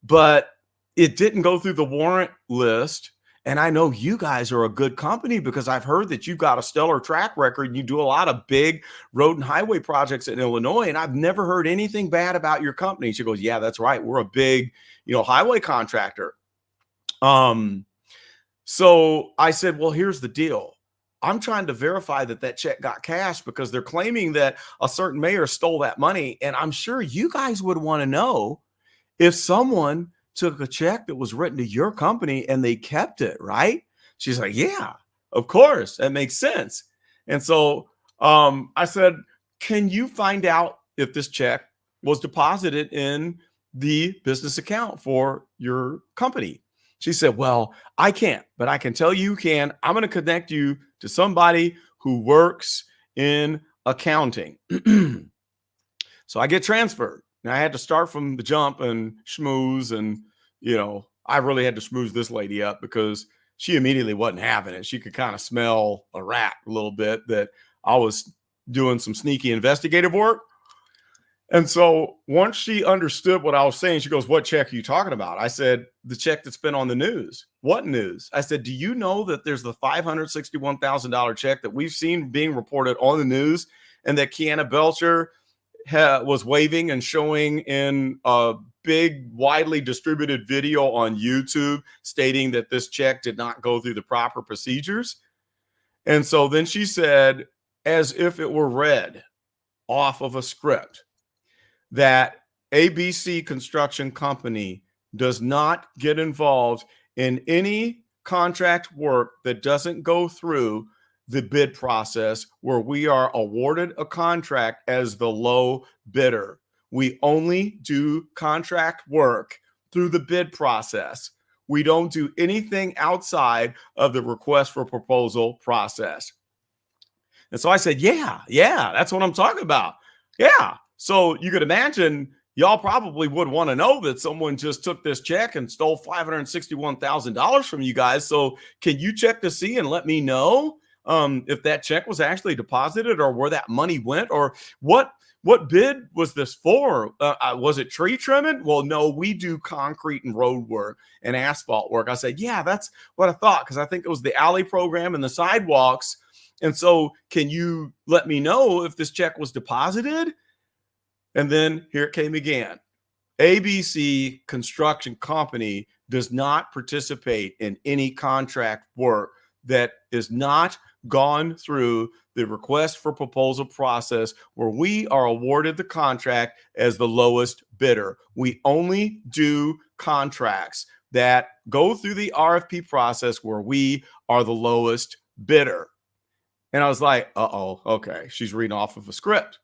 but it didn't go through the warrant list. And I know you guys are a good company because I've heard that you've got a stellar track record and you do a lot of big road and highway projects in Illinois. And I've never heard anything bad about your company. She goes, yeah, that's right. We're a big, highway contractor. So I said, well, here's the deal. I'm trying to verify that check got cashed because they're claiming that a certain mayor stole that money. And I'm sure you guys would want to know if someone took a check that was written to your company and they kept it, right? She's like, yeah, of course. That makes sense. And so I said, can you find out if this check was deposited in the business account for your company? She said, well, I can't, but I can tell you can. I'm going to connect you to somebody who works in accounting. So I get transferred. Now I had to start from the jump and schmooze. And, I really had to schmooze this lady up because she immediately wasn't having it. She could kind of smell a rat a little bit that I was doing some sneaky investigative work. And so once she understood what I was saying, she goes, what check are you talking about? I said, the check that's been on the news. What news? I said, do you know that there's the $561,000 check that we've seen being reported on the news and that Kiana Belcher was waving and showing in a big, widely distributed video on YouTube stating that this check did not go through the proper procedures? And so then she said, as if it were read off of a script, that ABC Construction Company does not get involved in any contract work that doesn't go through the bid process where we are awarded a contract as the low bidder. We only do contract work through the bid process. We don't do anything outside of the request for proposal process. And so I said, yeah, that's what I'm talking about. Yeah. So you could imagine y'all probably would want to know that someone just took this check and stole $561,000 from you guys. So can you check to see and let me know if that check was actually deposited or where that money went, or what bid was this for? Was it tree trimming? Well, no, we do concrete and road work and asphalt work. I said, yeah, that's what I thought, because I think it was the alley program and the sidewalks. And so can you let me know if this check was deposited? And then here it came again. ABC Construction Company does not participate in any contract work that is not gone through the request for proposal process where we are awarded the contract as the lowest bidder. We only do contracts that go through the RFP process where we are the lowest bidder. And I was like, uh-oh, okay. She's reading off of a script.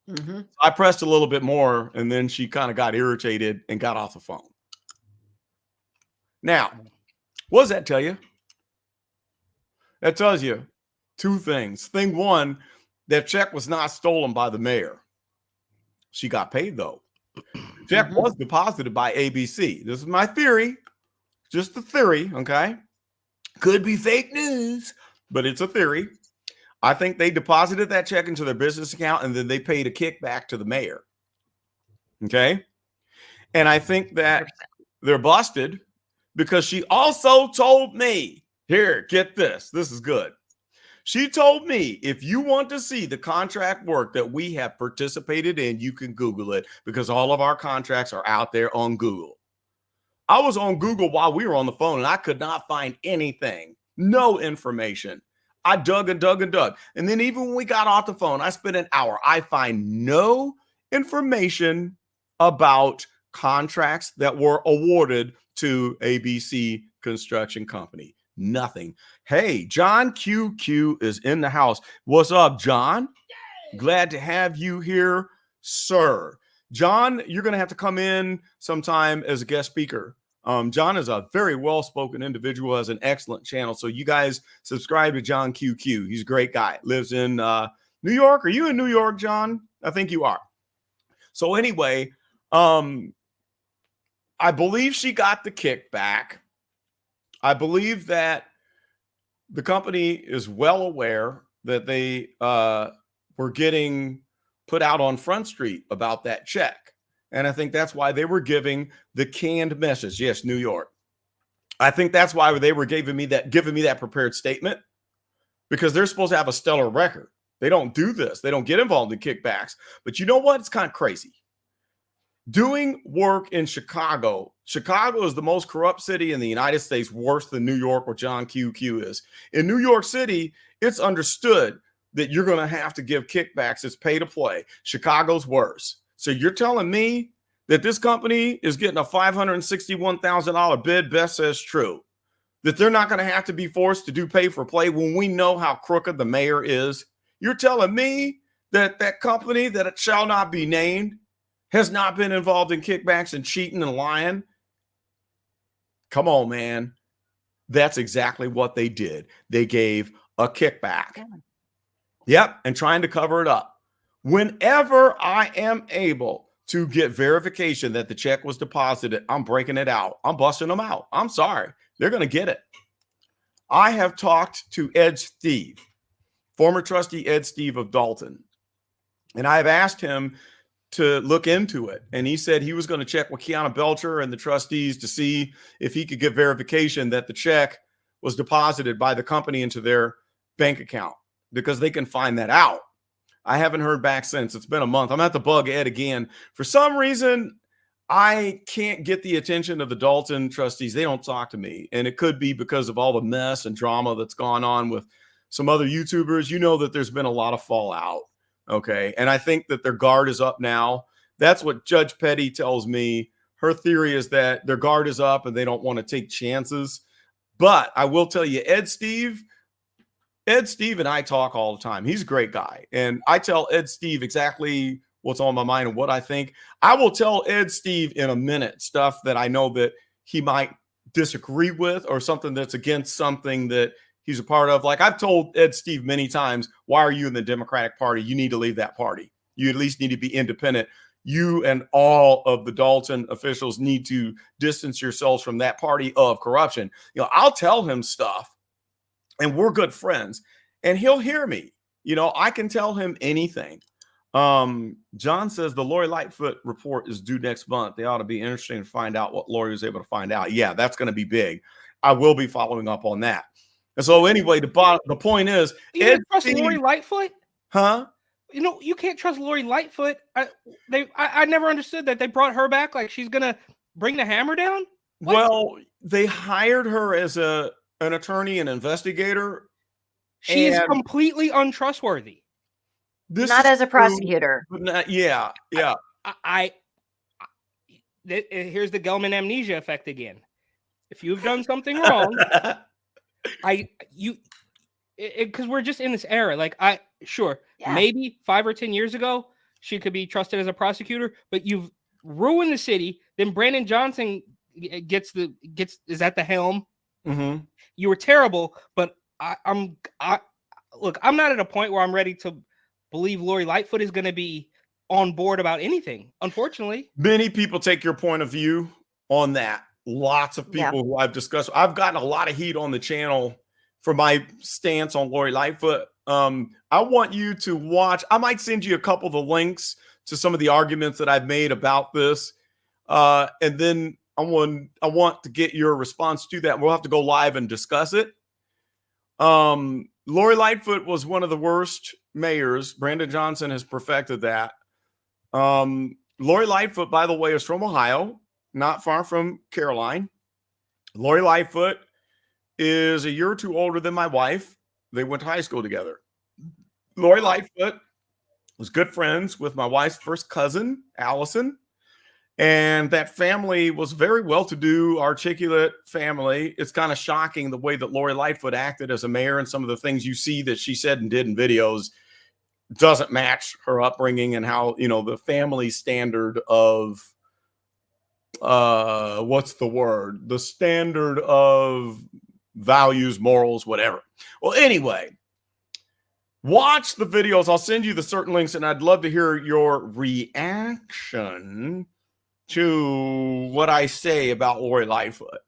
Mm-hmm. I pressed a little bit more, and then she kind of got irritated and got off the phone. Now, what does that tell you? That tells you two things. Thing one, that check was not stolen by the mayor. She got paid, though. Check was deposited by ABC. This is my theory. Just a theory, okay? Could be fake news, but it's a theory. I think they deposited that check into their business account and then they paid a kickback to the mayor. Okay. And I think that they're busted because she also told me, here, get this. This is good. She told me, if you want to see the contract work that we have participated in, you can Google it because all of our contracts are out there on Google. I was on Google while we were on the phone and I could not find anything, no information. I dug and dug and dug. And then even when we got off the phone, I spent an hour. I find no information about contracts that were awarded to ABC Construction Company. Nothing. Hey, John QQ is in the house. What's up, John? Glad to have you here, sir. John, you're going to have to come in sometime as a guest speaker. John is a very well-spoken individual, has an excellent channel. So you guys subscribe to John QQ. He's a great guy. Lives in New York. Are you in New York, John? I think you are. So anyway, I believe she got the kickback. I believe that the company is well aware that they were getting put out on Front Street about that check. And I think that's why they were giving the canned message. Yes, New York. I think that's why they were giving me that prepared statement, because they're supposed to have a stellar record. They don't do this. They don't get involved in kickbacks. But you know what? It's kind of crazy. Doing work in Chicago. Chicago is the most corrupt city in the United States, worse than New York, where John Q is. In New York City, it's understood that you're going to have to give kickbacks. It's pay to play. Chicago's worse. So you're telling me that this company is getting a $561,000 bid, best says true, that they're not going to have to be forced to do pay for play when we know how crooked the mayor is? You're telling me that that company, that it shall not be named, has not been involved in kickbacks and cheating and lying? Come on, man. That's exactly what they did. They gave a kickback. Yep, and trying to cover it up. Whenever I am able to get verification that the check was deposited, I'm breaking it out. I'm busting them out. I'm sorry. They're going to get it. I have talked to Ed Steve, former trustee Ed Steve of Dalton, and I have asked him to look into it. And he said he was going to check with Kiana Belcher and the trustees to see if he could get verification that the check was deposited by the company into their bank account, because they can find that out. I haven't heard back since. It's been a month. I'm going to have to bug Ed again. For some reason, I can't get the attention of the Dalton trustees. They don't talk to me. And it could be because of all the mess and drama that's gone on with some other YouTubers. You know that there's been a lot of fallout. Okay. And I think that their guard is up now. That's what Judge Petty tells me. Her theory is that their guard is up and they don't want to take chances. But I will tell you, Ed Steve and I talk all the time. He's a great guy. And I tell Ed Steve exactly what's on my mind and what I think. I will tell Ed Steve in a minute stuff that I know that he might disagree with, or something that's against something that he's a part of. Like, I've told Ed Steve many times, why are you in the Democratic Party? You need to leave that party. You at least need to be independent. You and all of the Dalton officials need to distance yourselves from that party of corruption. You know, I'll tell him stuff, and we're good friends, and he'll hear me. You know, I can tell him anything. John says the Lori Lightfoot report is due next month. They ought to be interesting to find out what Lori was able to find out. Yeah, that's going to be big. I will be following up on that. And so anyway, the point is, you can't trust Lori Lightfoot? Huh? You know, you can't trust Lori Lightfoot. I never understood that. They brought her back like she's gonna bring the hammer down. What? Well, they hired her as an attorney and investigator. She is completely untrustworthy. Not as a prosecutor. Yeah. Here's the Gelman amnesia effect again. If you've done something wrong, because we're just in this era. Like, maybe 5 or 10 years ago she could be trusted as a prosecutor, but you've ruined the city. Then Brandon Johnson is at the helm. Mm-hmm. You were terrible, but I'm not at a point where I'm ready to believe Lori Lightfoot is going to be on board about anything. Unfortunately, many people take your point of view on that. Lots of people who I've discussed. I've gotten a lot of heat on the channel for my stance on Lori Lightfoot. I want you to watch. I might send you a couple of the links to some of the arguments that I've made about this. And then I want to get your response to that. We'll have to go live and discuss it. Lori Lightfoot was one of the worst mayors. Brandon Johnson has perfected that. Lori Lightfoot, by the way, is from Ohio, not far from Caroline. Lori Lightfoot is a year or two older than my wife. They went to high school together. Lori Lightfoot was good friends with my wife's first cousin, Allison. And that family was very well-to-do, articulate family. It's kind of shocking the way that Lori Lightfoot acted as a mayor, and some of the things you see that she said and did in videos doesn't match her upbringing and how, the family standard of, what's the word? The standard of values, morals, whatever. Well, anyway, watch the videos. I'll send you the certain links, and I'd love to hear your reaction to what I say about Lori Lightfoot.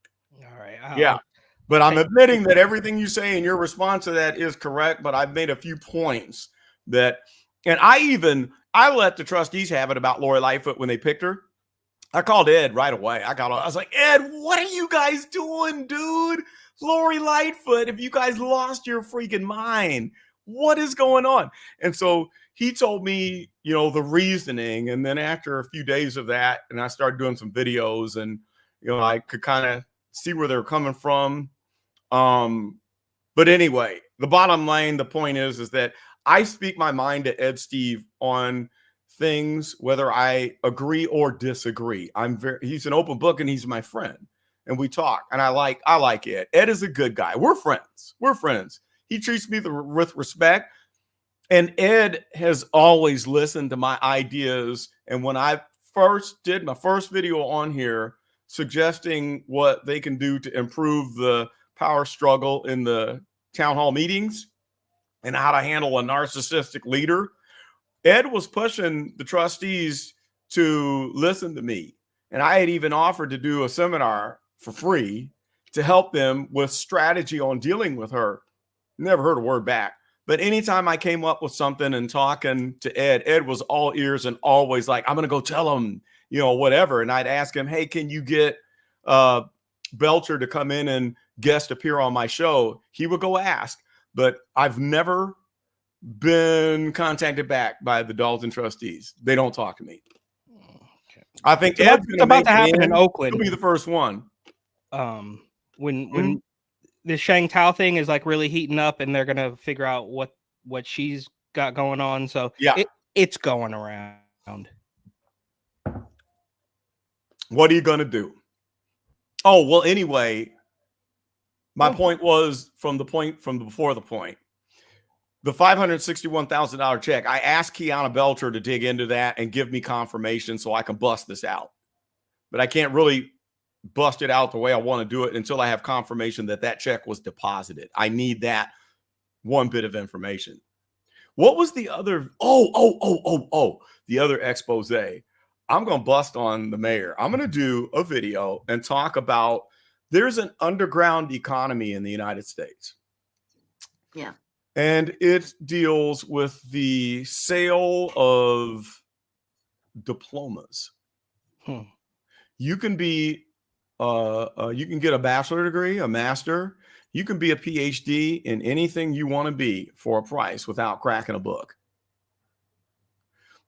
All right. Yeah. But I'm admitting that everything you say in your response to that is correct, but I've made a few points and I let the trustees have it about Lori Lightfoot when they picked her. I called Ed right away. I was like, Ed, what are you guys doing, dude? Lori Lightfoot, if you guys lost your freaking mind, what is going on? And so he told me, you know, the reasoning. And then after a few days of that, and I started doing some videos, and, you know, I could kind of see where they're coming from. But anyway, the bottom line, the point is that I speak my mind to Ed Steve on things, whether I agree or disagree. He's an open book, and he's my friend, and we talk, and I like Ed. Ed is a good guy. We're friends. He treats me with respect, and Ed has always listened to my ideas. And when I first did my first video on here suggesting what they can do to improve the power struggle in the town hall meetings and how to handle a narcissistic leader, Ed was pushing the trustees to listen to me. And I had even offered to do a seminar for free to help them with strategy on dealing with her. Never heard a word back. But anytime I came up with something and talking to Ed, Ed was all ears and always like, I'm going to go tell him, you know, whatever. And I'd ask him, hey, can you get Belcher to come in and guest appear on my show? He would go ask. But I've never been contacted back by the Dalton trustees. They don't talk to me. Okay. I think it's about to happen in Oakland. He'll be the first one. When the Shang Tao thing is like really heating up, and they're gonna figure out what she's got going on. So yeah, it's going around. What are you gonna do? Oh well. Anyway, my point was from before the point. The $561,000 check, I asked Kiana Belcher to dig into that and give me confirmation so I can bust this out. But I can't really bust it out the way I want to do it until I have confirmation that that check was deposited. I need that one bit of information. What was the other? The other expose. I'm going to bust on the mayor. I'm going to do a video and talk about there's an underground economy in the United States. Yeah. And it deals with the sale of diplomas. You can be, you can get a bachelor degree, a master. You can be a PhD in anything you want to be for a price without cracking a book.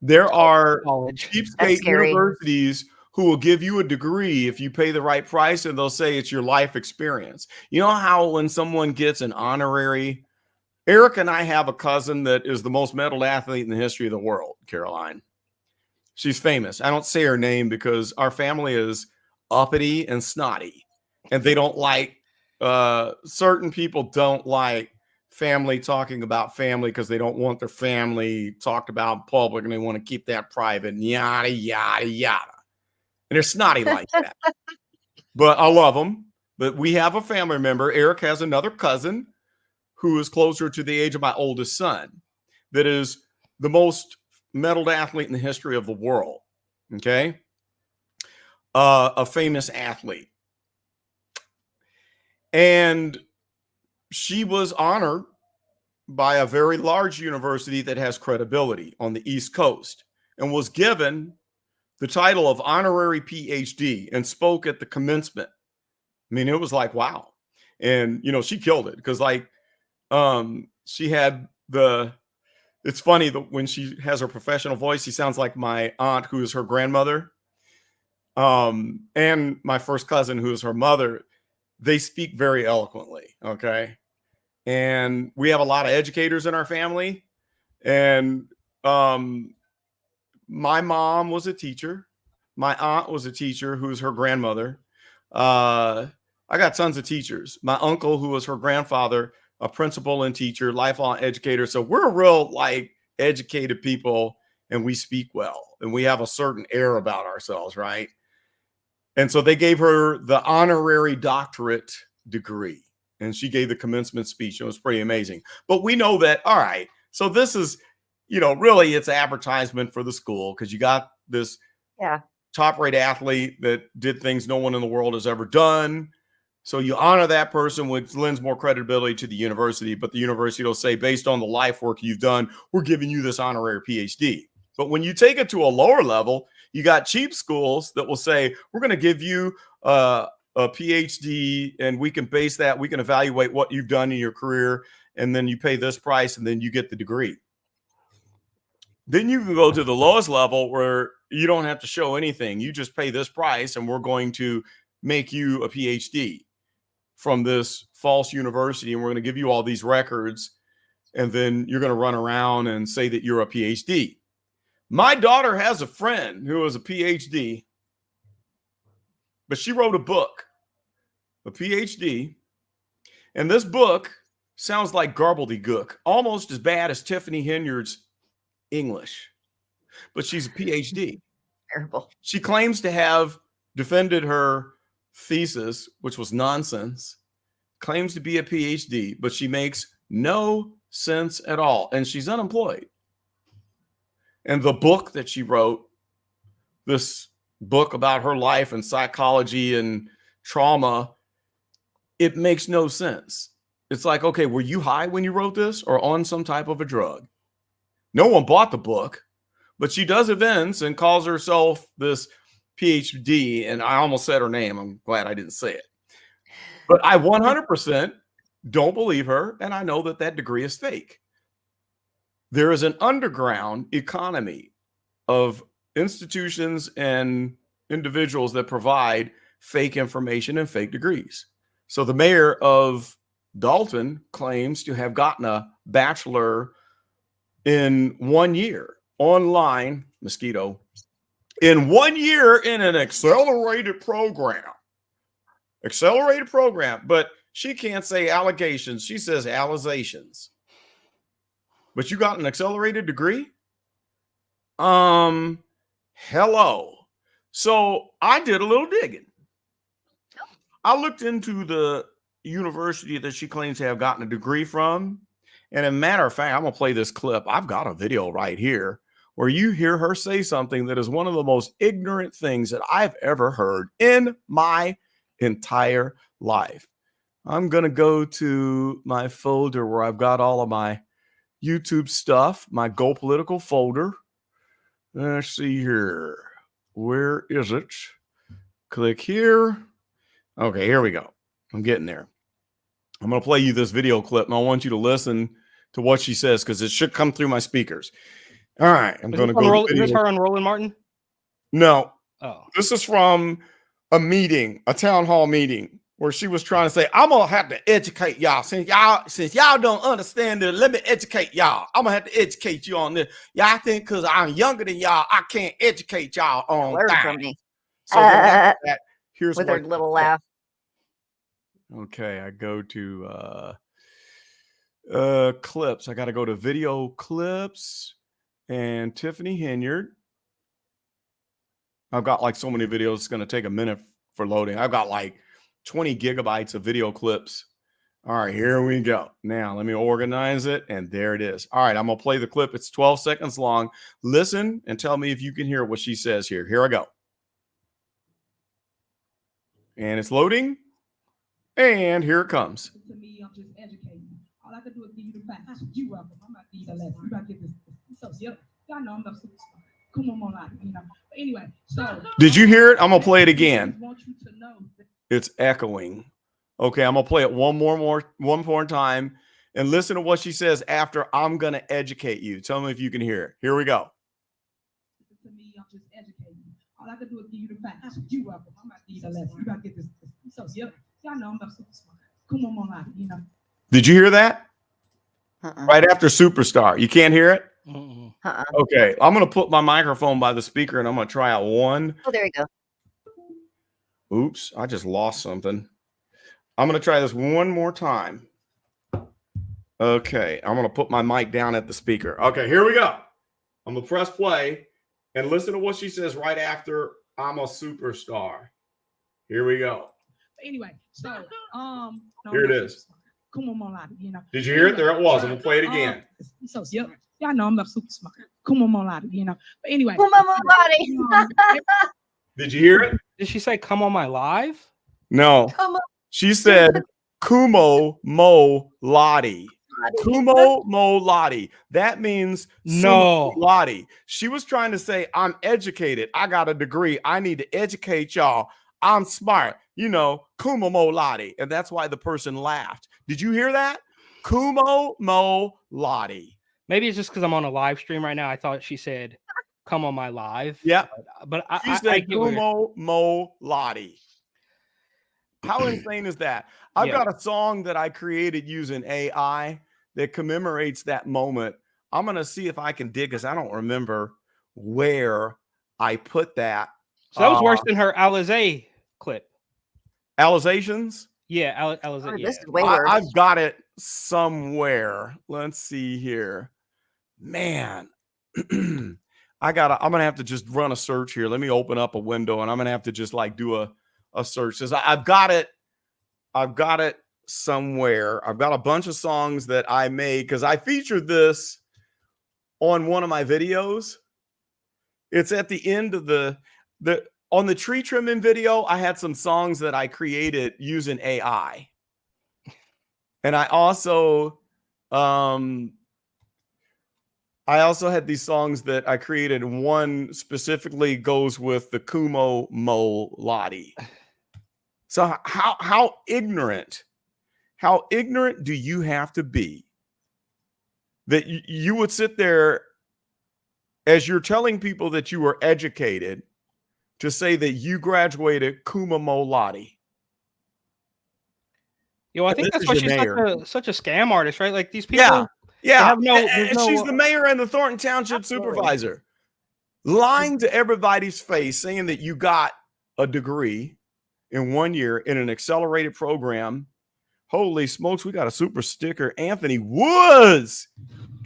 There are cheapskate universities who will give you a degree if you pay the right price, and they'll say it's your life experience. You know how when someone gets an honorary, Eric and I have a cousin that is the most medaled athlete in the history of the world, Caroline. She's famous. I don't say her name because our family is uppity and snotty, and they don't like, certain people don't like family talking about family because they don't want their family talked about in public, and they want to keep that private, and yada, yada, yada. And they're snotty like that. But I love them. But we have a family member. Eric has another cousin who is closer to the age of my oldest son, that is the most medaled athlete in the history of the world. Okay. A famous athlete. And she was honored by a very large university that has credibility on the East Coast, and was given the title of honorary PhD and spoke at the commencement. I mean, it was like, wow. And, you know, she killed it because, like, she had it's funny that when she has her professional voice, she sounds like my aunt, who is her grandmother, and my first cousin, who is her mother. They speak very eloquently. Okay. And we have a lot of educators in our family. And, my mom was a teacher. My aunt was a teacher, who's her grandmother. I got tons of teachers. My uncle, who was her grandfather, a principal and teacher, lifelong educator. So we're a real, like, educated people, and we speak well, and we have a certain air about ourselves, right? And so they gave her the honorary doctorate degree, and she gave the commencement speech. It was pretty amazing. But we know that, all right, so this is, you know, really it's advertisement for the school, because you got this top-rate athlete that did things no one in the world has ever done. So you honor that person, which lends more credibility to the university, but the university will say, based on the life work you've done, we're giving you this honorary PhD. But when you take it to a lower level, You got cheap schools that will say, we're going to give you a PhD and we can base that. We can evaluate what you've done in your career. And then you pay this price and then you get the degree. Then you can go to the lowest level where you don't have to show anything. You just pay this price and we're going to make you a PhD from this false university. And we're going to give you all these records. And then you're going to run around and say that you're a PhD. My daughter has a friend who is a PhD, but she wrote a book, a PhD. And this book sounds like gobbledygook, almost as bad as Tiffany Henyard's English, but she's a PhD. Terrible. She claims to have defended her thesis, which was nonsense, claims to be a PhD, but she makes no sense at all. And she's unemployed. And the book that she wrote, this book about her life and psychology and trauma, it makes no sense. It's like, okay, were you high when you wrote this or on some type of a drug? No one bought the book, but she does events and calls herself this PhD. And I almost said her name. I'm glad I didn't say it. But I 100% don't believe her. And I know that that degree is fake. There is an underground economy of institutions and individuals that provide fake information and fake degrees. So the mayor of Dalton claims to have gotten a bachelor in 1 year online, mosquito, in 1 year in an accelerated program. But she can't say allegations. She says allegations. But you got an accelerated degree? Hello. So I did a little digging. I looked into the university that she claims to have gotten a degree from. And as a matter of fact, I'm going to play this clip. I've got a video right here where you hear her say something that is one of the most ignorant things that I've ever heard in my entire life. I'm going to go to my folder where I've got all of my YouTube stuff, my Geopolitical folder. Let's see here. Where is it? Click here. Okay, here we go. I'm getting there. I'm going to play you this video clip, and I want you to listen to what she says because it should come through my speakers. All right, I'm going to go. Is this her on Roland Martin? No. Oh. This is from a meeting, a town hall meeting, where she was trying to say, I'm going to have to educate y'all. Since y'all don't understand it, let me educate y'all. I'm going to have to educate you on this. Y'all think because I'm younger than y'all, I can't educate y'all on Learn that. from me. So here's with what her little laugh. Okay, I go to clips. I got to go to video clips and Tiffany Henyard. I've got like so many videos. It's going to take a minute for loading. I've got like 20 gigabytes of video clips. All right, here we go. Now let me organize it. And there it is. All right, I'm going to play the clip. It's 12 seconds long. Listen and tell me if you can hear what she says here. Here I go. And it's loading. And here it comes. To me, I'm just educating. All I can do is give you the facts. You welcome. I'm not need a lesson. You gotta get this. So y'all know I'm not super smart. Come on, you know. But anyway, so did you hear it? I'm gonna play it again. I want you to know it's echoing. Okay, I'm gonna play it one more time, and listen to what she says after I'm gonna educate you. Tell me if you can hear it. Here we go. To me, I'm just educating. All I can do is give you the facts. You welcome. I'm not need a lesson. You gotta get this. So y'all know I'm not super smart. Come on, you know. Did you hear that? Right after Superstar. You can't hear it? Okay, I'm going to put my microphone by the speaker and I'm going to try out one. Oh, there you go. Oops, I just lost something. I'm going to try this one more time. Okay, I'm going to put my mic down at the speaker. Okay, here we go. I'm going to press play and listen to what she says right after I'm a superstar. Here we go. Anyway, so no, here it is. Come on, you know. Did you hear it? There it was. I'm gonna play it again. So y'all know I'm not super smart. Come on, you know. But anyway, come on, did you hear it? Did she say "come on my live"? No. Come on. She said "Kumo Mo Lottie." Kumo Mo Lottie. That means No. Lottie. She was trying to say, I'm educated. I got a degree. I need to educate y'all. I'm smart. You know, Kumo Mo Lottie. And that's why the person laughed. Did you hear that? Kumo Mo Lottie. Maybe it's just because I'm on a live stream right now. I thought she said, come on my live. Yeah. But She said Kumo Mo Lottie. How insane is that? I've got a song that I created using AI that commemorates that moment. I'm going to see if I can dig, because I don't remember where I put that. So that was worse than her Alizé clip. Alizations? Yeah, Alizé. This is way worse. I've got it somewhere. Let's see here. Man, I'm going to have to just run a search here. Let me open up a window, and I'm going to have to just like do a search. Says I've got it somewhere. I've got a bunch of songs that I made because I featured this on one of my videos. It's at the end of on the tree trimming video. I had some songs that I created using AI. And I also had these songs that I created. One specifically goes with the Kumo Mo Lottie. So how ignorant do you have to be that you would sit there as you're telling people that you were educated to say that you graduated Kumo Mo Lottie? Yo, I think that's why she's such a scam artist, right? Like these people. Yeah. And she's the mayor and the Thornton Township supervisor, lying to everybody's face, saying that you got a degree in 1 year in an accelerated program. Holy smokes, we got a super sticker. Anthony Woods.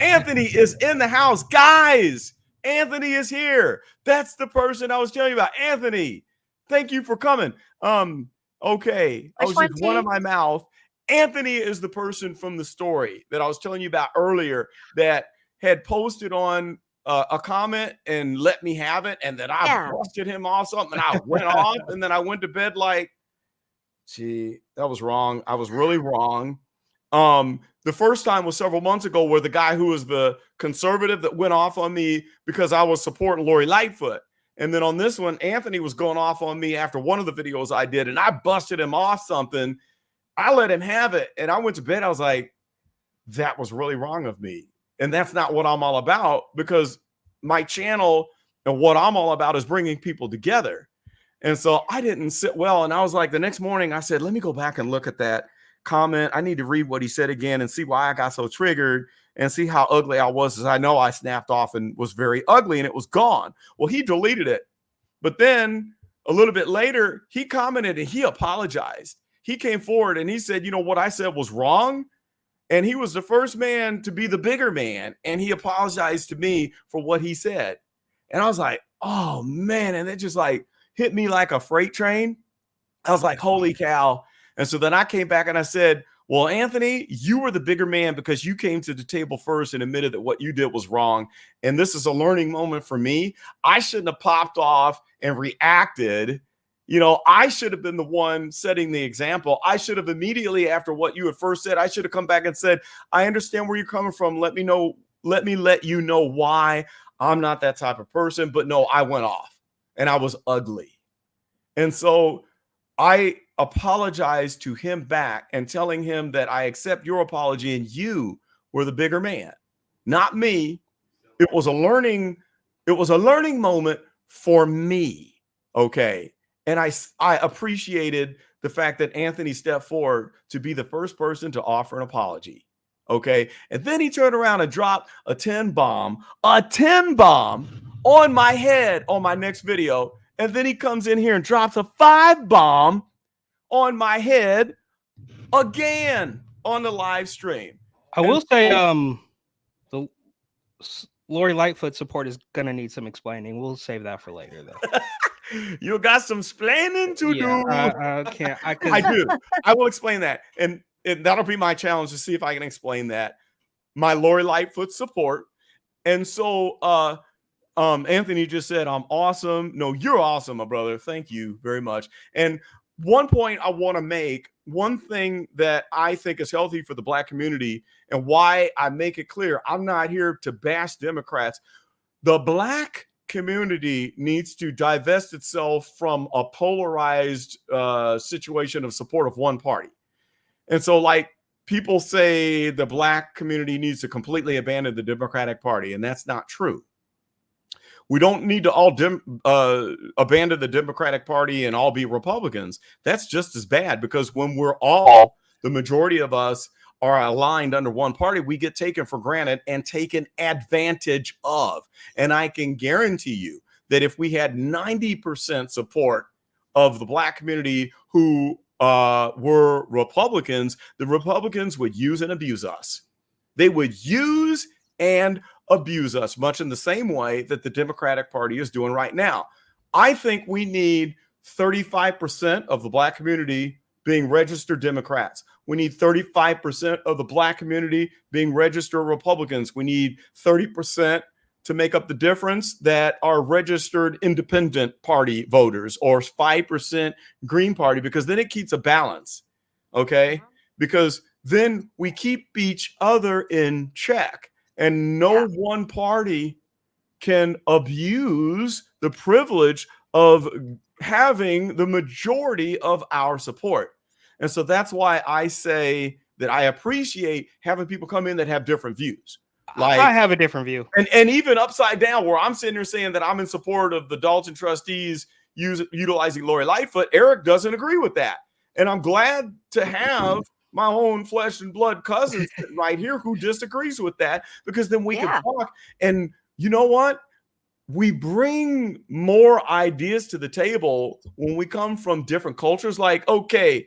Anthony is in the house. Guys, Anthony is here. That's the person I was telling you about. Anthony, thank you for coming. Okay. I was just one of my mouth. Anthony is the person from the story that I was telling you about earlier that had posted on a comment and let me have it, and then I busted him off something, and I went off, and then I went to bed like, gee, that was wrong. I was really wrong. The first time was several months ago, where the guy who was the conservative that went off on me because I was supporting Lori Lightfoot. And then on this one, Anthony was going off on me after one of the videos I did, and I busted him off something. I let him have it, and I went to bed. I was like, that was really wrong of me. And that's not what I'm all about, because my channel and what I'm all about is bringing people together. And so I didn't sit well. And I was like, the next morning I said, let me go back and look at that comment. I need to read what he said again and see why I got so triggered and see how ugly I was. As I know I snapped off and was very ugly, and it was gone. Well, he deleted it. But then a little bit later, he commented and he apologized. He came forward and he said, you know, what I said was wrong. And he was the first man to be the bigger man. And he apologized to me for what he said. And I was like, oh, man. And it just like hit me like a freight train. I was like, holy cow. And so then I came back and I said, well, Anthony, you were the bigger man because you came to the table first and admitted that what you did was wrong. And this is a learning moment for me. I shouldn't have popped off and reacted. You know, I should have been the one setting the example. I should have immediately, after what you had first said, I should have come back and said, I understand where you're coming from. Let me let you know why I'm not that type of person. But no, I went off and I was ugly. And so I apologized to him back and telling him that I accept your apology and you were the bigger man, not me. It was a learning moment for me. Okay. And I appreciated the fact that Anthony stepped forward to be the first person to offer an apology. Okay. And then he turned around and dropped a 10 bomb on my head on my next video. And then he comes in here and drops a 5 bomb on my head again on the live stream. I will say, the Lori Lightfoot support is going to need some explaining. We'll save that for later, though. You got some explaining to do. I do. I will explain that. And that'll be my challenge to see if I can explain that. My Lori Lightfoot support. And so Anthony just said, I'm awesome. No, you're awesome, my brother. Thank you very much. And one point I want to make one thing that I think is healthy for the Black community, and why I make it clear, I'm not here to bash Democrats. The Black community needs to divest itself from a polarized situation of support of one party. And so, like, people say the Black community needs to completely abandon the Democratic Party, and that's not true. We don't need to all abandon the Democratic Party and all be Republicans. That's just as bad, because when we're all, the majority of us are aligned under one party, we get taken for granted and taken advantage of. And I can guarantee you that if we had 90% support of the Black community who were Republicans, the Republicans would use and abuse us. They would use and abuse us, much in the same way that the Democratic Party is doing right now. I think we need 35% of the Black community being registered Democrats. We need 35% of the Black community being registered Republicans. We need 30% to make up the difference that are registered independent party voters, or 5% Green Party, because then it keeps a balance, okay? Because then we keep each other in check, and no one party can abuse the privilege of having the majority of our support. And so that's why I say that I appreciate having people come in that have different views. Like, I have a different view. And even upside down, where I'm sitting here saying that I'm in support of the Dalton trustees utilizing Lori Lightfoot, Eric doesn't agree with that. And I'm glad to have my own flesh and blood cousin right here who disagrees with that, because then we can talk. And you know what? We bring more ideas to the table when we come from different cultures. Like, okay,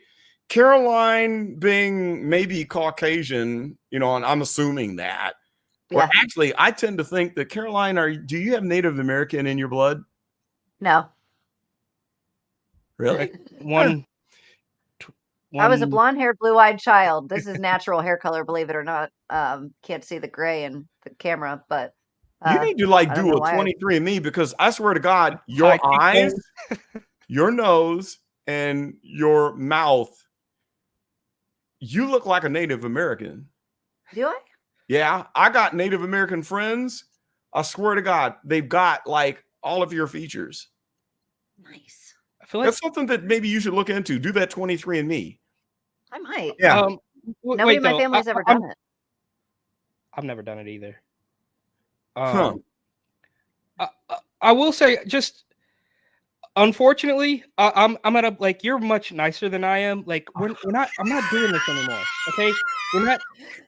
Caroline being maybe Caucasian, you know, and I'm assuming that. Well, actually, I tend to think that Caroline, do you have Native American in your blood? No. Really? One. I was a blonde-haired, blue-eyed child. This is natural hair color, believe it or not. Can't see the gray in the camera, but you need to like do a 23andMe, because I swear to God, your eyes, your nose, and your mouth, you look like a Native American. Do I? Yeah, I got Native American friends. I swear to God, they've got like all of your features. Nice. I feel like that's something that maybe you should look into. Do that 23andMe. I might. Yeah. Nobody in my family's ever done it. I've never done it either. I will say, just unfortunately, I'm at a, like, you're much nicer than I am. Like, I'm not doing this anymore. Okay. We're not.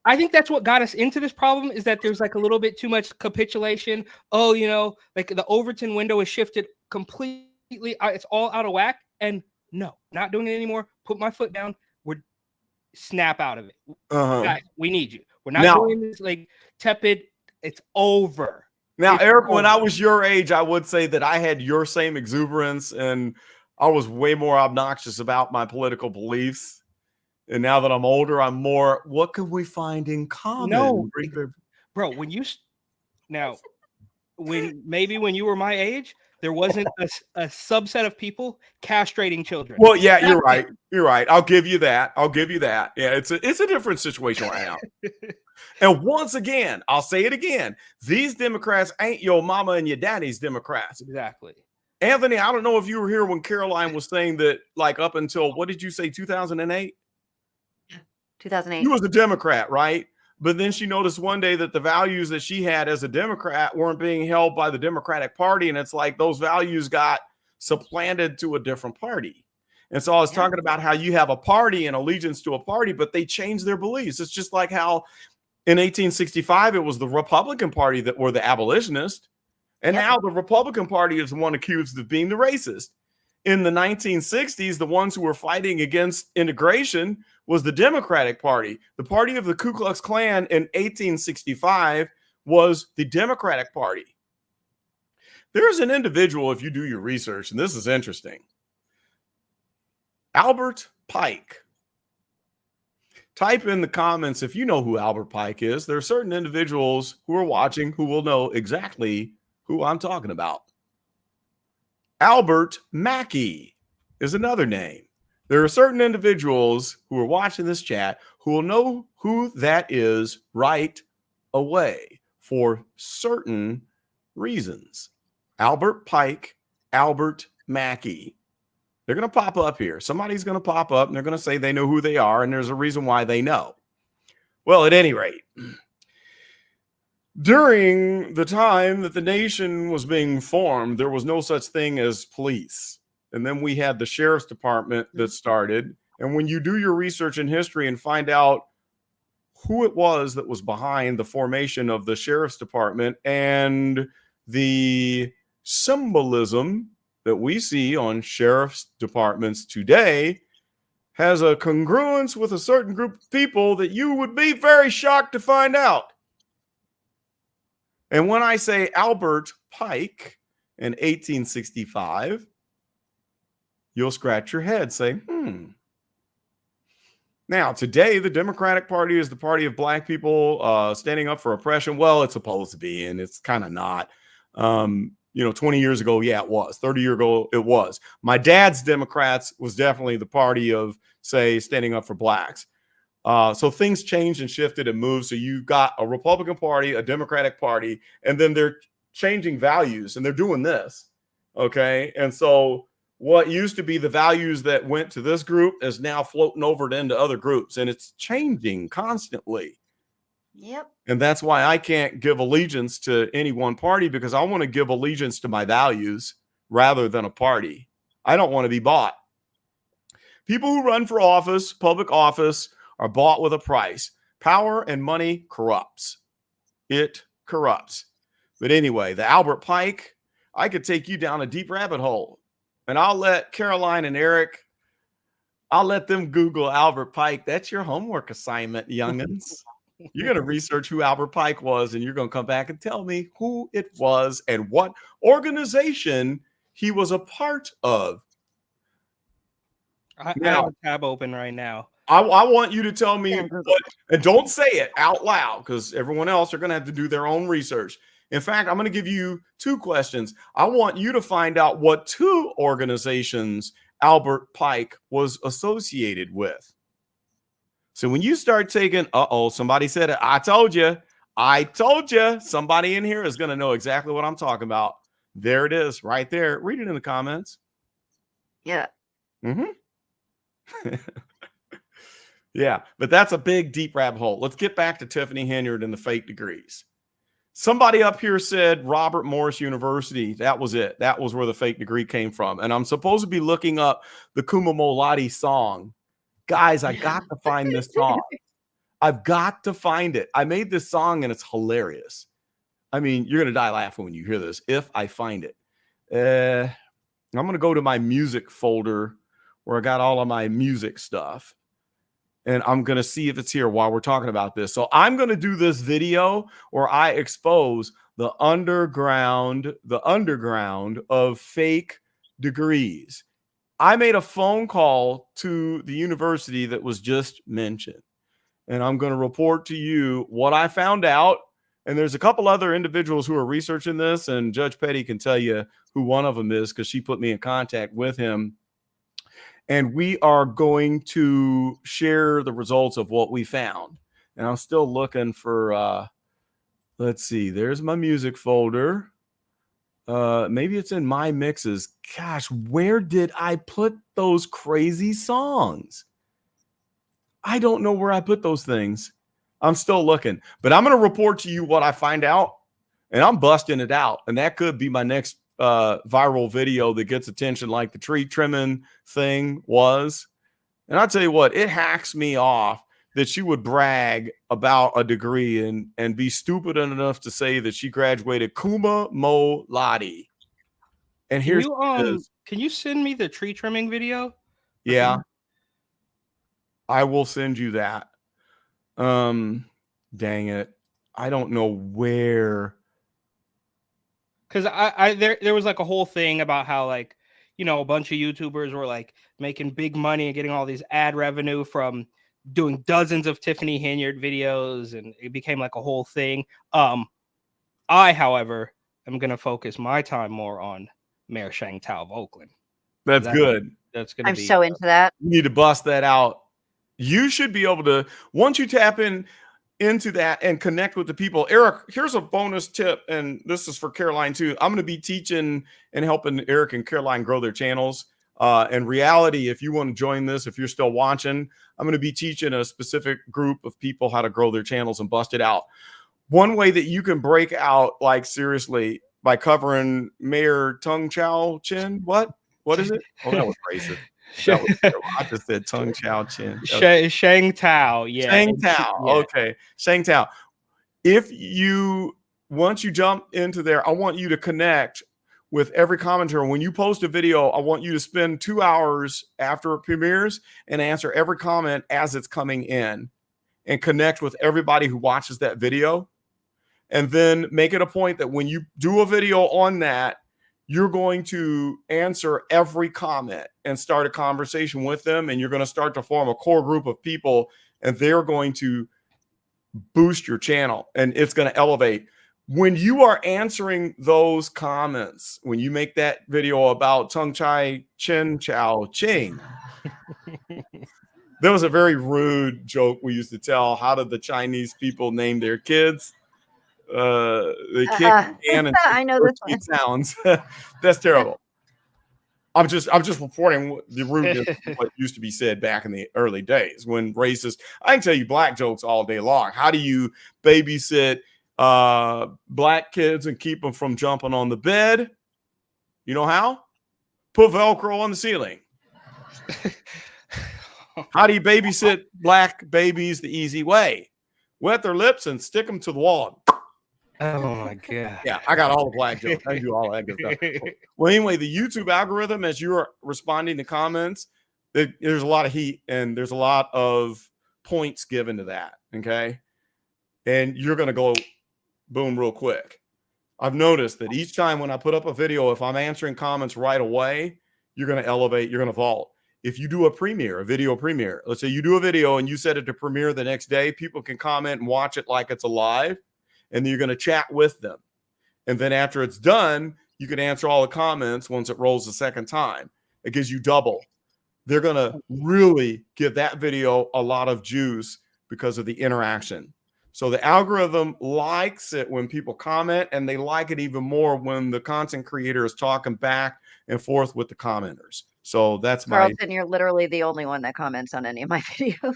I think that's what got us into this problem, is that there's like a little bit too much capitulation. Oh, you know, like the Overton window is shifted completely. It's all out of whack. And no, not doing it anymore. Put my foot down. We're snap out of it. Guys, we need you. We're not doing this like tepid. It's over. Now, Eric, when I was your age, I would say that I had your same exuberance, and I was way more obnoxious about my political beliefs. And now that I'm older, I'm more, what can we find in common? No, bro, when you you were my age, there wasn't a subset of people castrating children. Well, yeah, you're right. You're right. I'll give you that. Yeah, it's a different situation right now. And once again, I'll say it again. These Democrats ain't your mama and your daddy's Democrats. Exactly. Anthony, I don't know if you were here when Caroline was saying that, like, up until, what did you say, 2008? 2008. She was a Democrat, right? But then she noticed one day that the values that she had as a Democrat weren't being held by the Democratic Party. And it's like those values got supplanted to a different party. And so I was talking about how you have a party and allegiance to a party, but they changed their beliefs. It's just like how in 1865, it was the Republican Party that were the abolitionists. And now the Republican Party is the one accused of being the racist. In the 1960s, the ones who were fighting against integration was the Democratic Party. The party of the Ku Klux Klan in 1865 was the Democratic Party. There's an individual, if you do your research, and this is interesting, Albert Pike. Type in the comments if you know who Albert Pike is. There are certain individuals who are watching who will know exactly who I'm talking about. Albert Mackey is another name. There are certain individuals who are watching this chat who will know who that is right away for certain reasons. Albert Pike, Albert Mackey. They're going to pop up here. Somebody's going to pop up and they're going to say they know who they are, and there's a reason why they know. Well, at any rate, during the time that the nation was being formed, there was no such thing as police. And then we had the sheriff's department that started. And when you do your research in history and find out who it was that was behind the formation of the sheriff's department and the symbolism that we see on sheriff's departments today, has a congruence with a certain group of people that you would be very shocked to find out. And when I say Albert Pike in 1865, you'll scratch your head saying, Now, today, the Democratic Party is the party of black people standing up for oppression. Well, it's supposed to be, and it's kind of not. 20 years ago, yeah, it was. 30 years ago, it was. My dad's Democrats was definitely the party of, say, standing up for blacks. So things changed and shifted and moved. So you've got a Republican Party, a Democratic Party, and then they're changing values, and they're doing this. Okay. And so what used to be the values that went to this group is now floating over into other groups, and it's changing constantly. Yep. And that's why I can't give allegiance to any one party, because I want to give allegiance to my values rather than a party. I don't want to be bought. People who run for office, public office, are bought with a price. Power and money corrupts. It corrupts. But anyway, the Albert Pike, I could take you down a deep rabbit hole. And I'll let Caroline and Eric, I'll let them Google Albert Pike. That's your homework assignment, youngins. You're going to research who Albert Pike was, and you're going to come back and tell me who it was and what organization he was a part of. I have a tab open right now. I want you to tell me, and don't say it out loud, because everyone else are going to have to do their own research. In fact, I'm going to give you 2 questions. I want you to find out what 2 organizations Albert Pike was associated with. So when you start taking, somebody said it. I told you. Somebody in here is going to know exactly what I'm talking about. There it is right there. Read it in the comments. Yeah. Yeah, but that's a big, deep rabbit hole. Let's get back to Tiffany Henyard and the fake degrees. Somebody up here said Robert Morris University. That was it. That was where the fake degree came from. And I'm supposed to be looking up the Kuma Molati song. Guys, I got to find this song. I've got to find it. I made this song and it's hilarious. I mean, you're going to die laughing when you hear this, if I find it. I'm going to go to my music folder where I got all of my music stuff. And I'm going to see if it's here while we're talking about this. So I'm going to do this video where I expose the underground of fake degrees. I made a phone call to the university that was just mentioned, and I'm going to report to you what I found out. And there's a couple other individuals who are researching this, and Judge Petty can tell you who one of them is because she put me in contact with him. And we are going to share the results of what we found. And I'm still looking for, let's see, there's my music folder. Maybe it's in my mixes. Gosh, where did I put those crazy songs? I don't know where I put those things. I'm still looking. But I'm going to report to you what I find out. And I'm busting it out. And that could be my next viral video that gets attention, like the tree trimming thing was. And I'll tell you what, it hacks me off that she would brag about a degree and be stupid enough to say that she graduated Kuma Molati. And here's can you send me the tree trimming video? Yeah, I will send you that. Dang it, I don't know where. Because there was like a whole thing about how, like, you know, a bunch of YouTubers were like making big money and getting all these ad revenue from doing dozens of Tiffany Henyard videos, and it became like a whole thing. I, however, am going to focus my time more on Mayor Shang Tao of Oakland. That's good. That's gonna I'm be. so into that. You need to bust that out. You should be able to, once you tap into that and connect with the people. Eric, here's a bonus tip, and this is for Caroline too. I'm going to be teaching and helping Eric and Caroline grow their channels. In reality, if you want to join this, if you're still watching, I'm going to be teaching a specific group of people how to grow their channels and bust it out. One way that you can break out, like seriously, by covering Mayor Tung Chao Chin. What is it? Oh, that was racist. That was terrible. I just said Tung Chao Chin. Shang Tao, yeah. Shang Tao. Yeah. Okay. Shang Tao. Once you jump into there, I want you to connect with every commenter. When you post a video, I want you to spend 2 hours after it premieres and answer every comment as it's coming in and connect with everybody who watches that video. And then make it a point that when you do a video on that, you're going to answer every comment and start a conversation with them. And you're going to start to form a core group of people, and they're going to boost your channel and it's going to elevate. When you are answering those comments, when you make that video about Tung Chai Chin Chao Ching, there was a very rude joke we used to tell. How did the Chinese people name their kids? They kick and I know this one. sounds. That's terrible. I'm just reporting the rudeness of what used to be said back in the early days when racist. I can tell you black jokes all day long. How do you babysit black kids and keep them from jumping on the bed? You know how? Put Velcro on the ceiling. How do you babysit black babies the easy way? Wet their lips and stick them to the wall. Oh my god. Yeah, I got all the black jokes. I do all that good stuff. Well, anyway, the YouTube algorithm, as you're responding to comments, there's a lot of heat and there's a lot of points given to that. Okay. And you're going to go boom real quick. I've noticed that each time when I put up a video, if I'm answering comments right away, you're going to elevate, you're going to vault. If you do a video premiere, let's say you do a video and you set it to premiere the next day, people can comment and watch it like it's alive. And then you're going to chat with them. And then after it's done, you can answer all the comments once it rolls the second time. It gives you double. They're going to really give that video a lot of juice because of the interaction. So the algorithm likes it when people comment, and they like it even more when the content creator is talking back and forth with the commenters. So that's Carlton, you're literally the only one that comments on any of my videos.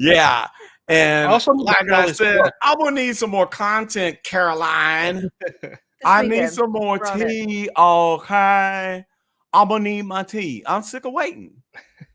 Yeah. And also, like I said, I'm gonna need some more content, Caroline. I need some more tea. Okay. I'm gonna need my tea. I'm sick of waiting.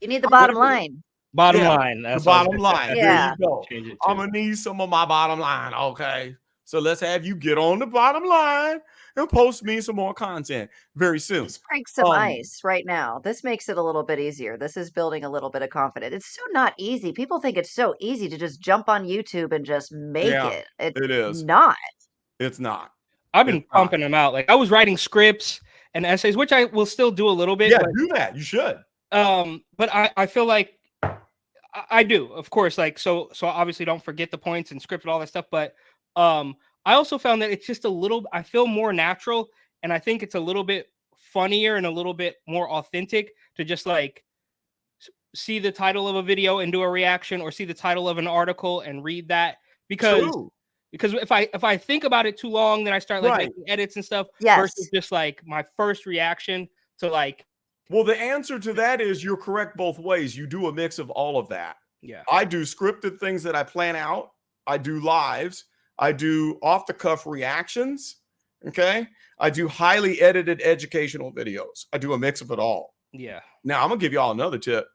You need the bottom line. Bottom line. That's the bottom line. Yeah. There you go. I'm gonna need some of my bottom line. Okay. So let's have you get on the bottom line and post me some more content very soon. Just break some ice right now. This makes it a little bit easier. This is building a little bit of confidence. It's so not easy. People think it's so easy to just jump on YouTube and just make it. It is not. It's not. I've been pumping them out. Like I was writing scripts and essays, which I will still do a little bit. Yeah, do that. You should. But I feel like I do, of course. Like so obviously don't forget the points and script and all that stuff. But I also found that it's just a little, I feel more natural, and I think it's a little bit funnier and a little bit more authentic to just like see the title of a video and do a reaction, or see the title of an article and read that, because if I think about it too long, then I start like making edits and stuff. Yes. Versus just like my first reaction to like. Well, the answer to that is you're correct both ways. You do a mix of all of that. Yeah. I do scripted things that I plan out. I do lives. I do off-the-cuff reactions, okay? I do highly edited educational videos. I do a mix of it all. Yeah. Now, I'm going to give you all another tip.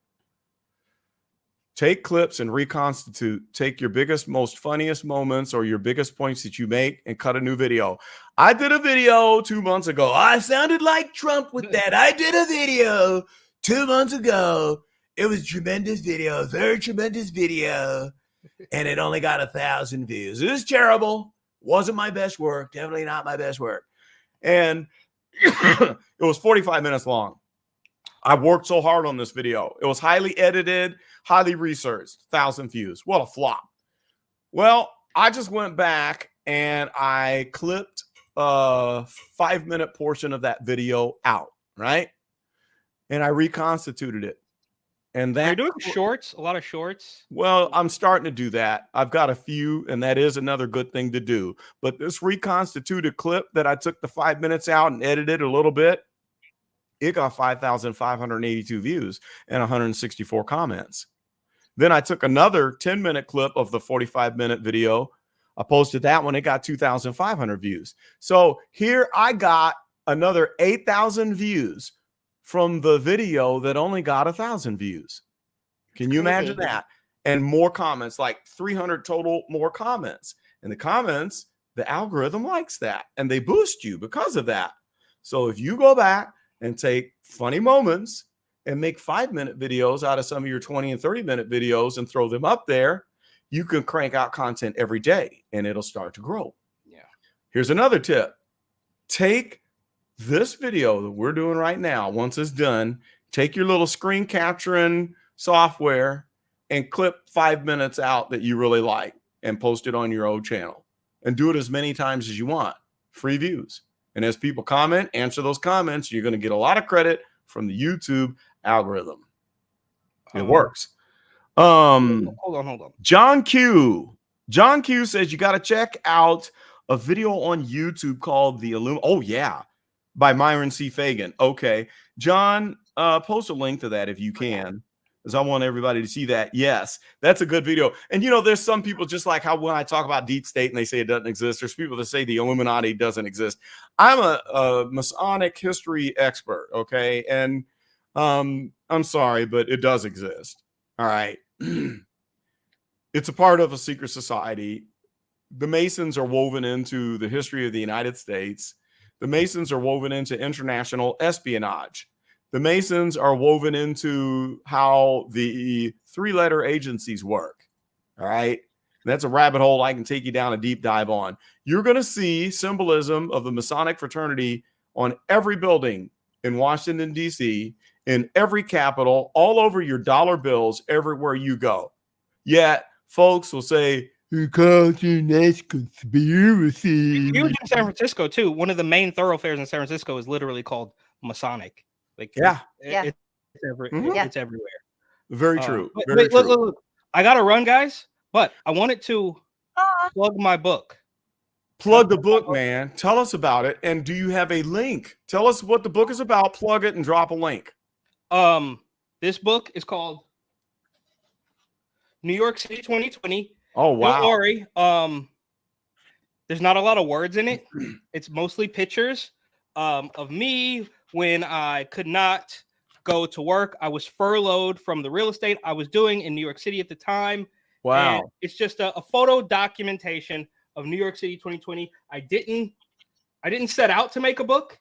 Take clips and reconstitute. Take your biggest, most funniest moments or your biggest points that you make and cut a new video. I did a video 2 months ago. I sounded like Trump with that. I did a video 2 months ago. It was a tremendous video, very tremendous video. And it only got 1,000 views. It was terrible. Wasn't my best work. Definitely not my best work. And it was 45 minutes long. I worked so hard on this video. It was highly edited, highly researched, 1,000 views. What a flop. Well, I just went back and I clipped a 5-minute portion of that video out, right? and I reconstituted it. And You're that doing shorts, a lot of shorts. Well, I'm starting to do that. I've got a few, and that is another good thing to do. But this reconstituted clip that I took the 5 minutes out and edited a little bit, it got 5,582 views and 164 comments. Then I took another 10-minute clip of the 45-minute video. I posted that one. It got 2,500 views. So here I got another 8,000 views from the video that only got 1,000 views. Can you imagine that? And more comments, like 300 total more comments. And the comments, the algorithm likes that. And they boost you because of that. So if you go back and take funny moments and make 5-minute videos out of some of your 20 and 30-minute videos and throw them up there, you can crank out content every day and it'll start to grow. Yeah. Here's another tip. Take this video that we're doing right now. Once it's done, take your little screen capturing software and clip 5 minutes out that you really like and post it on your own channel and do it as many times as you want. Free views. And as people comment, answer those comments, you're going to get a lot of credit from the YouTube algorithm. It works. Hold on. John Q says you got to check out a video on YouTube called The Oh yeah, by Myron C. Fagan. Okay, John, post a link to that if you can, because I want everybody to see that. Yes, that's a good video. And you know, there's some people, just like how when I talk about deep state and they say it doesn't exist, there's people that say the Illuminati doesn't exist. I'm a Masonic history expert, okay, and I'm sorry, but it does exist. All right. It's a part of a secret society. The Masons are woven into the history of the United States. The Masons are woven into international espionage. The Masons are woven into how the 3-letter agencies work. All right. That's a rabbit hole I can take you down a deep dive on. You're going to see symbolism of the Masonic fraternity on every building in Washington, D.C., in every capital, all over your dollar bills, everywhere you go. Yet folks will say, that's conspiracy. Huge in San Francisco too. One of the main thoroughfares in San Francisco is literally called Masonic. Like, it's everywhere. Very true. Look, I gotta run, guys. But I wanted to plug my book. Plug the book, man. Tell us about it. And do you have a link? Tell us what the book is about. Plug it and drop a link. This book is called New York City 2020. Oh, wow. Don't worry. There's not a lot of words in it. It's mostly pictures of me when I could not go to work. I was furloughed from the real estate I was doing in New York City at the time. Wow. And it's just a photo documentation of New York City 2020. I didn't set out to make a book.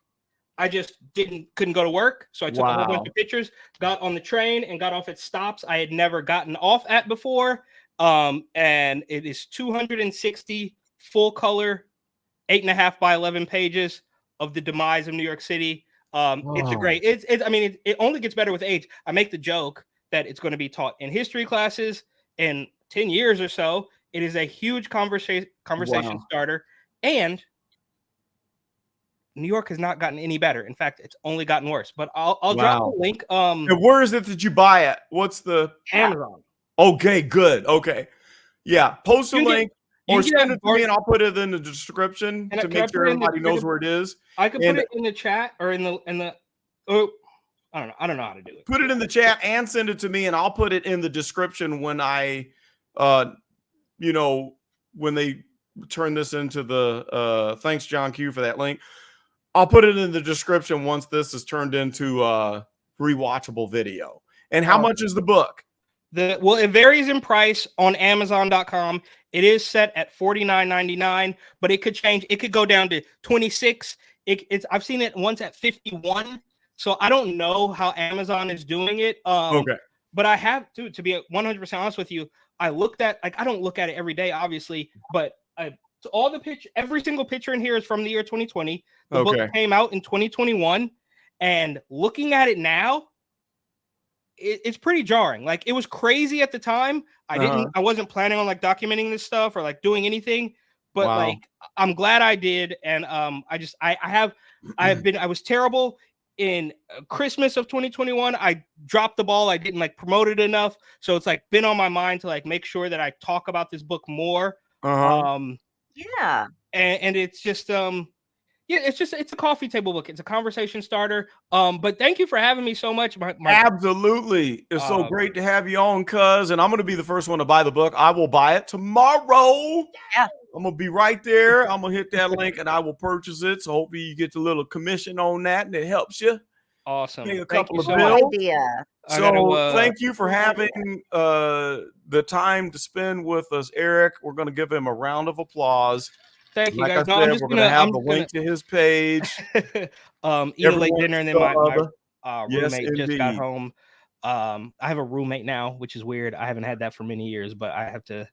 I just couldn't go to work. So I took a whole bunch of pictures, got on the train and got off at stops I had never gotten off at before. And it is 260 full color, 8.5 by 11 pages of the demise of New York City. It's a great, it only gets better with age. I make the joke that it's going to be taught in history classes in 10 years or so. It is a huge conversation starter, and New York has not gotten any better. In fact, it's only gotten worse. But I'll drop a link. And where is it that you buy it? What's the Amazon? Okay, good. Okay, yeah. Post a link or send it to me, and I'll put it in the description to make sure everybody knows where it is. I can put it in the chat or in the. Oh, I don't know how to do it. Put it in the chat and send it to me, and I'll put it in the description when I, when they turn this into the. Thanks, John Q, for that link. I'll put it in the description once this is turned into a rewatchable video. And how much is the book? It varies in price on Amazon.com. It is set at $49.99, but it could change. It could go down to $26. I've seen it once at $51. So I don't know how Amazon is doing it. Okay. But I have to be 100% honest with you. I looked at, I don't look at it every day, obviously, but every single picture in here is from the year 2020. The book came out in 2021, and looking at it now, it's pretty jarring. Like, it was crazy at the time. I wasn't planning on like documenting this stuff or like doing anything, but like, I'm glad I did. And I was terrible. in Christmas of 2021, I dropped the ball. I didn't like promote it enough. So it's like been on my mind to like make sure that I talk about this book more. Yeah. And it's just yeah, it's a coffee table book. It's a conversation starter. But thank you for having me so much. Absolutely. It's so great to have you on, cuz. And I'm going to be the first one to buy the book. I will buy it tomorrow. Yeah. I'm going to be right there. I'm going to hit that link and I will purchase it. So hopefully you get a little commission on that and it helps you. Awesome. Pay a couple of so bills. Idea. So thank you for having the time to spend with us, Eric. We're going to give him a round of applause. Thank you, like guys. I said, we're going to have the link to his page. Eat a late dinner, and then my roommate yes, just got home. I have a roommate now, which is weird. I haven't had that for many years, but I have to.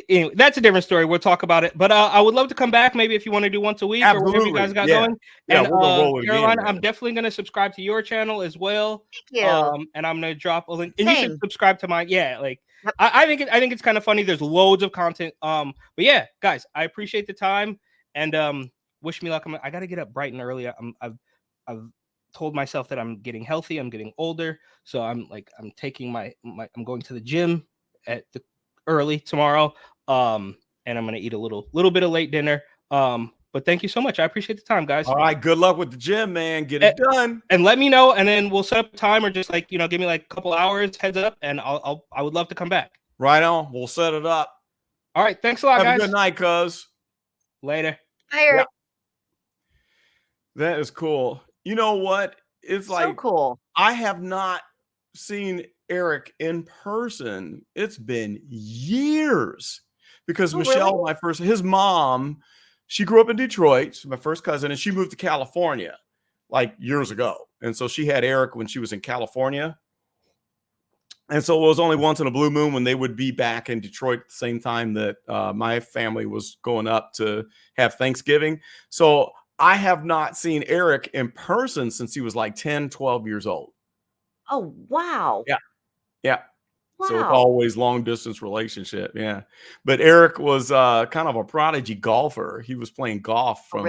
Anyway, that's a different story. We'll talk about it. But I would love to come back, maybe if you want to do once a week or whatever you guys got going. Yeah, and we'll Carolina, I'm definitely going to subscribe to your channel as well. Thank you. And I'm going to drop a link. And you should subscribe to mine. Yeah, like yep. I think it's kind of funny. There's loads of content. But yeah, guys, I appreciate the time and wish me luck. I got to get up bright and early. I've told myself that I'm getting healthy. I'm getting older, so I'm taking I'm going to the gym at the early tomorrow, and I'm gonna eat a little bit of late dinner. But thank you so much. I appreciate the time, guys. All right, good luck with the gym, man. Get it done. And let me know, and then we'll set up a time or just give me like a couple hours heads up, and I would love to come back. Right on. We'll set it up. All right, thanks a lot, guys. Have a good night, cuz. Later. Hi, Eric. Yeah. That is cool. You know what? It's like so cool. I have not seen Eric in person. It's been years because Michelle, really? his mom, she grew up in Detroit. She's my first cousin, and she moved to California like years ago. And so she had Eric when she was in California. And so it was only once in a blue moon when they would be back in Detroit at the same time that my family was going up to have Thanksgiving. So I have not seen Eric in person since he was like 10, 12 years old. Oh, wow. Yeah. Yeah. Wow. So it's always long distance relationship. Yeah. But Eric was kind of a prodigy golfer. He was playing golf from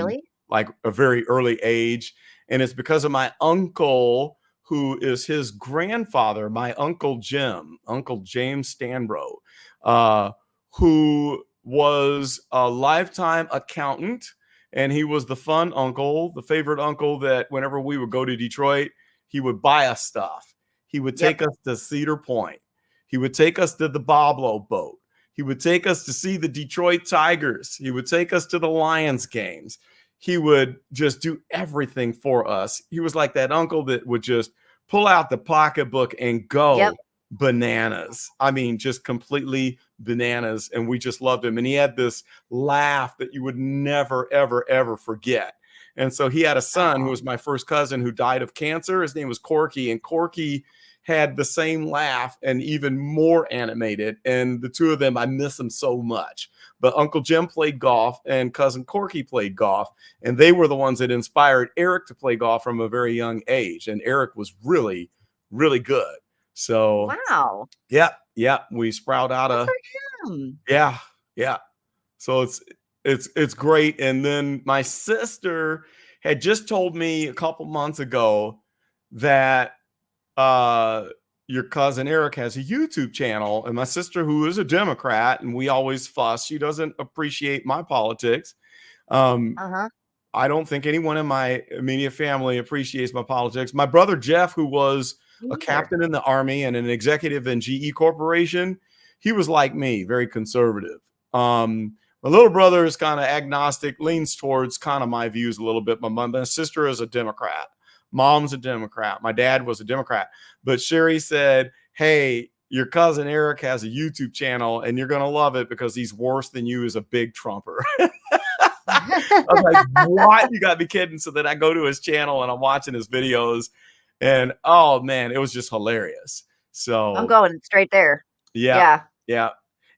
like a very early age. And it's because of my uncle, who is his grandfather, my Uncle James Stanbro, who was a lifetime accountant. And he was the fun uncle, the favorite uncle that whenever we would go to Detroit, he would buy us stuff. He would take us to Cedar Point. He would take us to the Boblo boat. He would take us to see the Detroit Tigers. He would take us to the Lions games. He would just do everything for us. He was like that uncle that would just pull out the pocketbook and go bananas. I mean, just completely bananas. And we just loved him. And he had this laugh that you would never, ever, ever forget. And so he had a son who was my first cousin who died of cancer. His name was Corky. And Corky had the same laugh and even more animated. And the two of them, I miss them so much. But Uncle Jim played golf and cousin Corky played golf. And they were the ones that inspired Eric to play golf from a very young age. And Eric was really, really good. So wow. Yeah. We sprout out of yeah. So it's great. And then my sister had just told me a couple months ago that your cousin Eric has a YouTube channel, and my sister, who is a Democrat, and we always fuss, she doesn't appreciate my politics. I don't think anyone in my immediate family appreciates my politics. My brother Jeff, who was a captain in the Army and an executive in GE Corporation, he was like me, very conservative. My little brother is kind of agnostic, leans towards kind of my views a little bit. My sister is a Democrat. Mom's a Democrat. My dad was a Democrat. But Sherry said, hey, your cousin Eric has a YouTube channel and you're going to love it because he's worse than you as a big Trumper. I was like, what? You got to be kidding. So then I go to his channel and I'm watching his videos. And oh, man, it was just hilarious. So I'm going straight there. Yeah.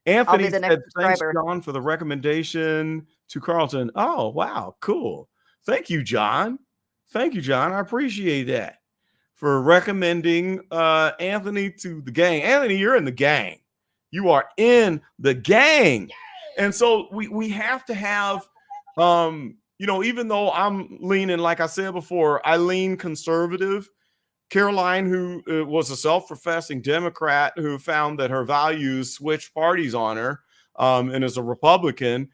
Anthony said, thanks, subscriber. John, for the recommendation to Carlton. Oh, wow. Cool. Thank you, John. I appreciate that for recommending Anthony to the gang. Anthony, you're in the gang. You are in the gang. And so we have to have you know, even though I'm leaning, like I said before, I lean conservative. Caroline, who was a self-professing Democrat who found that her values switched parties on her, and is a Republican,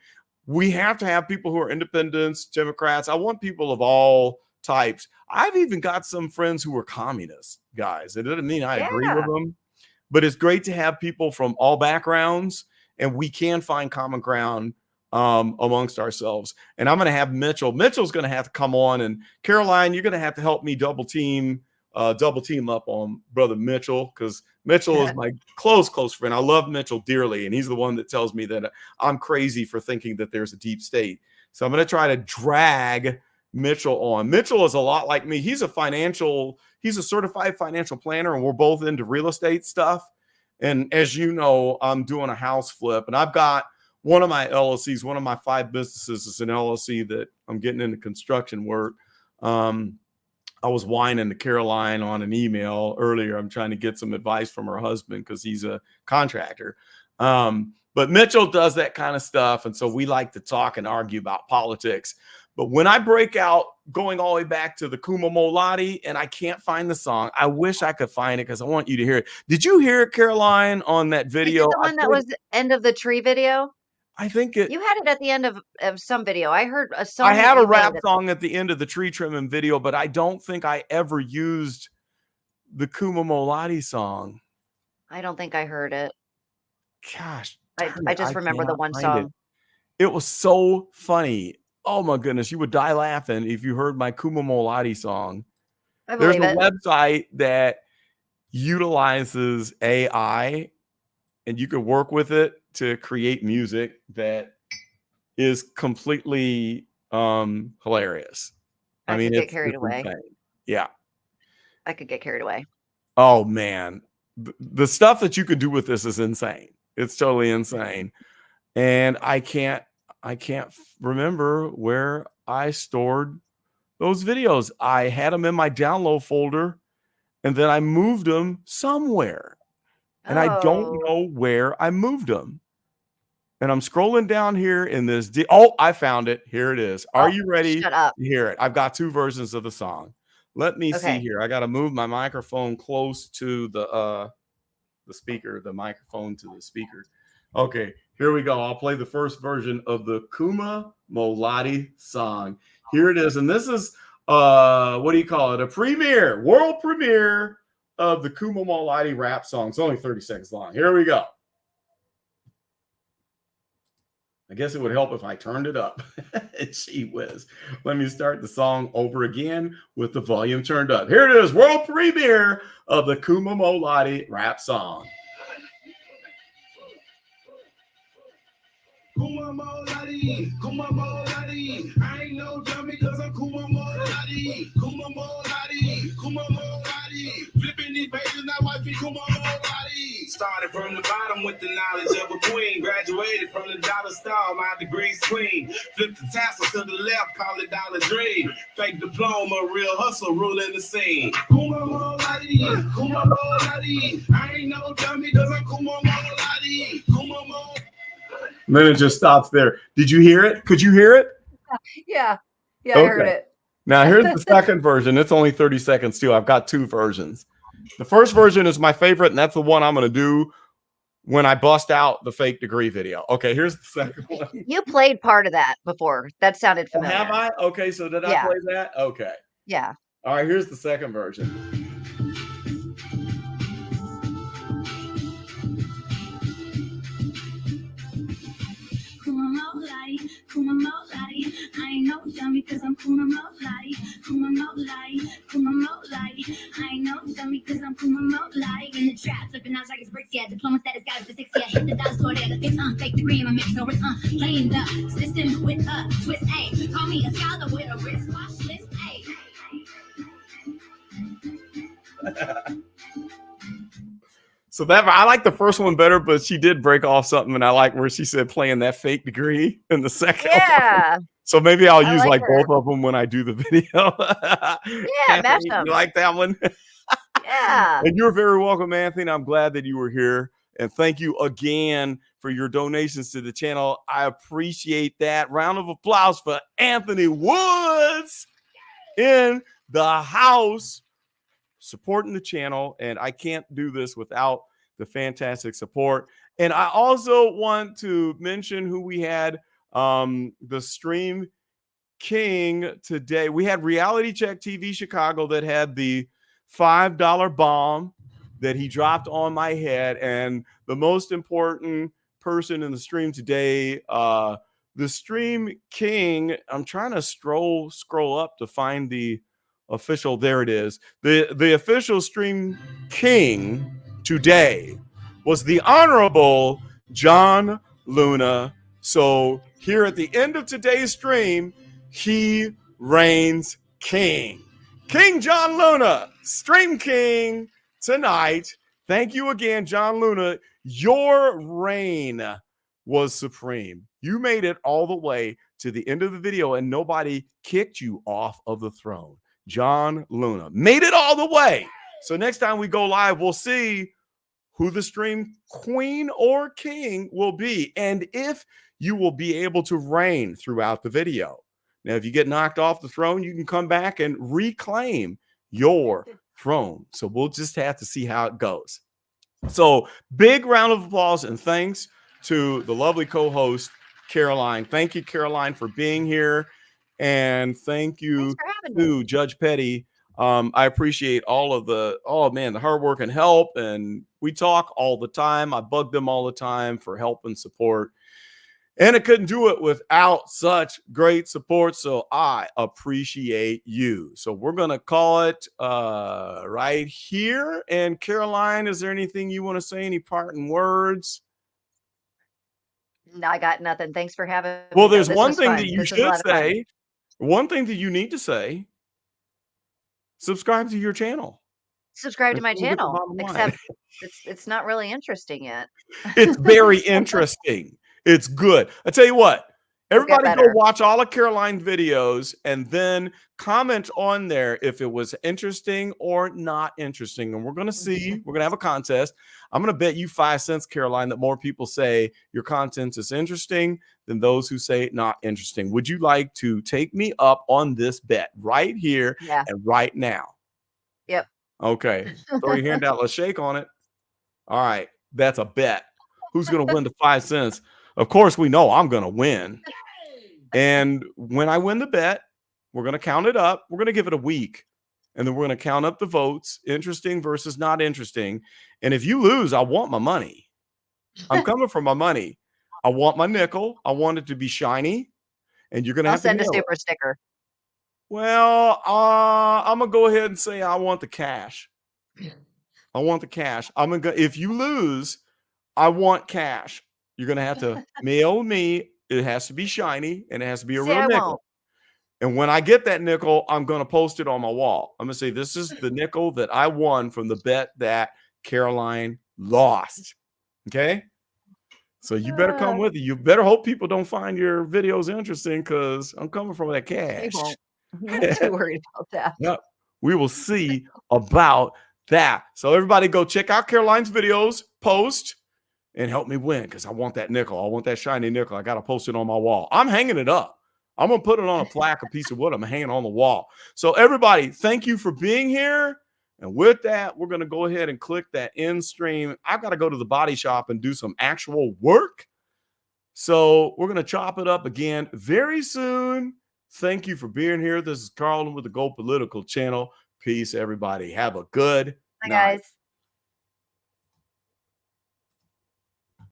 we have to have people who are independents, Democrats. I want people of all types. I've even got some friends who are communists, guys. It doesn't mean I agree with them, but it's great to have people from all backgrounds, and we can find common ground amongst ourselves. And I'm going to have Mitchell. Mitchell's going to have to come on, and Caroline, you're going to have to help me double team up on brother Mitchell, because Mitchell is my close friend. I love Mitchell dearly, and he's the one that tells me that I'm crazy for thinking that there's a deep state. So I'm going to try to drag Mitchell on. Mitchell is a lot like me. He's a certified financial planner, and we're both into real estate stuff. And as you know, I'm doing a house flip, and I've got one of my LLCs, one of my 5 businesses is an LLC that I'm getting into construction work. I was whining to Caroline on an email earlier. I'm trying to get some advice from her husband because he's a contractor. But Mitchell does that kind of stuff. And so we like to talk and argue about politics. But when I break out going all the way back to the Kuma Molati and I can't find the song, I wish I could find it because I want you to hear it. Did you hear it, Caroline, on that video? Is it the one that was the end of the tree video? I think you had it at the end of some video. I heard a song. I had a rap song at the end of the tree trimming video, but I don't think I ever used the Kuma Molati song. I don't think I heard it. Gosh, I just remember the one song. It was so funny. Oh my goodness, you would die laughing if you heard my Kuma Molati song. There's a website that utilizes AI, and you could work with it to create music that is completely hilarious. I mean, get carried away. Insane. Yeah. I could get carried away. Oh man. The stuff that you could do with this is insane. It's totally insane. And I can't remember where I stored those videos. I had them in my download folder, and then I moved them somewhere. And I don't know where I moved them. And I'm scrolling down here in this. I found it. Here it is. Are you ready to hear it? I've got 2 versions of the song. Let me see here. I got to move my microphone close to the speaker, the microphone to the speaker. Okay, here we go. I'll play the first version of the Kuma Molati song. Here it is. And this is, what do you call it? A world premiere of the Kuma Molati rap song. It's only 30 seconds long. Here we go. I guess it would help if I turned it up. Gee whiz. Let me start the song over again with the volume turned up. Here it is, world premiere of the Kuma Molati rap song. Kuma Molati, Kuma Molati. I ain't no dummy because I'm Kuma Molati. Kuma Molati, Kuma Molati. Flipping these pages, now watching Kuma Molati. Started from the bottom with the knowledge of a queen. Graduated from the dollar store, my degree's clean. Flipped the tassel to the left, call it Dollar Dream. Fake diploma, real hustle, ruling the scene. Kuma Molati, Kuma Molati. I ain't no dummy because I'm Kuma Molati. Kuma Molati. And then it just stops there. Did you hear it? Could you hear it? Yeah. Yeah, okay. I heard it. Now, here's the second version. It's only 30 seconds, too. I've got 2 versions. The first version is my favorite, and that's the one I'm going to do when I bust out the fake degree video. Okay, here's the second one. You played part of that before. That sounded familiar. Have I? Okay, so did I play that? Okay. Yeah. All right, here's the second version. Kuma Molati, I ain't no dummy because I'm Kuma Molati. Kuma Molati, Kuma Molati, I ain't no dummy because I'm Kuma Molati. In the trap, flipping out like it's bricks, yeah. Diploma status, got it for 6, yeah. Hit the dollar store there, the fix, fake degree in my mix, no risk, playing the system with a twist, A. Call me a scholar with a wristwatch list, A. So that I like the first one better, but she did break off something, and I like where she said playing that fake degree in the second one. So maybe I'll use like both of them when I do the video. Yeah, match them. You like that one? Yeah. And you're very welcome, Anthony. I'm glad that you were here. And thank you again for your donations to the channel. I appreciate that. Round of applause for Anthony Woods in the house supporting the channel. And I can't do this without the fantastic support. And I also want to mention who we had the stream king today. We had Reality Check TV Chicago that had the $5 bomb that he dropped on my head. And the most important person in the stream today, the stream king, I'm trying to scroll up to find the official. There it is. The official stream king today was the Honorable John Luna. So here at the end of today's stream, he reigns king. King John Luna, stream king tonight. Thank you again, John Luna. Your reign was supreme. You made it all the way to the end of the video and nobody kicked you off of the throne. John Luna made it all the way. So next time we go live, we'll see who the stream queen or king will be and if you will be able to reign throughout the video. Now, if you get knocked off the throne, you can come back and reclaim your throne. So we'll just have to see how it goes. So big round of applause and thanks to the lovely co-host, Caroline. Thank you, Caroline, for being here. And thank you to Judge Petty. I appreciate all of the hard work and help. And we talk all the time. I bug them all the time for help and support. And I couldn't do it without such great support. So I appreciate you. So we're going to call it right here. And Caroline, is there anything you want to say? Any parting words? No, I got nothing. Thanks for having me. Well, there's one thing that you should say. One thing that you need to say. Subscribe to your channel. Subscribe to my channel. Except it's not really interesting yet. It's very interesting. It's good. I tell you what, everybody go watch all of Caroline's videos and then comment on there if it was interesting or not interesting. And we're going to see, we're going to have a contest. I'm going to bet you 5 cents, Caroline, that more people say your content is interesting than those who say not interesting. Would you like to take me up on this bet right here and right now? Yep. Okay. Throw your hand out. Let's shake on it. All right. That's a bet. Who's going to win the 5 cents? Of course, we know I'm going to win. And when I win the bet, we're going to count it up. We're going to give it a week. And then we're going to count up the votes, interesting versus not interesting. And if you lose, I want my money. I'm coming for my money. I want my nickel. I want it to be shiny. And you're going to have to send a super sticker. Well, I'm going to go ahead and say I want the cash. I want the cash. If you lose, I want cash. You're going to have to mail me. It has to be shiny and it has to be a real nickel. And when I get that nickel, I'm going to post it on my wall. I'm going to say, this is the nickel that I won from the bet that Caroline lost. Okay. So you better come with it. You better hope people don't find your videos interesting because I'm coming from that cash. I'm not too worried about that. Yep. We will see about that. So everybody go check out Caroline's videos, post, and help me win because I want that nickel. I want that shiny nickel. I got to post it on my wall. I'm hanging it up. I'm going to put it on a plaque, a piece of wood. I'm hanging on the wall. So everybody, thank you for being here. And with that, we're going to go ahead and click that end stream. I've got to go to the body shop and do some actual work. So we're going to chop it up again very soon. Thank you for being here. This is Carlton with the Geopolitical channel. Peace, everybody. Have a good night. Bye, guys.